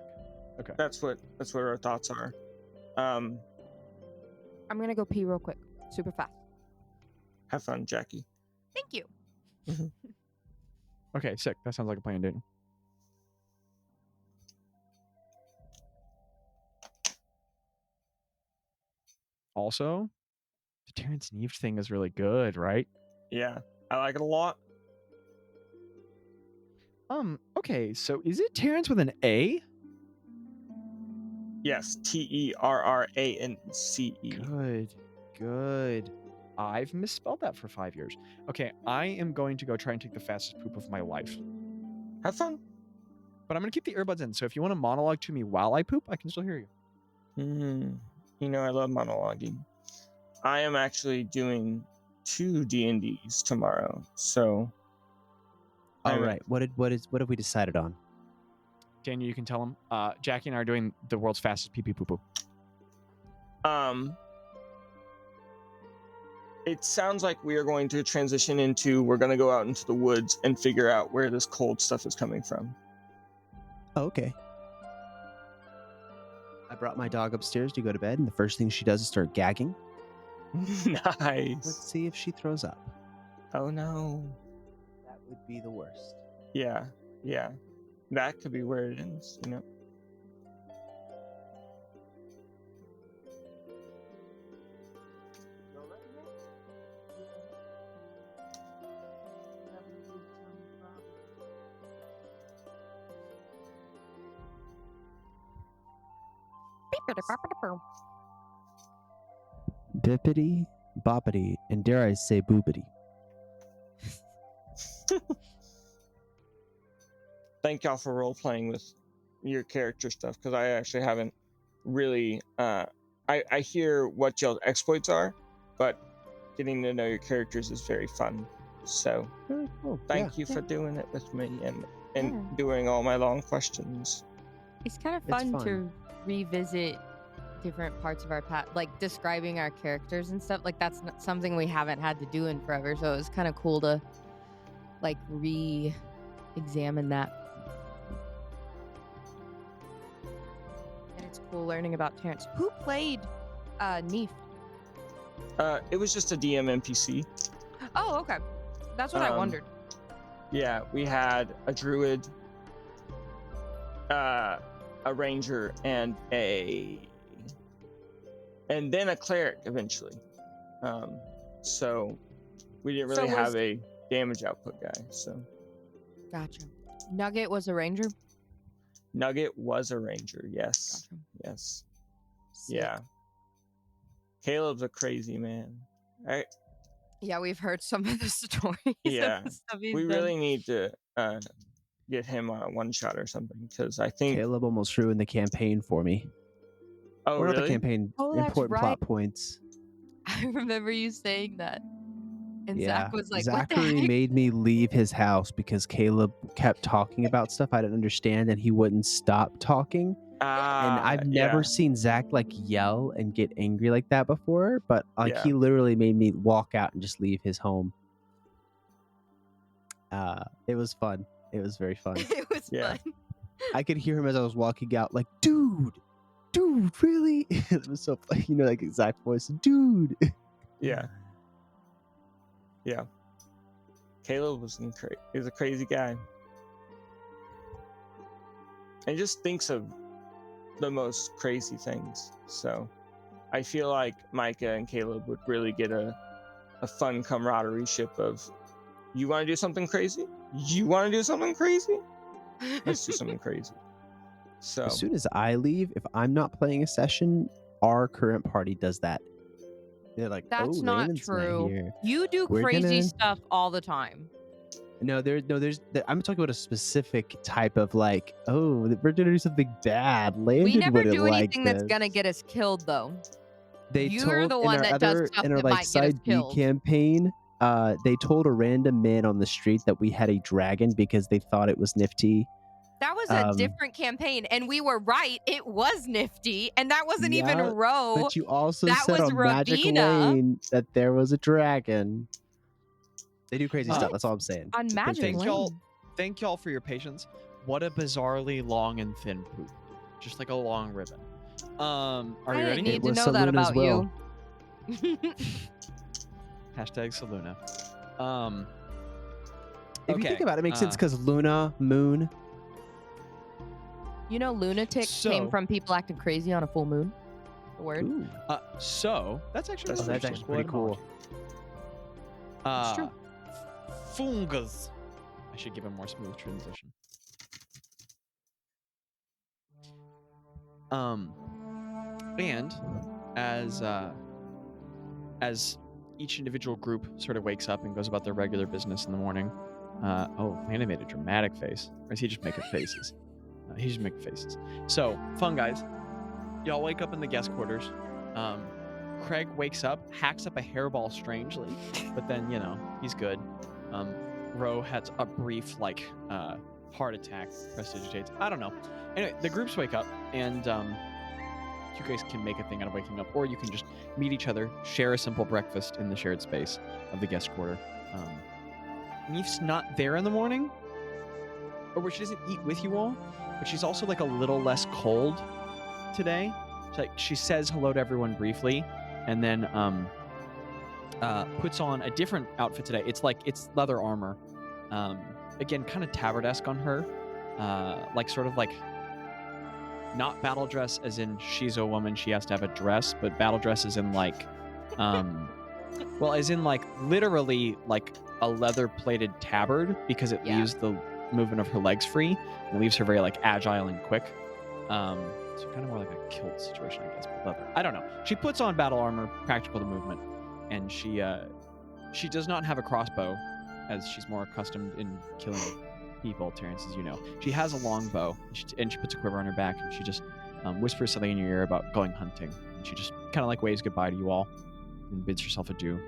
Okay. That's what our thoughts are. I'm gonna go pee real quick, super fast. Have fun, Jackie. Thank you. Okay, sick. That sounds like a plan, Daniel. also, the Terrence Neve thing is really good, right? Yeah, I like it a lot. Okay, so is it Terrence with an A? Yes, Terrance. Good. I've misspelled that for 5 years. Okay, I am going to go try and take the fastest poop of my life. Have fun. But I'm going to keep the earbuds in, so if you want to monologue to me while I poop, I can still hear you. You know, I love monologuing. I am actually doing 2 D&Ds tomorrow, so... All right, what have we decided on? Daniel, you can tell him. Jackie and I are doing the world's fastest pee-pee poo-poo. It sounds like we are going to transition into, we're going to go out into the woods and figure out where this cold stuff is coming from. Oh, okay. I brought my dog upstairs to go to bed, and the first thing she does is start gagging. Nice. Let's see if she throws up. Oh no. That would be the worst. Yeah. That could be where it ends, you know. Bippity, boppity, and dare I say boopity. Thank y'all for role playing with your character stuff, because I actually haven't really I hear what y'all's exploits are, but getting to know your characters is very fun. So Very cool. thank you for doing it with me and doing all my long questions. It's kind of It's fun fun. to revisit different parts of our past, like describing our characters and stuff. Like that's not something we haven't had to do in forever, so it was kind of cool to like re-examine that. And it's cool learning about Terrence. Who played Neef? It was just a DM NPC. Oh, okay. That's what I wondered. Yeah, we had a druid, a ranger, and then a cleric eventually. So we didn't really have a damage output guy. So Gotcha. Nugget was a ranger? Nugget was a ranger. Yes. Gotcha. Yes. Sick. Yeah. Caleb's a crazy man. Yeah, we've heard some of the stories. Yeah. Of the stuff he's We done. really need to get him on a one shot or something, because I think. Caleb almost ruined the campaign for me. Oh, Or not the really? campaign, Oh, that's important right. plot points. I remember you saying that. And Yeah. Zach was like, Zachary what the heck? made me leave his house because Caleb kept talking about stuff I didn't understand and he wouldn't stop talking. And I've never seen Zach like yell and get angry like that before, but like Yeah. he literally made me walk out and just leave his home. It was fun. It was very fun. It was Yeah. fun. I could hear him as I was walking out, like, dude, really? It was so funny, like exact voice, dude. Yeah. Caleb was he's a crazy guy. And he just thinks of the most crazy things. So I feel like Mika and Caleb would really get a fun camaraderie ship of, you want to do something crazy? You want to do something crazy? Let's do something crazy. So As soon as I leave, if I'm not playing a session, our current party does that. They're like, That's oh, not Landon's true. here. You do We're crazy gonna- stuff all the time. No, I'm talking about a specific type of like, oh, we're gonna do something bad. Landon We never wouldn't do like anything that's this. gonna get us killed, though. They You're told the in one our that does other stuff in our that like might get us side B killed. campaign. They told a random man on the street that we had a dragon because they thought it was nifty. That was a different campaign, and we were right. It was nifty, and that wasn't even Yeah, Roe. But you also that said was on Magic Ravina. Lane that there was a dragon. They do crazy stuff. That's all I'm saying. On It's Magic pretty Lane. Thank y'all for your patience. What a bizarrely long and thin poop. Just like a long ribbon. Are we I ready? didn't need It to was know that Saluna as about well. you. Hashtag Saluna. If you Okay, think about it, it makes sense because Luna, Moon. You know, lunatic So- came from people acting crazy on a full moon. the word. Ooh. So that's actually That's really That's cool. actually pretty cool. Uh, true. Fungus. I should give a more smooth transition. And as each individual group sort of wakes up and goes about their regular business in the morning, Landon made a dramatic face, or is he just making faces? He's just making faces. So, fun guys, y'all wake up in the guest quarters. Craig wakes up, hacks up a hairball strangely, but then he's good. Ro has a brief heart attack, prestidigitates. I don't know. Anyway, the groups wake up, and you guys can make a thing out of waking up, or you can just meet each other, share a simple breakfast in the shared space of the guest quarter. Neef's not there in the morning, or where she doesn't eat with you all, but she's also a little less cold today. She says hello to everyone briefly, and then puts on a different outfit today. It's leather armor. Again, kind of tabard-esque on her. Not battle dress as in she's a woman, she has to have a dress, but battle dress as in literally a leather-plated tabard, because it leaves the movement of her legs free and leaves her very agile and quick. So kind of more like a kilt situation, I guess, but leather. I don't know. She puts on battle armor, practical to movement, and she does not have a crossbow, as she's more accustomed in killing people, Terrence, as you know. She has a long bow, and she puts a quiver on her back, and she just whispers something in your ear about going hunting. And she just kind of waves goodbye to you all and bids herself adieu.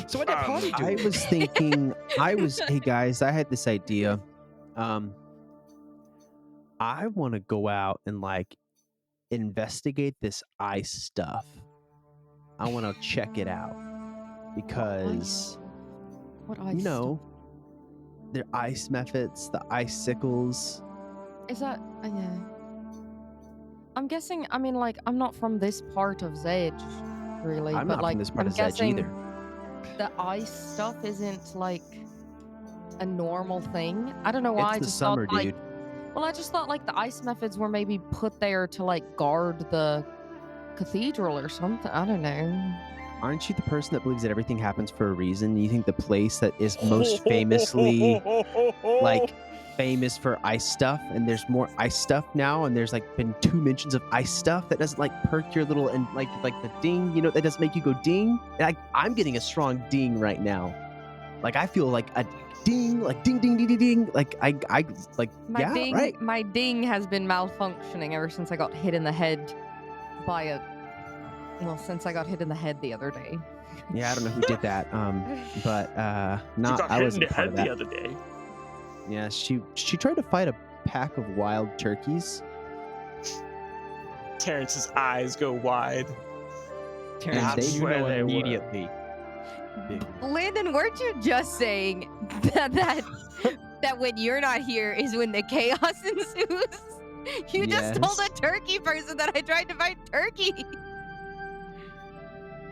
So what that party do? I was thinking, hey guys, I had this idea. I want to go out and investigate this ice stuff. I want to check it out because, What ice? their ice methods, the icicles. Is that? Yeah. I'm guessing. I mean, I'm not from this part of Zage, really. I'm but not from this part I'm of Zedge guessing either. the ice stuff isn't a normal thing. I don't know why. It's I the just summer, thought, dude. Well, I just thought the ice methods were maybe put there to guard the cathedral or something. I don't know. Aren't you the person that believes that everything happens for a reason? You think the place that is most famously famous for ice stuff, and there's more ice stuff now, and there's been 2 mentions of ice stuff that doesn't perk your little and the ding, that doesn't make you go ding. I'm getting a strong ding right now. I feel a ding, ding ding ding ding ding. Right. My ding has been malfunctioning ever since I got hit in the head by since I got hit in the head the other day. Yeah, I don't know who did that. But not. got I hit in wasn't the part of head that. the other day. Yeah, she tried to fight a pack of wild turkeys. Terrence's eyes go wide. Terrence, they- you know where they were. immediately. Landon, weren't you just saying that when you're not here is when the chaos ensues? You just told Yes. a turkey person that I tried to fight turkey.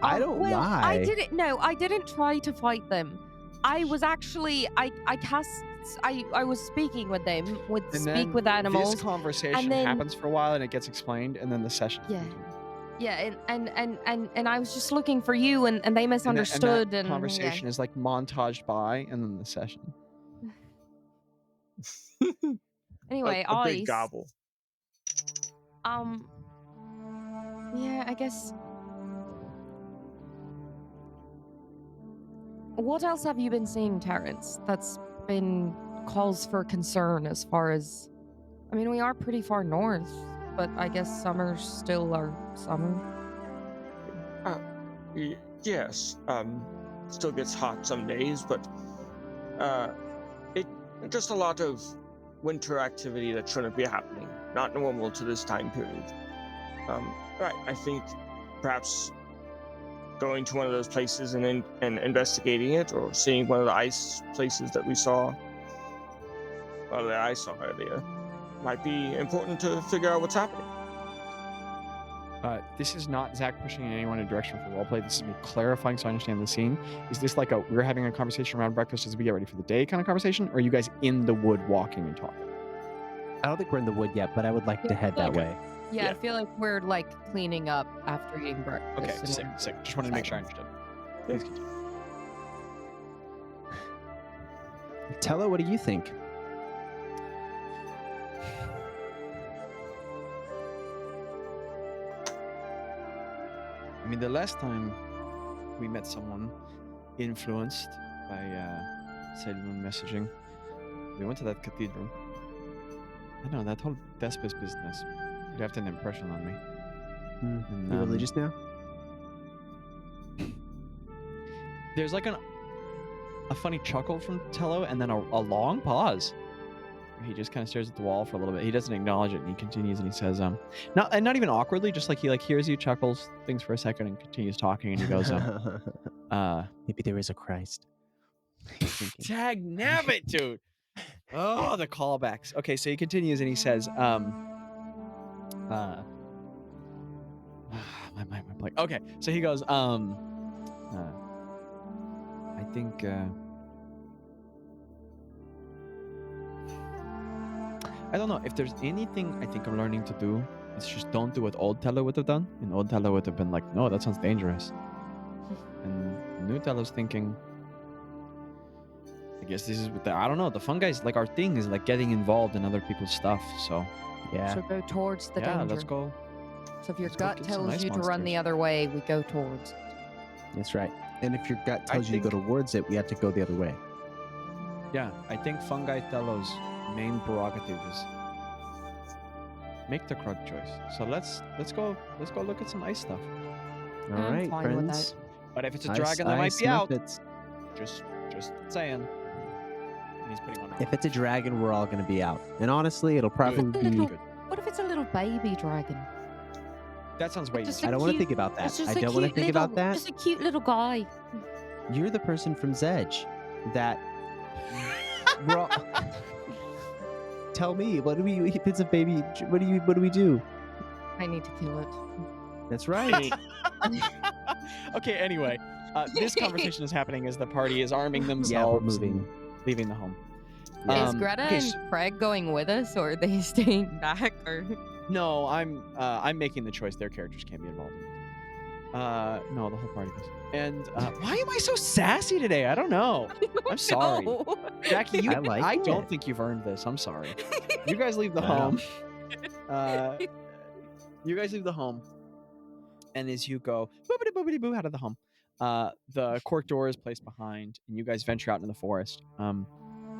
I don't lie. I didn't try to fight them. I was actually I was speaking with them with And speak then with animals. This conversation and then- happens for a while, and it gets explained, and then the session. Yeah. Yeah, and I was just looking for you, and they misunderstood. And that conversation is montaged by, and then the session. Anyway, a ice. big gobble. Yeah, I guess. What else have you been seeing, Terrence? That's been cause for concern as far as. I mean, we are pretty far north, but I guess summer's still our summer. Yes. Still gets hot some days, but it just a lot of winter activity that shouldn't be happening. Not normal to this time period. Right. I think perhaps going to one of those places and investigating it, or seeing one of the ice places that we saw, well, that I saw earlier, might be important to figure out what's happening. This is not Zach pushing anyone in a direction for roleplay. This is me clarifying so I understand the scene. Is this like we're having a conversation around breakfast as we get ready for the day kind of conversation? Or are you guys in the wood walking and talking? I don't think we're in the wood yet, but I would like to head that way. Yeah, I feel like we're like cleaning up after eating breakfast. Okay, and sick. Just wanted to make sure I understood. Please continue. Tello, what do you think? I mean, the last time we met someone influenced by Sailor Moon messaging, we went to that cathedral. I know, that whole Despa's business. It left an impression on me. And, You religious now? There's like a funny chuckle from Tello and then a long pause. He just kind of stares at the wall for a little bit. He doesn't acknowledge it, and he continues, and he says, not even awkwardly, just like he hears you, chuckles, thinks for a second, and continues talking, and he goes, maybe there is a Christ. Tag nabbit, dude. Oh, the callbacks. Okay, so he continues, and he says, my mind went blank. Okay, so he goes, I think, I don't know if there's anything I think I'm learning to do. It's just don't do what old Tello would have done. And old Tello would have been like, no, that sounds dangerous. And new Tello's thinking, I guess this is what I don't know. The fun guys, like our thing is like getting involved in other people's stuff. So yeah. So go towards the danger. Let's go. So if your let's go gut kill some tells ice you to run the monsters. other way, we go towards it. That's right. And if your gut tells you to go think- towards it, we have to go the other way. Yeah, I think Fungi Tello's main prerogative is make the correct choice. So let's go look at some ice stuff. All I'm right, fine with friends. But if it's a Ice- dragon that might ice be out, methods. just saying. And he's putting on. If it's a dragon, we're all going to be out. And honestly, it'll probably Good. be. Good. What if it's a little baby dragon? That sounds way. Just I a don't want to cute- think about that. It's just I a don't want to cute think about little- that. Just a cute little guy. You're the person from Zedge that. We're all... Tell me, what do we? If it's a baby, what do we do? I need to kill it. That's right. Okay. Anyway, this conversation is happening as the party is arming Yeah, themselves, we're moving. and leaving the home. Is Gretta okay, and Craig going with us, or are they staying back? Or No, I'm making the choice. Their characters can't be involved in it. No, the whole party goes. And why am I so sassy today? I don't know. I'm sorry. No. Jackie, I like I don't it. think you've earned this. I'm sorry. You guys leave the Wow. home. You guys leave the home. And as you go boobity boobity boo out of the home, the court door is placed behind, and you guys venture out into the forest.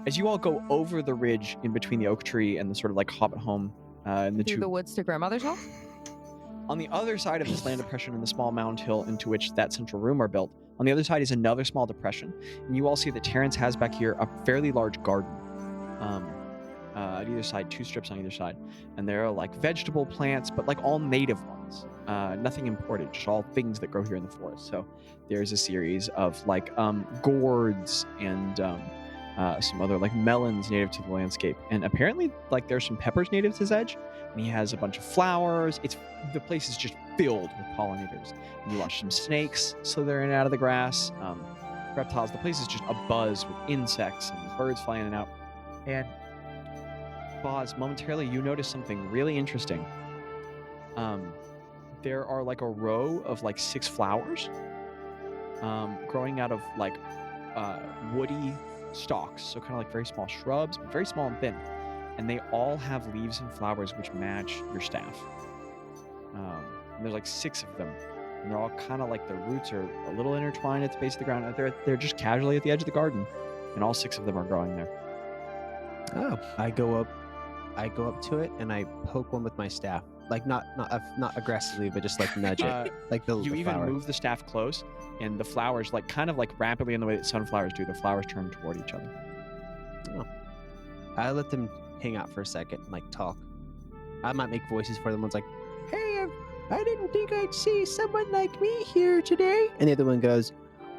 As you all go over the ridge in between the oak tree and the sort of like hobbit home, and the Through two the woods to grandmother's house? on the other side of this land depression and the small mound hill into which that central room are built, on the other side is another small depression, and you all see that Terrence has back here a fairly large garden. At either side, 2 strips on either side, and there are like vegetable plants, but like all native ones, nothing imported, just all things that grow here in the forest. So there's a series of like gourds and some other like melons native to the landscape, and apparently like there's some peppers native to Zedge, and he has a bunch of flowers. The place is just filled with pollinators, and you watch some snakes slither in and out of the grass, reptiles. The place is just abuzz with insects and birds flying in and out. And Bazz, momentarily you notice something really interesting. There are like a row of like 6 flowers growing out of like woody stalks, so kind of like very small shrubs, but very small and thin, and they all have leaves and flowers which match your staff. And there's like 6 of them, and they're all kind of like the roots are a little intertwined at the base of the ground. They're just casually at the edge of the garden, and all 6 of them are growing there. Oh, I go up to it and I poke one with my staff, like not aggressively, but just like nudge it, like the You the even flower. move the staff close, and the flowers, like kind of like rapidly in the way that sunflowers do, the flowers turn toward each other. I let them hang out for a second, and, like talk. I might make voices for them. One's like, "Hey, I didn't think I'd see someone like me here today," and the other one goes,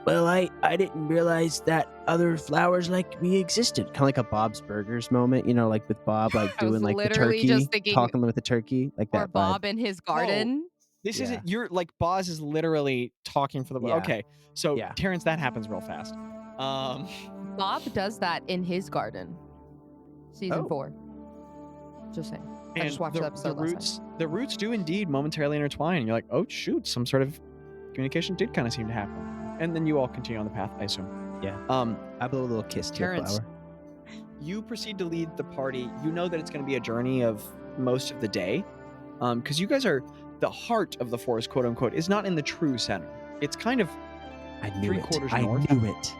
"Well, I didn't realize that other flowers like me existed." Kind of like a Bob's Burgers moment, you know, like with Bob, like I was doing like the literally turkey, just thinking- talking with the turkey, like Or that vibe. Bob in his garden? This Yeah. isn't. You're like Bazz is literally talking for the. Yeah. Okay, so Yeah. Terrence, that happens real fast. Bob does that in his garden. Season 4. Just saying. I And just watched the episode last night. the roots do indeed momentarily intertwine. And you're like, oh shoot, some sort of communication did kind of seem to happen. And then you all continue on the path, I assume. Yeah. I blow a little kiss to a Terrence, flower. you proceed to lead the party. You know that it's going to be a journey of most of the day, because you guys are the heart of the forest, quote unquote, is not in the true center. It's kind of I knew it. 3/4 I north. knew it.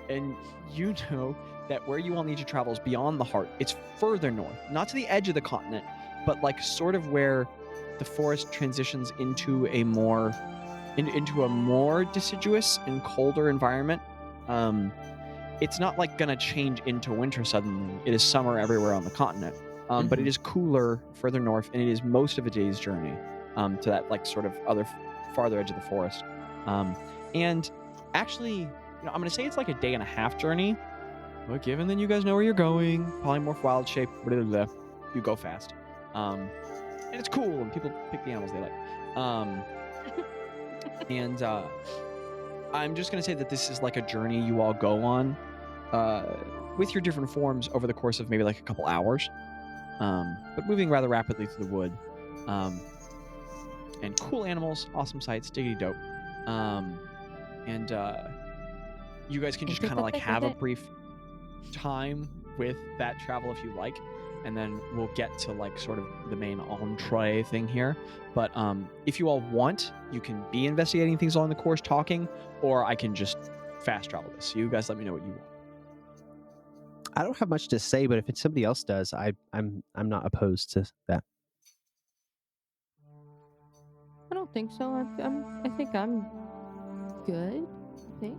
And you know that where you all need to travel is beyond the heart. It's further north, not to the edge of the continent, but like sort of where the forest transitions into a more deciduous and colder environment. It's not like gonna change into winter suddenly. It is summer everywhere on the continent, but it is cooler further north, and it is most of a day's journey to that like sort of other farther edge of the forest. And actually, I'm gonna say it's like a day and a half journey. But given that you guys know where you're going, polymorph, wild shape, blah, blah, blah, you go fast. And it's cool, and people pick the animals they like. And I'm just gonna say that this is like a journey you all go on with your different forms over the course of maybe like a couple hours, but moving rather rapidly through the wood. And cool animals, awesome sights, diggity dope. And you guys can just kind of like have a brief time with that travel if you like, and then we'll get to like sort of the main entree thing here. But if you all want, you can be investigating things along the course, talking, or I can just fast travel this. So you guys let me know what you want. I don't have much to say, but if it's somebody else does, I'm not opposed to that. I don't think so. I think I'm good. I think.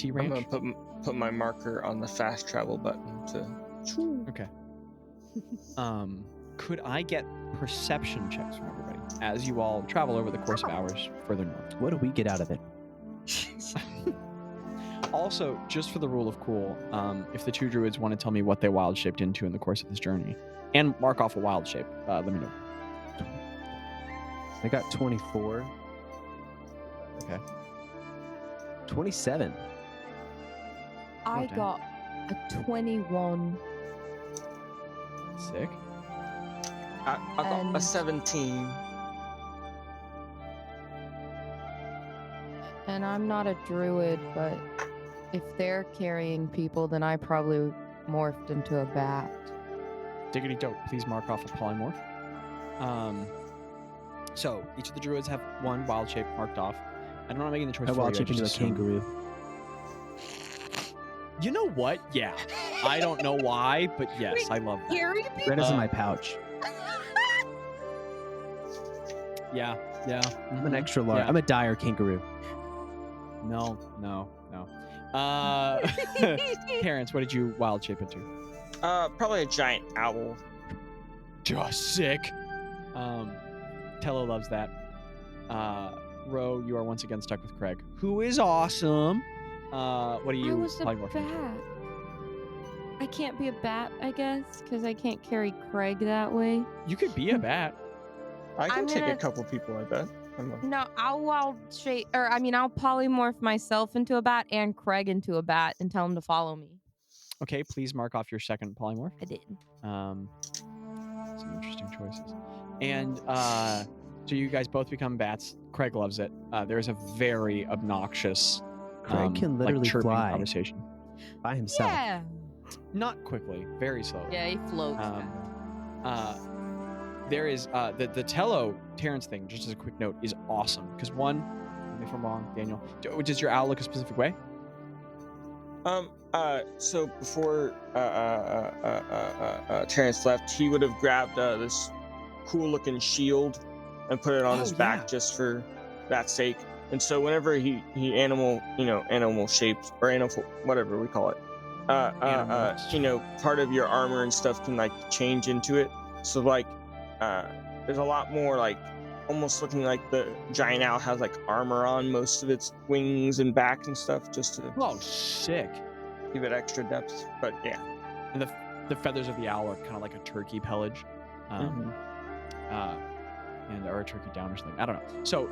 I'm gonna put my marker on the fast travel button to. Okay. Could I get perception checks from everybody as you all travel over the course of hours further north? What do we get out of it? Also, just for the rule of cool, if the two druids want to tell me what they wild shaped into in the course of this journey, and mark off a wild shape, let me know. I got 24. Okay. 27. I Okay. got a 21. Sick. I got a And- 17. And I'm not a druid, but if they're carrying people, then I probably morphed into a bat. Diggity dope. Please mark off a polymorph. So each of the druids have one wild shape marked off. I'm not making the choice I for wild you. shape into a just assume- kangaroo. You know what? Yeah. I don't know why, but yes, Wait, I love that. Carry people? Greta's in my pouch. Yeah. Yeah. I'm an extra large. Yeah. I'm a dire kangaroo. No. Terrence, what did you wild shape into? Probably a giant owl. Just sick. Tello loves that. Ro, you are once again stuck with Craig, who is awesome. What do you I was a polymorph into? bat. I can't be a bat, I guess, because I can't carry Craig that way. You could be a bat. I can I'm take a gonna- couple people, I bet. No, I'll wild shape, or I mean, I'll polymorph myself into a bat and Craig into a bat and tell him to follow me. Okay, please mark off your second polymorph. I did. Some interesting choices. And so you guys both become bats. Craig loves it. There's a very obnoxious Craig can like literally chirping fly conversation. by himself. Yeah. Not quickly, very slowly. Yeah, he floats. There is the Tello Terrence thing, just as a quick note, is awesome. Because one, tell me if I'm wrong, Daniel, does your owl look a specific way? So before Terrence left, he would have grabbed this cool looking shield and put it on his back just for that sake. And so whenever he animal shapes or animal, whatever we call it, part of your armor and stuff can like change into it. So like, there's a lot more like almost looking like the giant owl has like armor on most of its wings and back and stuff, just to sick, give it extra depth. But yeah, and the feathers of the owl are kind of like a turkey pelage. or a turkey down or something. I don't know. So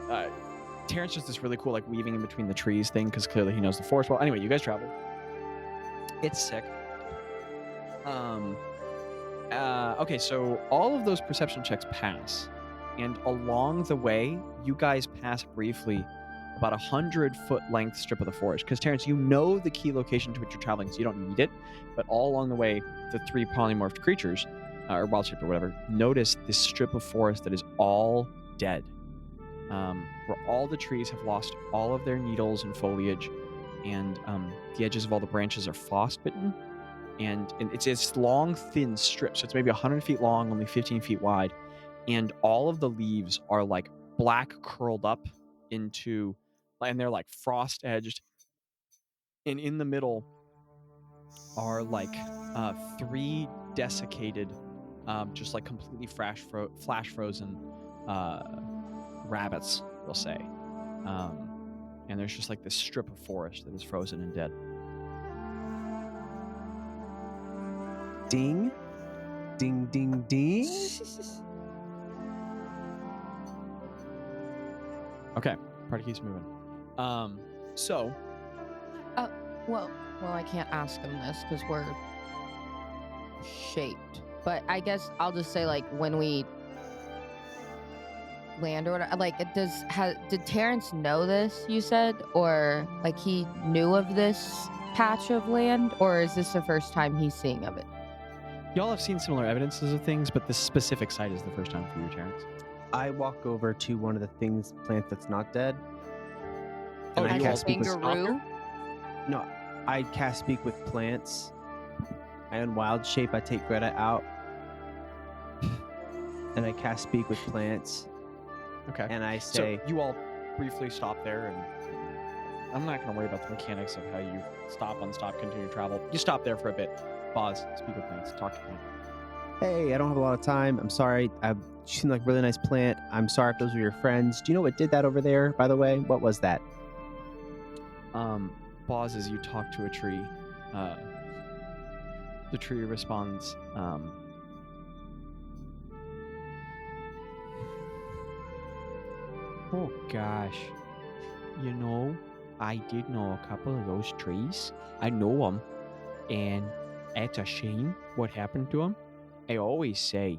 Terrence does this really cool like weaving in between the trees thing because clearly he knows the forest well. Anyway, you guys travel. It's sick. Okay, so all of those perception checks pass, and along the way, you guys pass briefly about 100-foot length strip of the forest. Because Terrence, you know the key location to which you're traveling, so you don't need it. But all along the way, the 3 polymorphed creatures, or wild shape or whatever, notice this strip of forest that is all dead, where all the trees have lost all of their needles and foliage, and the edges of all the branches are frostbitten. And it's this long, thin strip, so it's maybe 100 feet long, only 15 feet wide, and all of the leaves are like black curled up into, and they're like frost edged, and in the middle are like 3 desiccated, just like completely flash frozen rabbits, we'll say, and there's just like this strip of forest that is frozen and dead. Ding, ding, ding, ding. Okay, party keeps moving. So. Well, I can't ask him this because we're shaped. But I guess I'll just say, like, when we land or whatever, like, did Terrence know this, you said? Or, like, he knew of this patch of land? Or is this the first time he's seeing of it? Y'all have seen similar evidences of things, but this specific site is the first time for you, Terrence. I walk over to one of the plants that's not dead. Oh, and I you cast speak with kangaroo? No, I cast speak with plants. I own wild shape. I take Gretta out, and I cast speak with plants. Okay. And I say, so you all briefly stop there, and I'm not going to worry about the mechanics of how you stop, unstop, continue travel. You stop there for a bit. Pause. Speak with plants. Talk to them. hey, I don't have a lot of time. I'm sorry. You seem like a really nice plant. I'm sorry if those were your friends. Do you know what did that over there, by the way? What was that? Bazz, as you talk to a tree, the tree responds, oh gosh, you know, I did know a couple of those trees. I know them, and it's a shame what happened to them. I always say,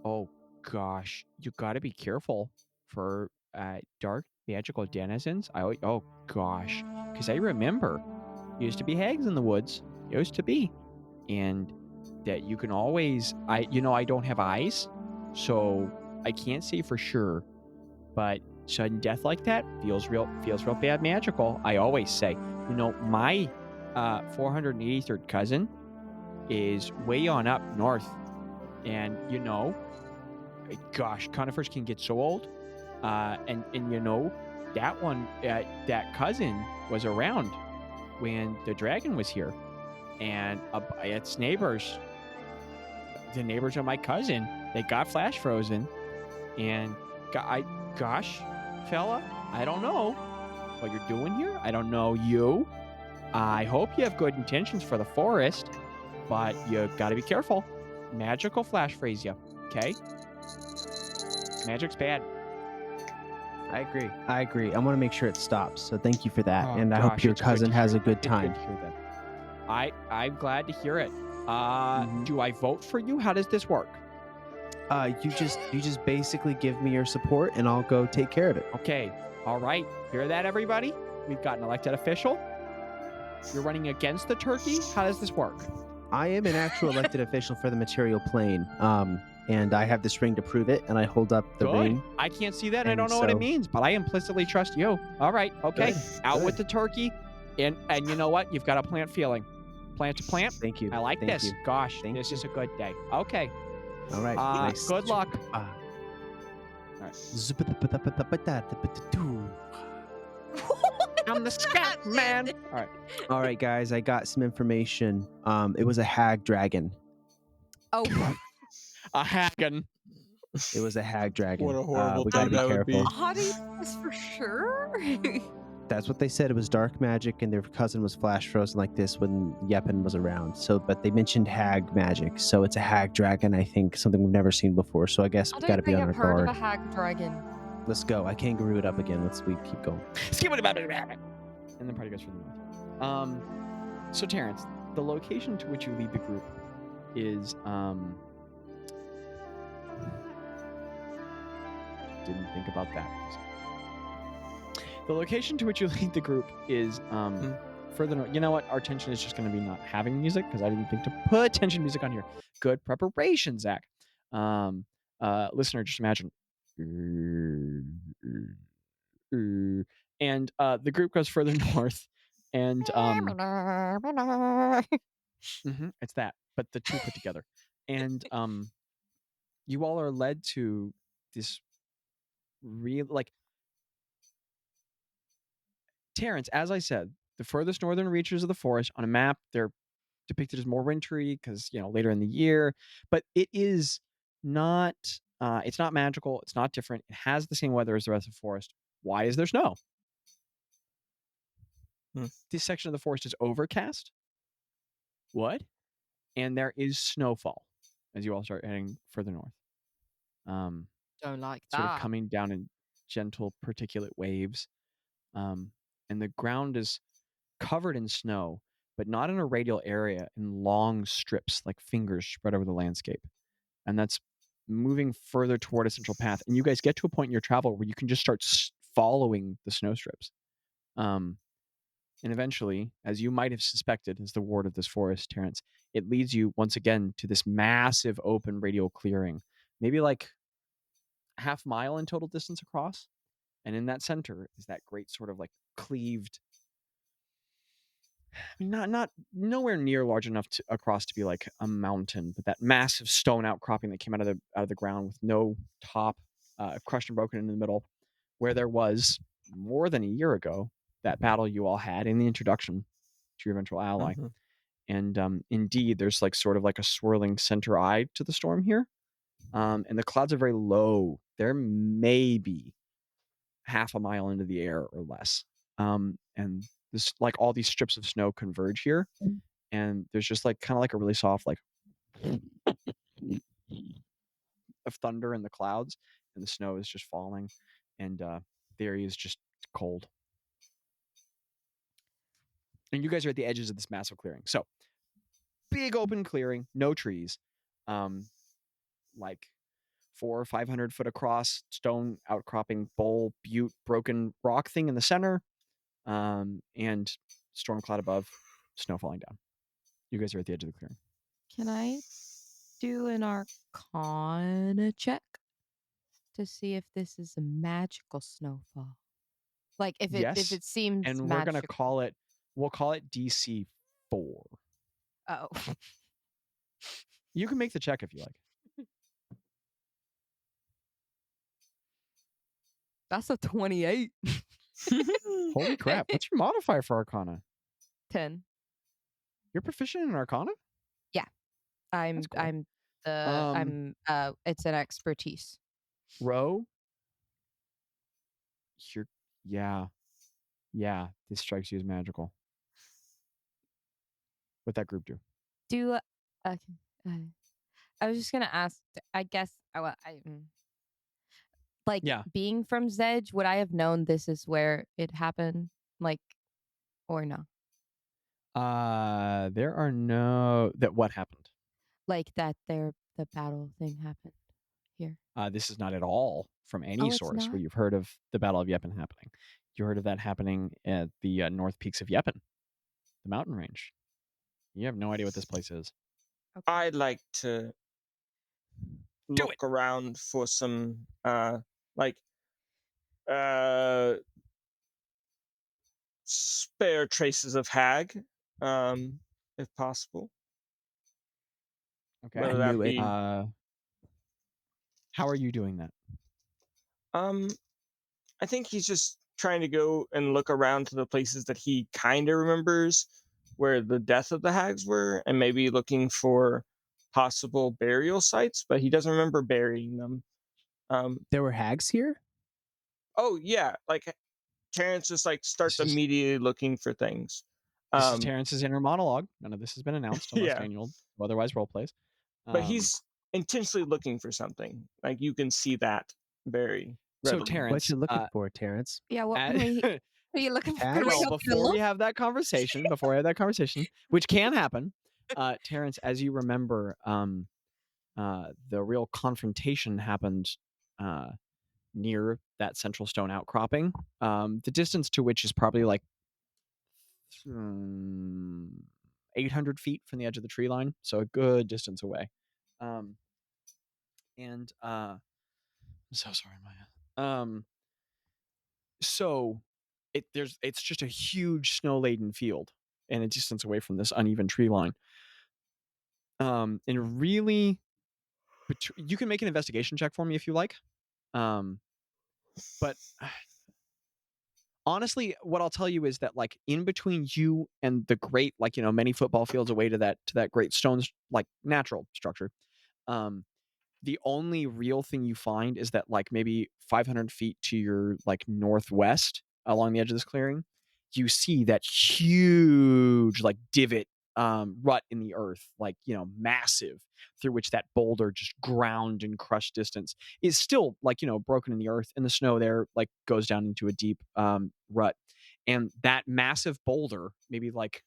oh gosh, you gotta be careful for dark magical denizens. Oh gosh, because I remember used to be hags in the woods. Used to be, and that you can always. I don't have eyes, so I can't say for sure, but sudden death like that feels real bad magical. I always say, my 483rd cousin is way on up north, and gosh, conifers can get so old, and that one, that cousin was around when the dragon was here, and its neighbors, the neighbors of my cousin, they got flash frozen, and gosh, fella, I don't know what you're doing here. I don't know you. I hope you have good intentions for the forest, but you gotta be careful. Magical flash freeze you, okay? Magic's bad. I agree. I want to make sure it stops. So thank you for that. Oh, and I hope gosh, your it's good cousin to has hear. a good It's time. to hear that. I'm glad to hear it. Do I vote for you? How does this work? You just basically give me your support and I'll go take care of it. Okay. All right. Hear that, everybody? We've got an elected official. You're running against the turkey? How does this work? I am an actual elected official for the material plane. And I have this ring to prove it, and I hold up the Good. ring. I can't see that, and I And don't know what it so- means, but I implicitly trust you. All right. Okay. Good, Out good. with the turkey. And you know what? You've got a plant feeling. Plant to plant. Thank you. I like Thank this. you. Gosh, Thank this you. is a good day. Okay. All right. Nice. Good luck. Ah. All right. I'm the scat man. All right. All right, guys. I got some information. It was a hag dragon. Oh, A hagen. It was a hag dragon. What a horrible we gotta thing be that would careful. be. How do you know this for sure? That's what they said. It was dark magic, and their cousin was flash frozen like this when Yeppen was around. So, but they mentioned hag magic, so it's a hag dragon. I think something we've never seen before. So I guess I we got to don't be think on our I've heard guard. of a hag dragon. Let's go. I kangaroo it up again. We keep going. Skip it about it. And then party goes for the north. So Terrence, the location to which you lead the group is didn't think about that. The location to which you lead the group is further north. You know what? Our attention is just going to be not having music because I didn't think to put attention music on here. Good preparation, Zach. Listener, just imagine. And the group goes further north, and it's that, but the two put together. And you all are led to this real, like, Terrence, as I said, the furthest northern reaches of the forest on a map, they're depicted as more wintry because, later in the year, but it is not, it's not magical. It's not different. It has the same weather as the rest of the forest. Why is there snow? This section of the forest is overcast. What? And there is snowfall as you all start heading further north. Don't like Sort of that. coming down in gentle particulate waves. And the ground is covered in snow, but not in a radial area, in long strips like fingers spread over the landscape. And that's moving further toward a central path. And you guys get to a point in your travel where you can just start following the snow strips. And eventually, as you might have suspected as the ward of this forest, Terrence, it leads you once again to this massive open radial clearing, maybe like a half mile in total distance across. And in that center is that great sort of like cleaved, not nowhere near large enough across to be like a mountain, but that massive stone outcropping that came out of the ground with no top, crushed and broken in the middle, where there was more than a year ago that battle you all had in the introduction to your eventual ally. And indeed, there's like sort of like a swirling center eye to the storm here. And the clouds are very low. They're maybe half a mile into the air or less. And this, like, all these strips of snow converge here. And there's just like kind of like a really soft like of thunder in the clouds, and the snow is just falling, and the area is just cold. And you guys are at the edges of this massive clearing. So big open clearing, no trees, like 400 or 500 foot across, stone outcropping, bowl, butte, broken rock thing in the center, and storm cloud above, snow falling down. You guys are at the edge of the clearing. Can I do an Arcana check to see if this is a magical snowfall? Like if it seems and magical. we're gonna we'll call it DC 4. Oh. You can make the check if you like. That's a 28. Holy crap! What's your modifier for Arcana? 10. You're proficient in Arcana? Yeah. That's cool. It's an expertise. Ro? Yeah, this strikes you as magical. What'd that group do? I was just gonna ask. I guess being from Zedge, would I have known this is where it happened? Like, or no? There are no that what happened? Like that the battle thing happened here. This is not at all from any source where you've heard of the Battle of Yeppen happening. You heard of that happening at the North Peaks of Yeppen, the mountain range. You have no idea what this place is. Okay. I'd like to look around for some spare traces of hag, if possible. Okay. How are you doing that? I think he's just trying to go and look around to the places that he kind of remembers where the death of the hags were, and maybe looking for possible burial sites, but he doesn't remember burying them. There were hags here? Oh yeah, like Terrence just like starts This is- immediately looking for things. This is Terrence's inner monologue. None of this has been announced unless Yeah. Daniel otherwise role plays. But he's intentionally looking for something. Like you can see that very so readily. Terrence. What you looking for, Terrence? Yeah, what at- are you looking for? Cat? Can we well, help you before look? we have that conversation, which can happen, Terrence, as you remember, the real confrontation happened near that central stone outcropping. The distance to which is probably like 800 feet from the edge of the tree line, so a good distance away. I'm so sorry, Maya. So it's just a huge snow-laden field and a distance away from this uneven tree line. And really, you can make an investigation check for me if you like. But honestly, what I'll tell you is that like in between you and the great, like, you know, many football fields away to that great stone, like natural structure, the only real thing you find is that like maybe 500 feet to your like northwest along the edge of this clearing, you see that huge like divot, rut in the earth, like, you know, massive, through which that boulder just ground and crushed distance is still like, you know, broken in the earth, and the snow there like goes down into a deep rut. And that massive boulder, maybe like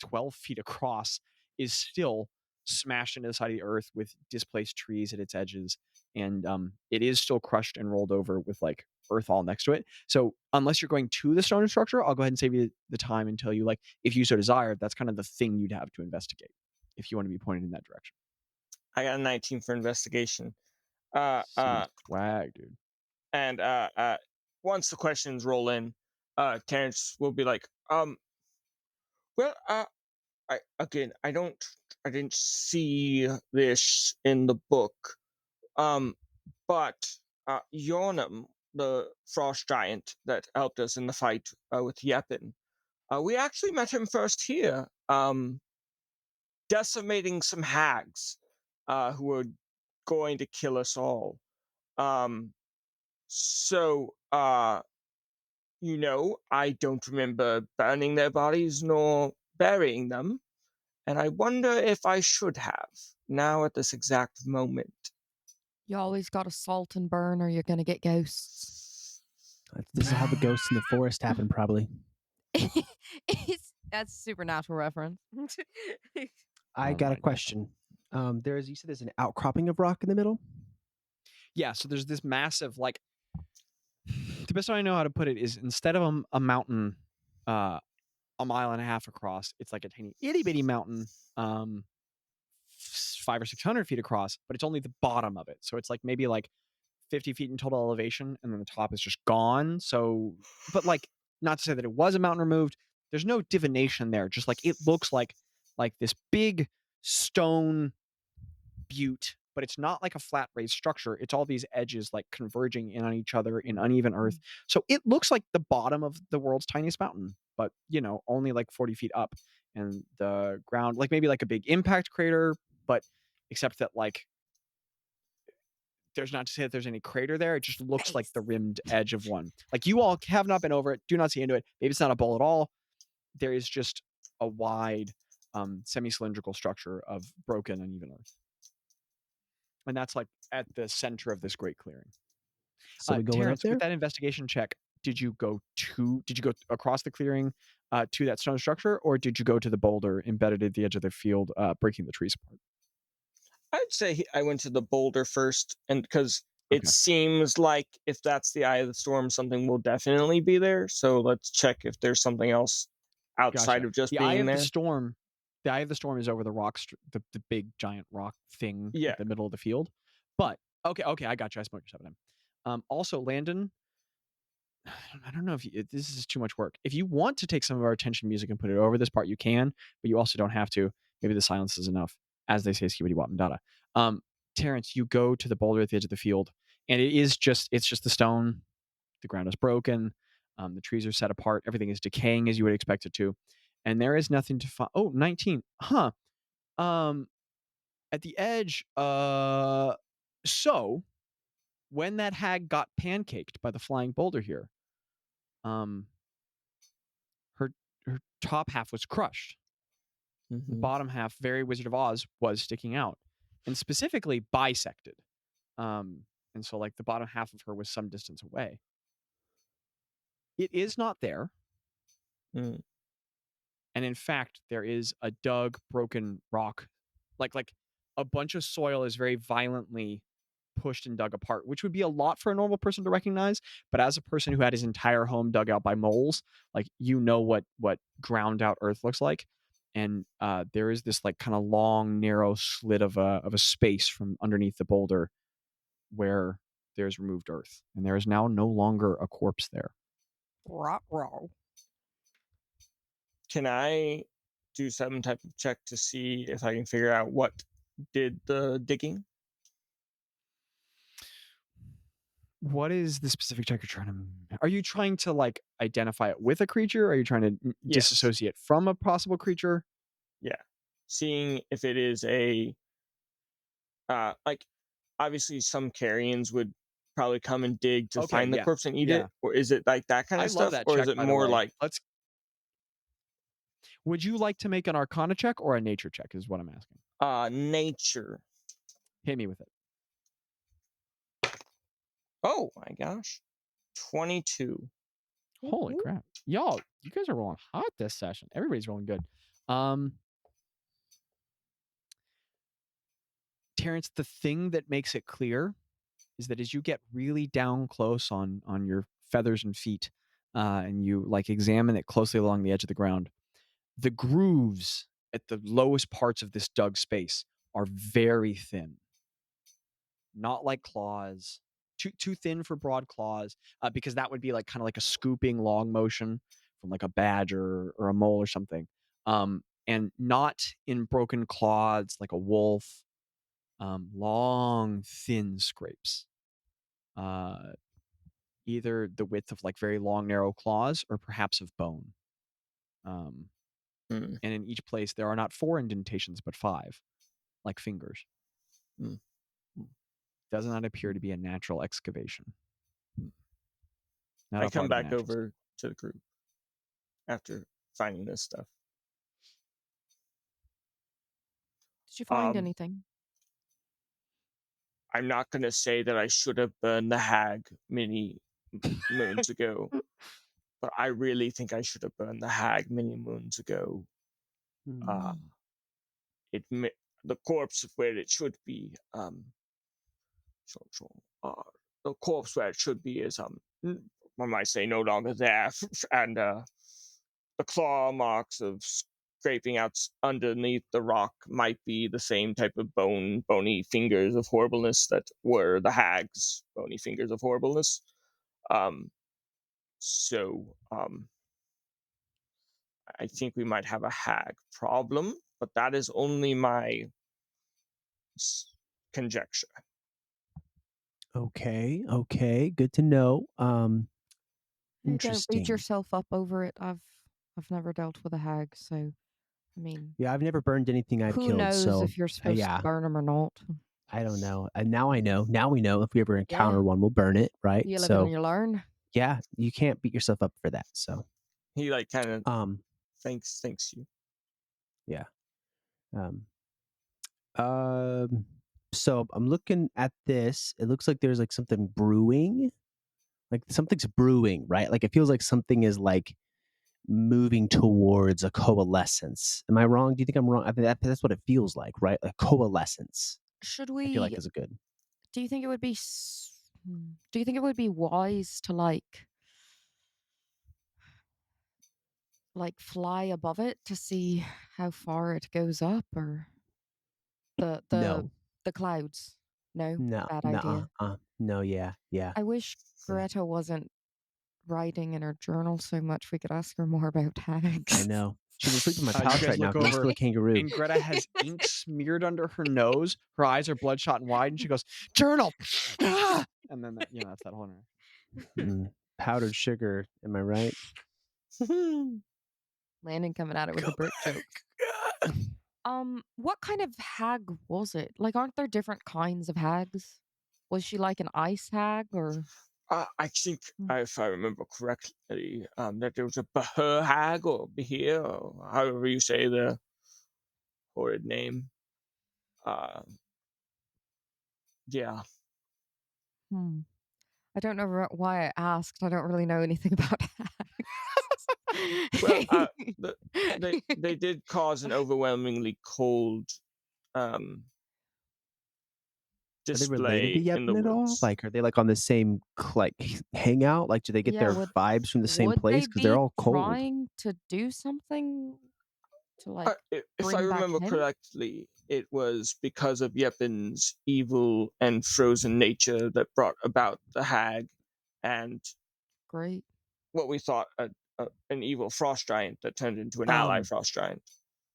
12 feet across, is still smashed into the side of the earth with displaced trees at its edges, and it is still crushed and rolled over with like earth all next to it. So unless you're going to the stone structure, I'll go ahead and save you the time and tell you, like, if you so desire, that's kind of the thing you'd have to investigate if you want to be pointed in that direction. I got a 19 for investigation. Swag, dude. And once the questions roll in, Terrence will be like, well, I didn't see this in the book. But Yonam, the frost giant that helped us in the fight with Yepin, we actually met him first here, decimating some hags who were going to kill us all. So, you know, I don't remember burning their bodies nor burying them, and I wonder if I should have, now at this exact moment. You always gotta salt and burn or you're gonna get ghosts. This is how the ghosts in the forest happen, probably. That's a supernatural reference. I got a question. You said there's an outcropping of rock in the middle? Yeah, so there's this massive, like, the best way I know how to put it is, instead of a mountain a mile and a half across, it's like a tiny itty bitty mountain 500 or 600 feet across, but it's only the bottom of it. So it's like maybe like 50 feet in total elevation, and then the top is just gone. So, but like, not to say that it was a mountain removed, there's no divination there. Just like, it looks like this big stone butte, but it's not like a flat raised structure. It's all these edges like converging in on each other in uneven earth. So it looks like the bottom of the world's tiniest mountain, but, you know, only like 40 feet up, and the ground, like maybe like a big impact crater, but except that like, there's not to say that there's any crater there. It just looks like the rimmed edge of one. Like, you all have not been over it, do not see into it. Maybe it's not a bowl at all. There is just a wide semi-cylindrical structure of broken uneven earth. And that's like at the center of this great clearing. So we go Terrence, up there? with that investigation check, did you go across the clearing to that stone structure, or did you go to the boulder embedded at the edge of the field, breaking the trees apart? I'd say I went to the boulder first, and because it Okay. seems like if that's the eye of the storm, something will definitely be there. So let's check if there's something else outside Gotcha. of just The eye being of there. the storm. The eye of the storm is over the rock, the big giant rock thing Yeah. in the middle of the field. But okay, I got you. I smoked yourself in. Also, Landon, I don't know if this is too much work. If you want to take some of our attention music and put it over this part, you can, but you also don't have to. Maybe the silence is enough, as they say, skibidi wap and dada. Terrence, you go to the boulder at the edge of the field, and it's just the stone. The ground is broken. The trees are set apart. Everything is decaying as you would expect it to. And there is nothing to find. Oh, 19. Huh. At the edge, so when that hag got pancaked by the flying boulder here, her top half was crushed. The bottom half, very Wizard of Oz, was sticking out, and specifically bisected. And so like the bottom half of her was some distance away. It is not there. And in fact, there is a dug, broken rock, like a bunch of soil is very violently pushed and dug apart, which would be a lot for a normal person to recognize. But as a person who had his entire home dug out by moles, like, you know what ground out earth looks like. And there is this like kind of long, narrow slit of a space from underneath the boulder where there's removed earth, and there is now no longer a corpse there. Ruh-roh. Can I do some type of check to see if I can figure out what did the digging? What is the specific check you're trying to? Are you trying to like identify it with a creature? Or are you trying to disassociate from a possible creature? Yeah, seeing if it is a like, obviously some carrions would probably come and dig to find the corpse and eat it, or is it like that kind of stuff, or is it more like? Would you like to make an Arcana check or a Nature check? Is what I'm asking. Nature. Hit me with it. Oh my gosh, 22. Holy crap, y'all! You guys are rolling hot this session. Everybody's rolling good. Terrence, the thing that makes it clear is that as you get really down close on your feathers and feet, and you like examine it closely along the edge of the ground, the grooves at the lowest parts of this dug space are very thin. Not like claws, too thin for broad claws, because that would be like kind of like a scooping long motion from like a badger or a mole or something. And not in broken claws like a wolf. Long, thin scrapes. Either the width of like very long, narrow claws, or perhaps of bone. And in each place, there are not 4 indentations, but 5, like fingers. Does not appear to be a natural excavation. I come back over to the group after finding this stuff. Did you find anything? I'm not going to say that I should have burned the hag many moons ago, but I really think I should have burned the hag many moons ago. The corpse of where it should be. The corpse where it should be is I might say no longer there, and the claw marks of scraping out underneath the rock might be the same type of bony fingers of horribleness that were the hag's bony fingers of horribleness. I think we might have a hag problem, but that is only my conjecture. Okay, good to know. Don't beat yourself up over it. I've never dealt with a hag, so I mean, yeah, I've never burned anything I've killed. Who knows so, if you're supposed to burn them or not? I don't know. And now I know. Now we know if we ever encounter one, we'll burn it, right? You live and you learn. Yeah, you can't beat yourself up for that. So he like kind of thanks you. Yeah. So I'm looking at this. It looks like there's like something brewing. Like something's brewing, right? Like it feels like something is like moving towards a coalescence. Am I wrong? Do you think I'm wrong? I think that's what it feels like, right? Like coalescence. Should we? I feel like is good. Do you think it would be? Do you think it would be wise to like fly above it to see how far it goes up, or the clouds? No, bad idea. No, yeah. I wish Gretta wasn't writing in her journal so much. We could ask her more about hags. I know. She's asleep in my pouch right now. I'm still a kangaroo. And Gretta has ink smeared under her nose. Her eyes are bloodshot and wide, and she goes, "Journal!" And then that's that whole. Powdered sugar. Am I right? Landon coming at it with a brick joke. What kind of hag was it? Like, aren't there different kinds of hags? Was she like an ice hag, or? I think, if I remember correctly, that there was a Bahur hag or Bahir, or however you say the horrid name. Yeah. I don't know why I asked. I don't really know anything about Well, hags. they did cause an overwhelmingly cold Are they related to display in the Yevon at all? woods. Like, are they like on the same like hangout? Like, do they get Yeah, their would- vibes from the same Would place? they Because they're be all cold. trying to do something to like If bring I back remember him? correctly, it was because of Yepin's evil and frozen nature that brought about the hag, and Great. what we thought an evil frost giant that turned into an ally frost giant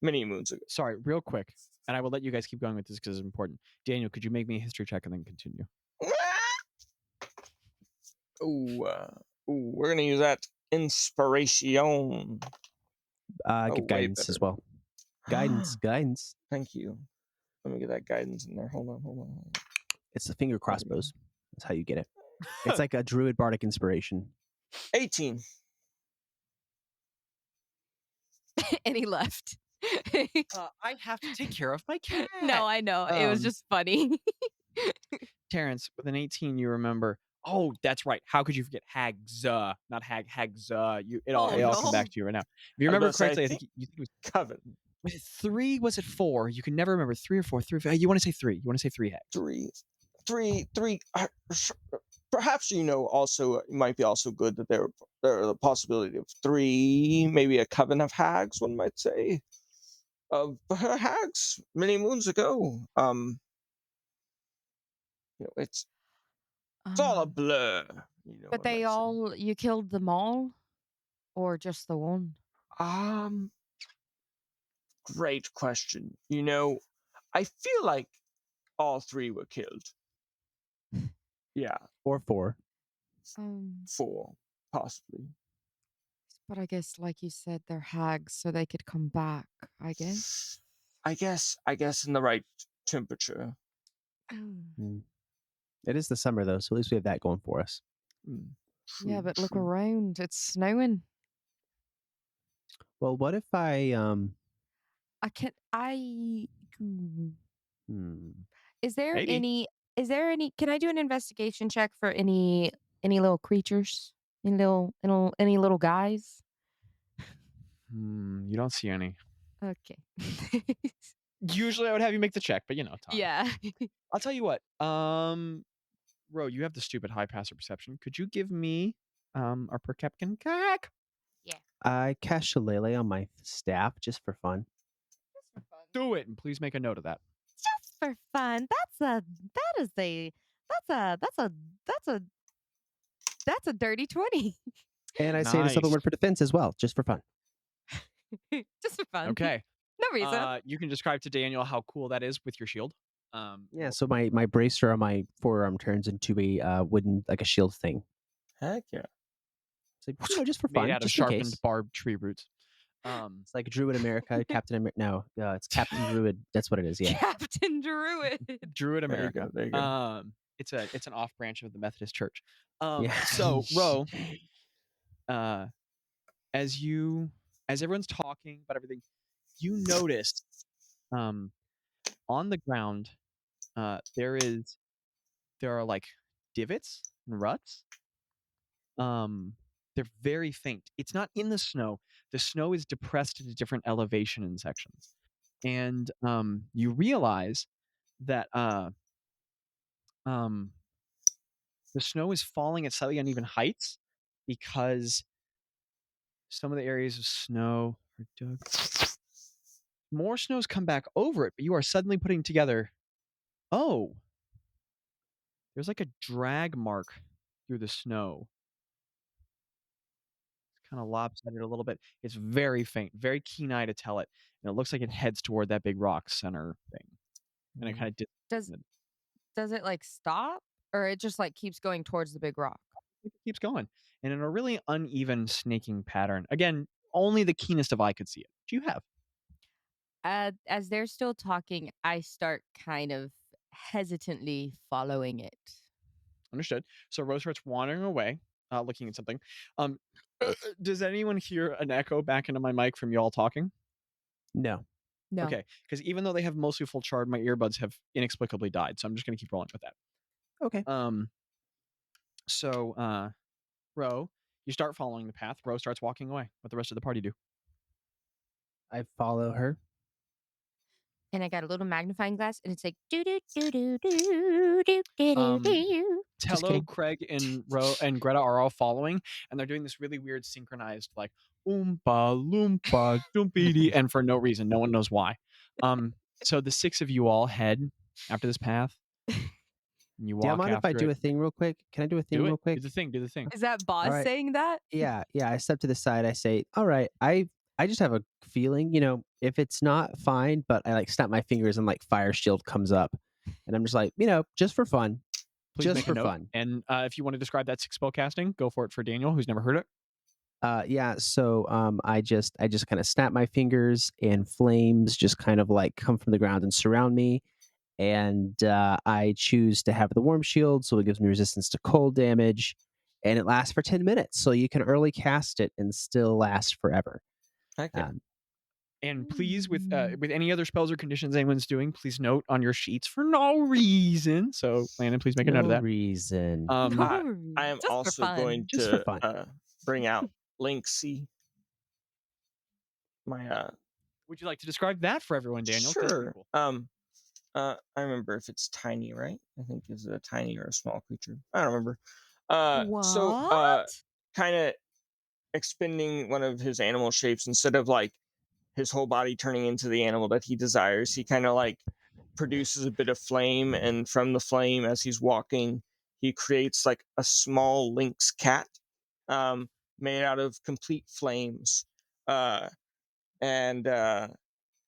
many moons ago. Sorry, real quick, and I will let you guys keep going with this because it's important. Daniel, could you make me a history check and then continue? We're gonna use that inspiration. Give guidance as well. Guidance. Thank you. Let me get that guidance in there. Hold on. It's the finger crossbows. That's how you get it. It's like a druid bardic inspiration. 18. And he left. I have to take care of my cat. No, I know. It was just funny. Terrence, with an 18, you remember. Oh, that's right. How could you forget hags? Not hags. It all come back to you right now. If you remember correctly, I think you think it was Coven. Was it 3? Was it 4? You can never remember 3 or 4. 3. You want to say 3? You want to say 3 hags? 3. Perhaps also it might be also good that there are the possibility of 3, maybe a coven of hags. One might say of hags many moons ago. It's all a blur. But you killed them all, or just the one? Great question. I feel like all 3 were killed. Yeah. Or 4. 4, possibly. But I guess, like you said, they're hags, so they could come back, I guess. I guess in the right temperature. It is the summer though, so at least we have that going for us. Yeah, but look around. It's snowing. Well, what if I Is there Maybe. any can I do an investigation check for any little creatures? Any little guys? You don't see any. Okay. Usually I would have you make the check, but Tom. Yeah. I'll tell you what. Ro, you have the stupid high passer perception. Could you give me our per captain cack? Yeah. I cast Shillelagh on my staff just for fun. Do it, and please make a note of that. Just for fun. That's a dirty 20. And I say the southern Nice. word for defense as well, just for fun. Just for fun. Okay. No reason. You can describe to Daniel how cool that is with your shield. Yeah, so my bracer on my forearm turns into a wooden, like a shield thing. Heck yeah. It's like, just for fun, made out of just in sharpened case. barbed tree roots. It's like Druid America, Captain America. No, it's Captain Druid. That's what it is. Yeah. Captain Druid. Druid There you America. go, there you go. It's an off branch of the Methodist Church. Yeah. So Ro, as everyone's talking about everything, you notice on the ground there are like divots and ruts. They're very faint. It's not in the snow. The snow is depressed at a different elevation in sections. And you realize that the snow is falling at slightly uneven heights because some of the areas of snow are dug. More snow's come back over it, but you are suddenly putting together, oh, there's like a drag mark through the snow. It's kind of lopsided a little bit. It's very faint, very keen eye to tell it. And it looks like it heads toward that big rock center thing. And it kind of Does it like stop, or it just like keeps going towards the big rock? It keeps going. And in a really uneven snaking pattern. Again, only the keenest of eye could see it. Do you have? As they're still talking, I start kind of hesitantly following it. Understood. So Rose starts wandering away, looking at something. Does anyone hear an echo back into my mic from y'all talking? No. No. Okay, because even though they have mostly full charge, my earbuds have inexplicably died. So I'm just going to keep rolling with that. Okay. So, Ro, you start following the path. Ro starts walking away. What the rest of the party do? I follow her. And I got a little magnifying glass, and it's like do do do do do do do do. Just Tello, kidding. Craig, and Ro and Greta are all following, and they're doing this really weird synchronized like oompa loompa doompity, and for no reason, no one knows why. So the six of you all head after this path. And you Do you walk mind if I after do it. a thing real quick? Can I do a thing Do real it. quick? Do the thing. Do the thing. Is that Bazz Alright. saying that? Yeah. I step to the side. I say, "All right, I just have a feeling, if it's not fine," but I like snap my fingers and like fire shield comes up, and I'm just like, just for fun, Please just make for a note. fun. And if you want to describe that six spell casting, go for it for Daniel, who's never heard it. Yeah. So I just kind of snap my fingers, and flames just kind of like come from the ground and surround me. And I choose to have the warm shield, so it gives me resistance to cold damage, and it lasts for 10 minutes. So you can early cast it and still last forever. Okay. And please, with any other spells or conditions anyone's doing, please note on your sheets for no reason. So, Landon, please make a note of that. Reason. I am Just for also fun. going Just for to fun. bring out Linksy. My Would you like to describe that for everyone, Daniel? 'Cause that's pretty sure. cool. I remember if it's tiny, right? I think is it a tiny or a small creature? I don't remember. So What? kind of expending one of his animal shapes instead of like his whole body turning into the animal that he desires. He kind of like produces a bit of flame, and from the flame, as he's walking, he creates like a small lynx cat, made out of complete flames, and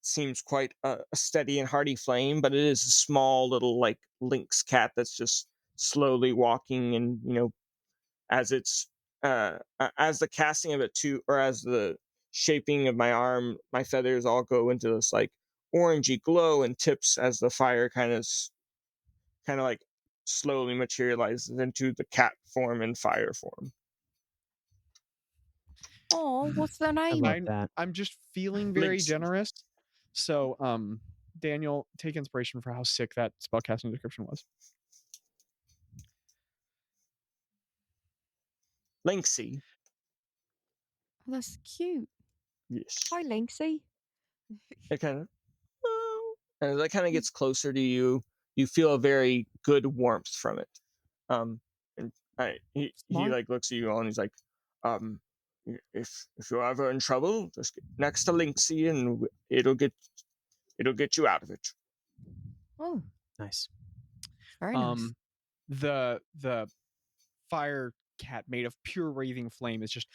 seems quite a steady and hearty flame, but it is a small little like lynx cat that's just slowly walking, and as it's as the casting of it too, or as the shaping of my arm, my feathers all go into this like orangey glow and tips as the fire kind of like slowly materializes into the cat form and fire form. Oh, what's the I name? love that. I'm just feeling very Linksy. generous. So, Daniel, take inspiration for how sick that spellcasting description was. Linksy. Oh, that's cute. Yes. Hi, Linksy. It kind of, and as it kind of gets closer to you, you feel a very good warmth from it. And he Smart. like looks at you all and he's like, if you're ever in trouble, just get next to Linksy and it'll get you out of it. Oh, Nice. very nice. The fire cat made of pure raving flame is just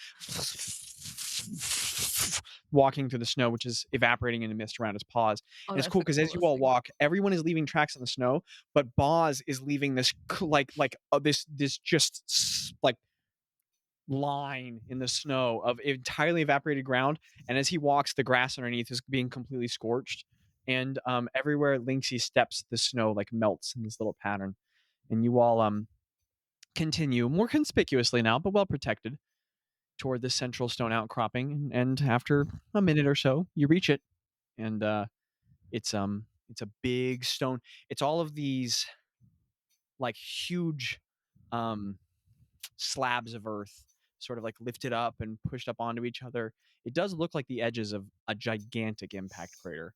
walking through the snow, which is evaporating in the mist around his paws. Oh, And it's that's cool the because as you coolest all thing. walk, everyone is leaving tracks in the snow, but Bazz is leaving this this just like line in the snow of entirely evaporated ground. And as he walks, the grass underneath is being completely scorched. And everywhere Linksy steps, the snow like melts in this little pattern. And you all continue more conspicuously now, but well protected, toward the central stone outcropping. And after a minute or so, you reach it, and it's a big stone. It's all of these like huge slabs of earth, sort of like lifted up and pushed up onto each other. It does look like the edges of a gigantic impact crater,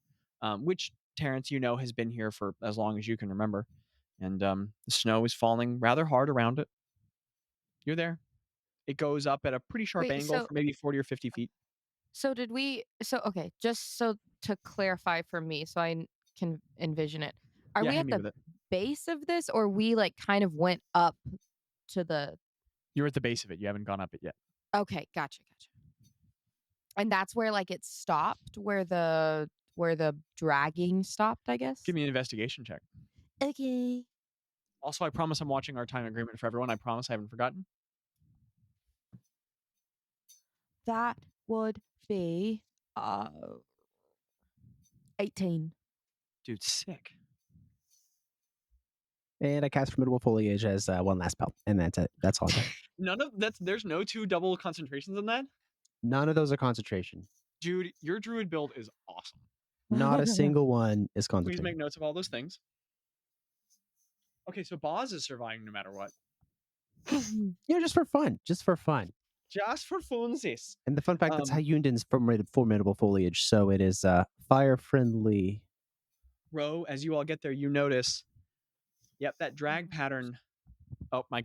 which Terrence, has been here for as long as you can remember. And the snow is falling rather hard around it. You're there. It goes up at a pretty sharp Wait, angle so- for maybe 40 or 50 feet. So did we? So okay, just so to clarify for me, so I can envision it. Are Yeah, we hit at me with the it. base of this, or we like kind of went up to the? You're at the base of it. You haven't gone up it yet. Okay, gotcha. And that's where like it stopped, where the dragging stopped, I guess. Give me an investigation check. Okay. Also, I promise I'm watching our time agreement for everyone. I promise I haven't forgotten. That would be 18. Dude, sick. And I cast Formidable Foliage as one last spell, and that's it. That's all I got. There's no 2 double concentrations on that? None of those are concentration. Dude, your druid build is awesome. Not a single one is Please concentration. make notes of all those things. Okay, so Bazz is surviving no matter what. Just for fun. Just for fun. Just for funsies. And the fun fact, that's how Yundan's Formidable Foliage, so it is fire friendly. Ro, as you all get there, you notice, yep, that drag pattern. Oh, I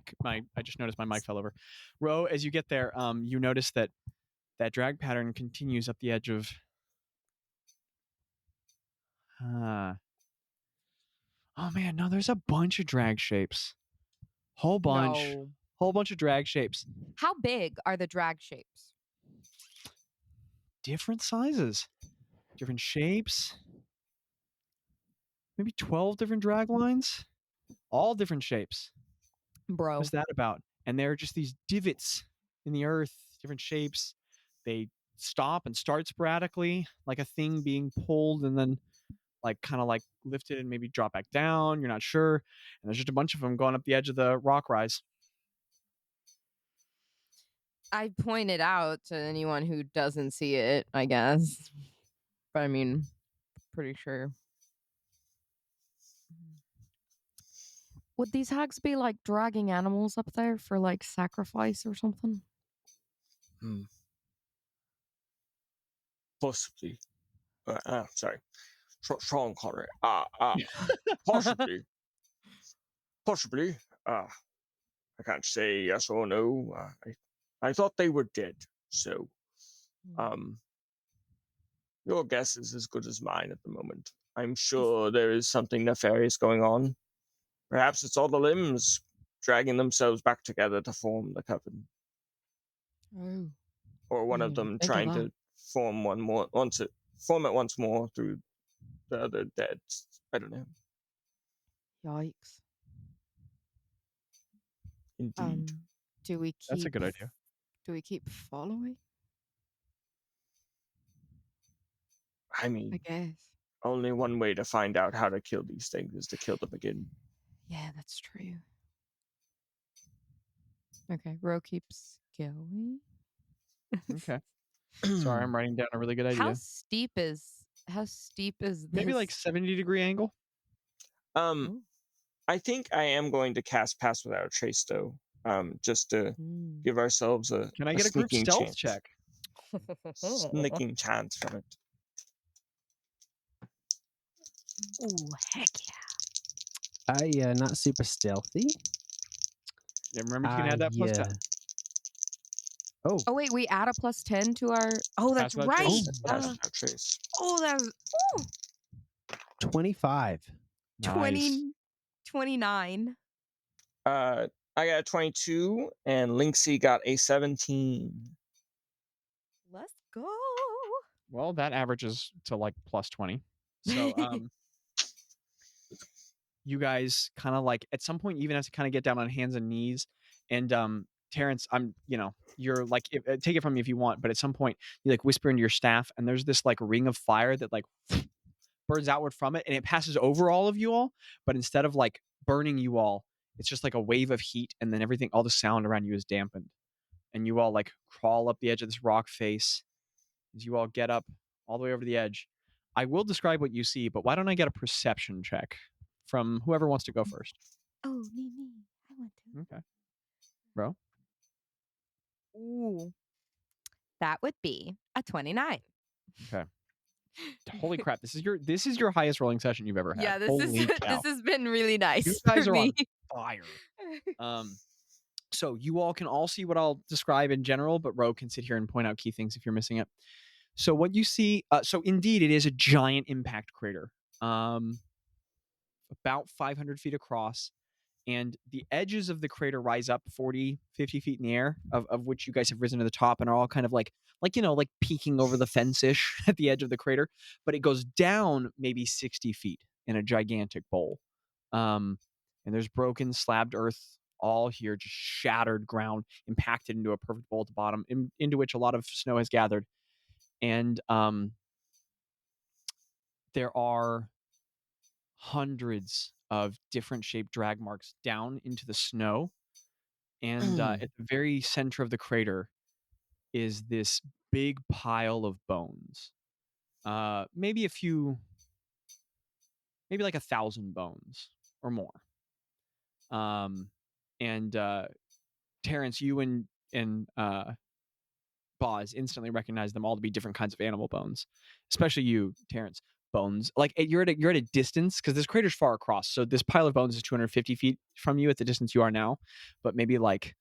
just noticed my mic fell over. Ro, as you get there, you notice that drag pattern continues up the edge of. Oh man, no, there's a bunch of drag shapes. Whole bunch of drag shapes. How big are the drag shapes? Different sizes, different shapes. Maybe 12 different drag lines, all different shapes. Bro. What's that about? And there are just these divots in the earth, different shapes. They stop and start sporadically, like a thing being pulled and then kind of lifted and maybe drop back down. You're not sure. And there's just a bunch of them going up the edge of the rock rise. I pointed out to anyone who doesn't see it, I guess. But I mean, pretty sure. Would these hags be like dragging animals up there for like sacrifice or something? Possibly. Sorry. Strong color. Possibly. Possibly. I can't say yes or no. I thought they were dead. So, your guess is as good as mine at the moment. I'm sure there is something nefarious going on. Perhaps it's all the limbs dragging themselves back together to form the coven. Oh. Or one of them trying to form it once more through the other dead. I don't know. Yikes. Indeed. Do we keep? That's a good idea. Do we keep following? I mean, I guess. only one way to find out how to kill these things is to kill them again. Yeah, that's true. Okay, Ro keeps going. Okay. Sorry, I'm writing down a really good idea. How steep is this? Maybe like 70-degree angle? I think I am going to cast Pass Without a Trace, though, just to give ourselves a Can I get a group stealth chance. check? Sneaking chance from it. Ooh, heck I not super stealthy. Yeah, remember you can add that plus 10. Oh. Oh wait, we add a plus 10 to our. Oh, that's Pass without right. trace. Pass Without Trace. Oh, that's 25. 29. I got a 22, and Linksy got a 17. Let's go. Well, that averages to like plus 20. So, you guys kind of at some point even have to kind of get down on hands and knees. And Terrence, you're take it from me if you want, but at some point you whisper into your staff, and there's this ring of fire that burns outward from it, and it passes over all of you all. But instead of burning you all, it's just a wave of heat, and then all the sound around you is dampened, and you all crawl up the edge of this rock face. As you all get up all the way over the edge, I will describe what you see, but why don't I get a perception check from whoever wants to go first? Oh, me. I want to. Okay. Bro? Ooh. That would be a 29. Okay. Holy crap, this is your highest rolling session you've ever had. Yeah, this Holy cow. has been really nice. You guys for are me. on fire. So you all can all see what I'll describe in general, but Ro can sit here and point out key things if you're missing it. So what you see, so indeed it is a giant impact crater, about 500 feet across, and the edges of the crater rise up 40, 50 feet in the air, of which you guys have risen to the top and are all kind of peeking over the fence-ish at the edge of the crater, but it goes down maybe 60 feet in a gigantic bowl. And there's broken slabbed earth all here, just shattered ground, impacted into a perfect bowl at the bottom, into which a lot of snow has gathered. And there are hundreds of different shaped drag marks down into the snow. And at the very center of the crater is this big pile of bones. Maybe like 1,000 bones or more. And Terrence, you and Bazz instantly recognize them all to be different kinds of animal bones, especially you, Terrence. Bones, like you're at a distance because this crater's far across. So this pile of bones is 250 feet from you at the distance you are now, but maybe like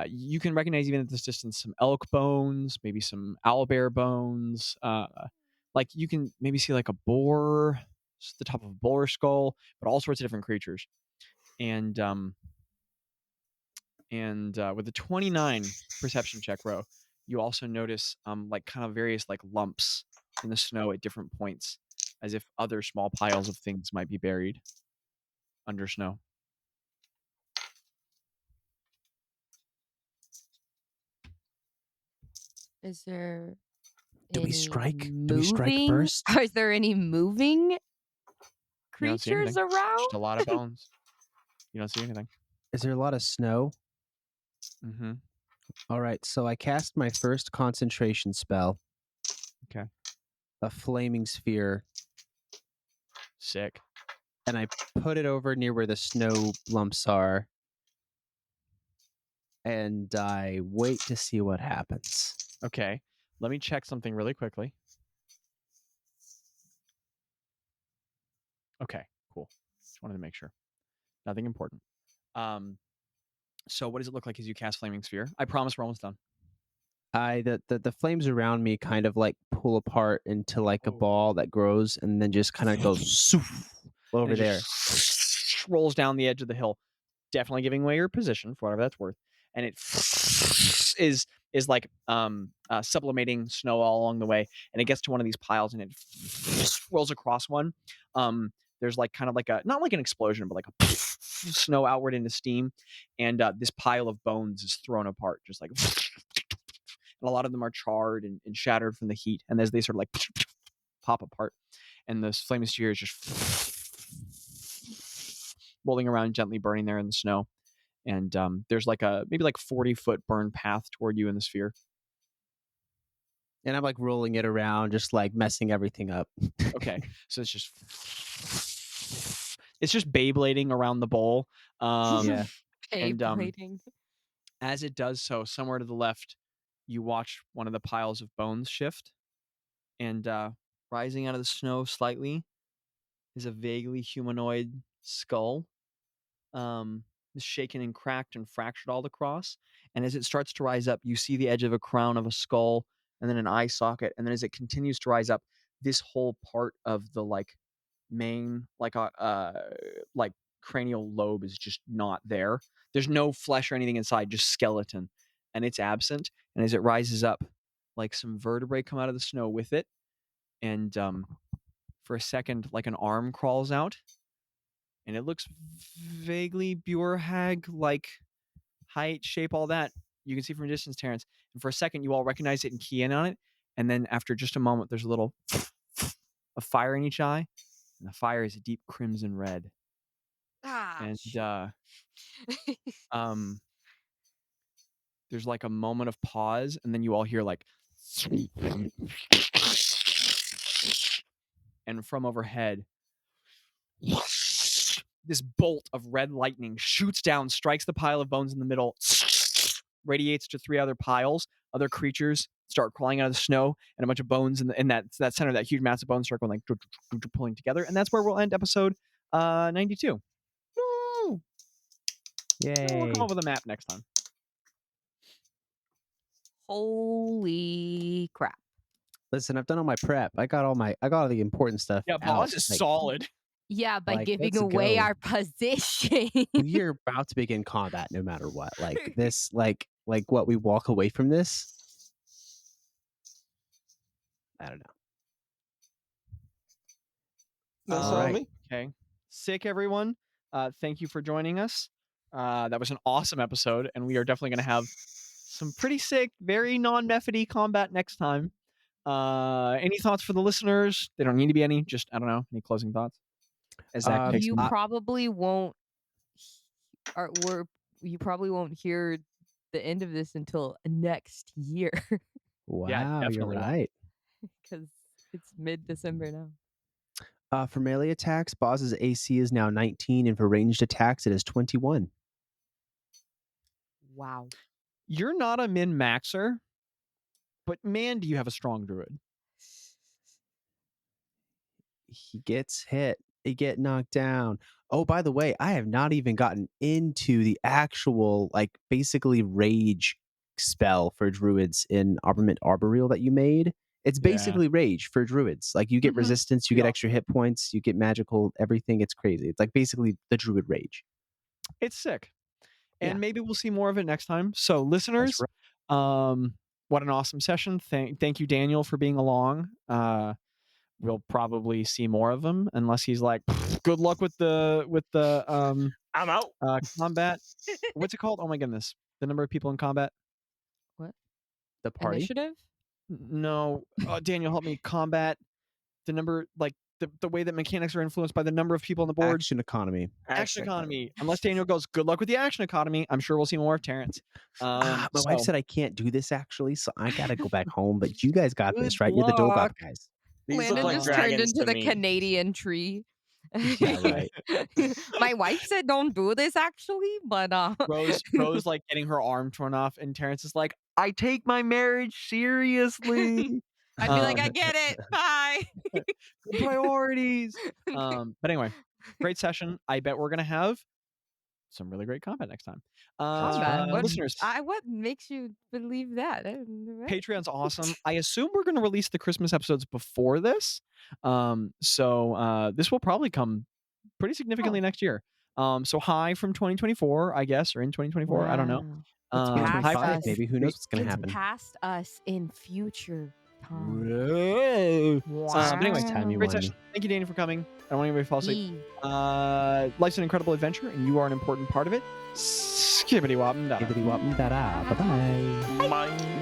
you can recognize even at this distance some elk bones, maybe some owlbear bones. Like you can maybe see like a boar, the top of a boar skull, but all sorts of different creatures. And with a 29 perception check row, you also notice like kind of various like lumps in the snow at different points, as if other small piles of things might be buried under snow. Is there Do we any strike? moving? Do we strike first? Is there any moving You don't see creatures anything. around? Just a lot of bones. You don't see anything. Is there a lot of snow? Mm-hmm. All right, so I cast my first concentration spell. Okay. A flaming sphere, Sick. and I put it over near where the snow lumps are, and I wait to see what happens. Okay. Let me check something really quickly. Okay, cool. Just wanted to make sure. Nothing important. So what does it look like as you cast Flaming Sphere? I promise we're almost done. The flames around me kind of like pull apart into like a ball that grows and then just kind of goes over And it there. just rolls down the edge of the hill, definitely giving away your position for whatever that's worth. And it is like sublimating snow all along the way, and it gets to one of these piles and it rolls across one. There's like kind of like not like an explosion, but like a snow outward into steam, and this pile of bones is thrown apart, just like, and a lot of them are charred and shattered from the heat. And as they sort of like pop apart, and this flaming sphere is just rolling around, gently burning there in the snow. And there's like a maybe like 40-foot burn path toward you in the sphere. And I'm like rolling it around, just like messing everything up. Okay, so it's just Beyblading around the bowl. Yeah. And Beyblading. as it does so, somewhere to the left, you watch one of the piles of bones shift, and rising out of the snow slightly is a vaguely humanoid skull. Is shaken and cracked and fractured all across. And as it starts to rise up, you see the edge of a crown of a skull, and then an eye socket. And then as it continues to rise up, this whole part of the like main like cranial lobe is just not there. There's no flesh or anything inside, just skeleton, and it's absent. And as it rises up, like some vertebrae come out of the snow with it, and for a second, like an arm crawls out, and it looks vaguely Bjorhag, like height, shape, all that. You can see from a distance, Terrence. And for a second, you all recognize it and key in on it. And then after just a moment, there's a little of fire in each eye, and the fire is a deep crimson red. And there's like a moment of pause, and then you all hear like, and from overhead, this bolt of red lightning shoots down, strikes the pile of bones in the middle, radiates to 3 other piles. Other creatures start crawling out of the snow, and a bunch of bones in that center, that huge mass of bones start going like pulling together. And that's where we'll end episode 92. Woo! Yay. We'll come up with a map next time. Holy crap. Listen, I've done all my prep. I got all the important stuff. Yeah, out. Bazz is solid. Yeah, by Like, giving let's away go. our position. You're about to begin combat no matter what. Like this, like what we walk away from this. I don't know. That's All all right. me. Okay. Sick, everyone. Thank you for joining us. That was an awesome episode, and we are definitely going to have some pretty sick, very non-methody combat next time. Any thoughts for the listeners? They don't need to be any. Just, I don't know, any closing thoughts? As Zach takes You them. probably won't. You probably won't hear the end of this until next year Wow, you're definitely won't. right. because it's mid-December now. For melee attacks, Bazz's AC is now 19, and for ranged attacks, it is 21. Wow. You're not a min-maxer, but man, do you have a strong druid. He gets hit. He get knocked down. Oh, by the way, I have not even gotten into the actual, like, basically rage spell for druids in Armament Arboreal that you made. It's Yeah. basically rage for druids. Like, you get Mhm. resistance, you get extra hit points, you get magical, everything. It's crazy. It's like basically the druid rage. It's sick. And Yeah. maybe we'll see more of it next time. So listeners, what an awesome session. Thank you, Daniel, for being along. We'll probably see more of him unless he's like, good luck with the I'm out. combat. What's it called? Oh my goodness. The number of people in combat. The party. Initiative? No. Daniel, help me. Combat. The number, like the way that mechanics are influenced by the number of people on the board. Action economy. Action economy. Unless Daniel goes, good luck with the action economy. I'm sure we'll see more of Terrence. My wife said I can't do this actually, so I gotta go back home. But you guys got this, right? You're the luck. Dolgoth guys. These Landon look like just turned dragons into to the me. Canadian tree. Yeah, right. My wife said don't do this actually, but Rose like getting her arm torn off, and Terrence is like, I take my marriage seriously. I'd be like, I get it. Bye. Priorities. But anyway, great session. I bet we're gonna have some really great combat next time. Combat? Listeners, What makes you believe that? Patreon's awesome. I assume we're going to release the Christmas episodes before this. So this will probably come pretty significantly next year. So hi from 2024, I guess, or in 2024. I don't know. It's Hi past from- us. Maybe who knows what's gonna It's happen. past us in future time. But anyway, Timey great wimey. session. Thank you, Danny, for coming. I don't want anybody to fall asleep. Yee. Life's an incredible adventure, and you are an important part of it. Skibbity wop. Skibbity wop da da. Bye bye. Mine.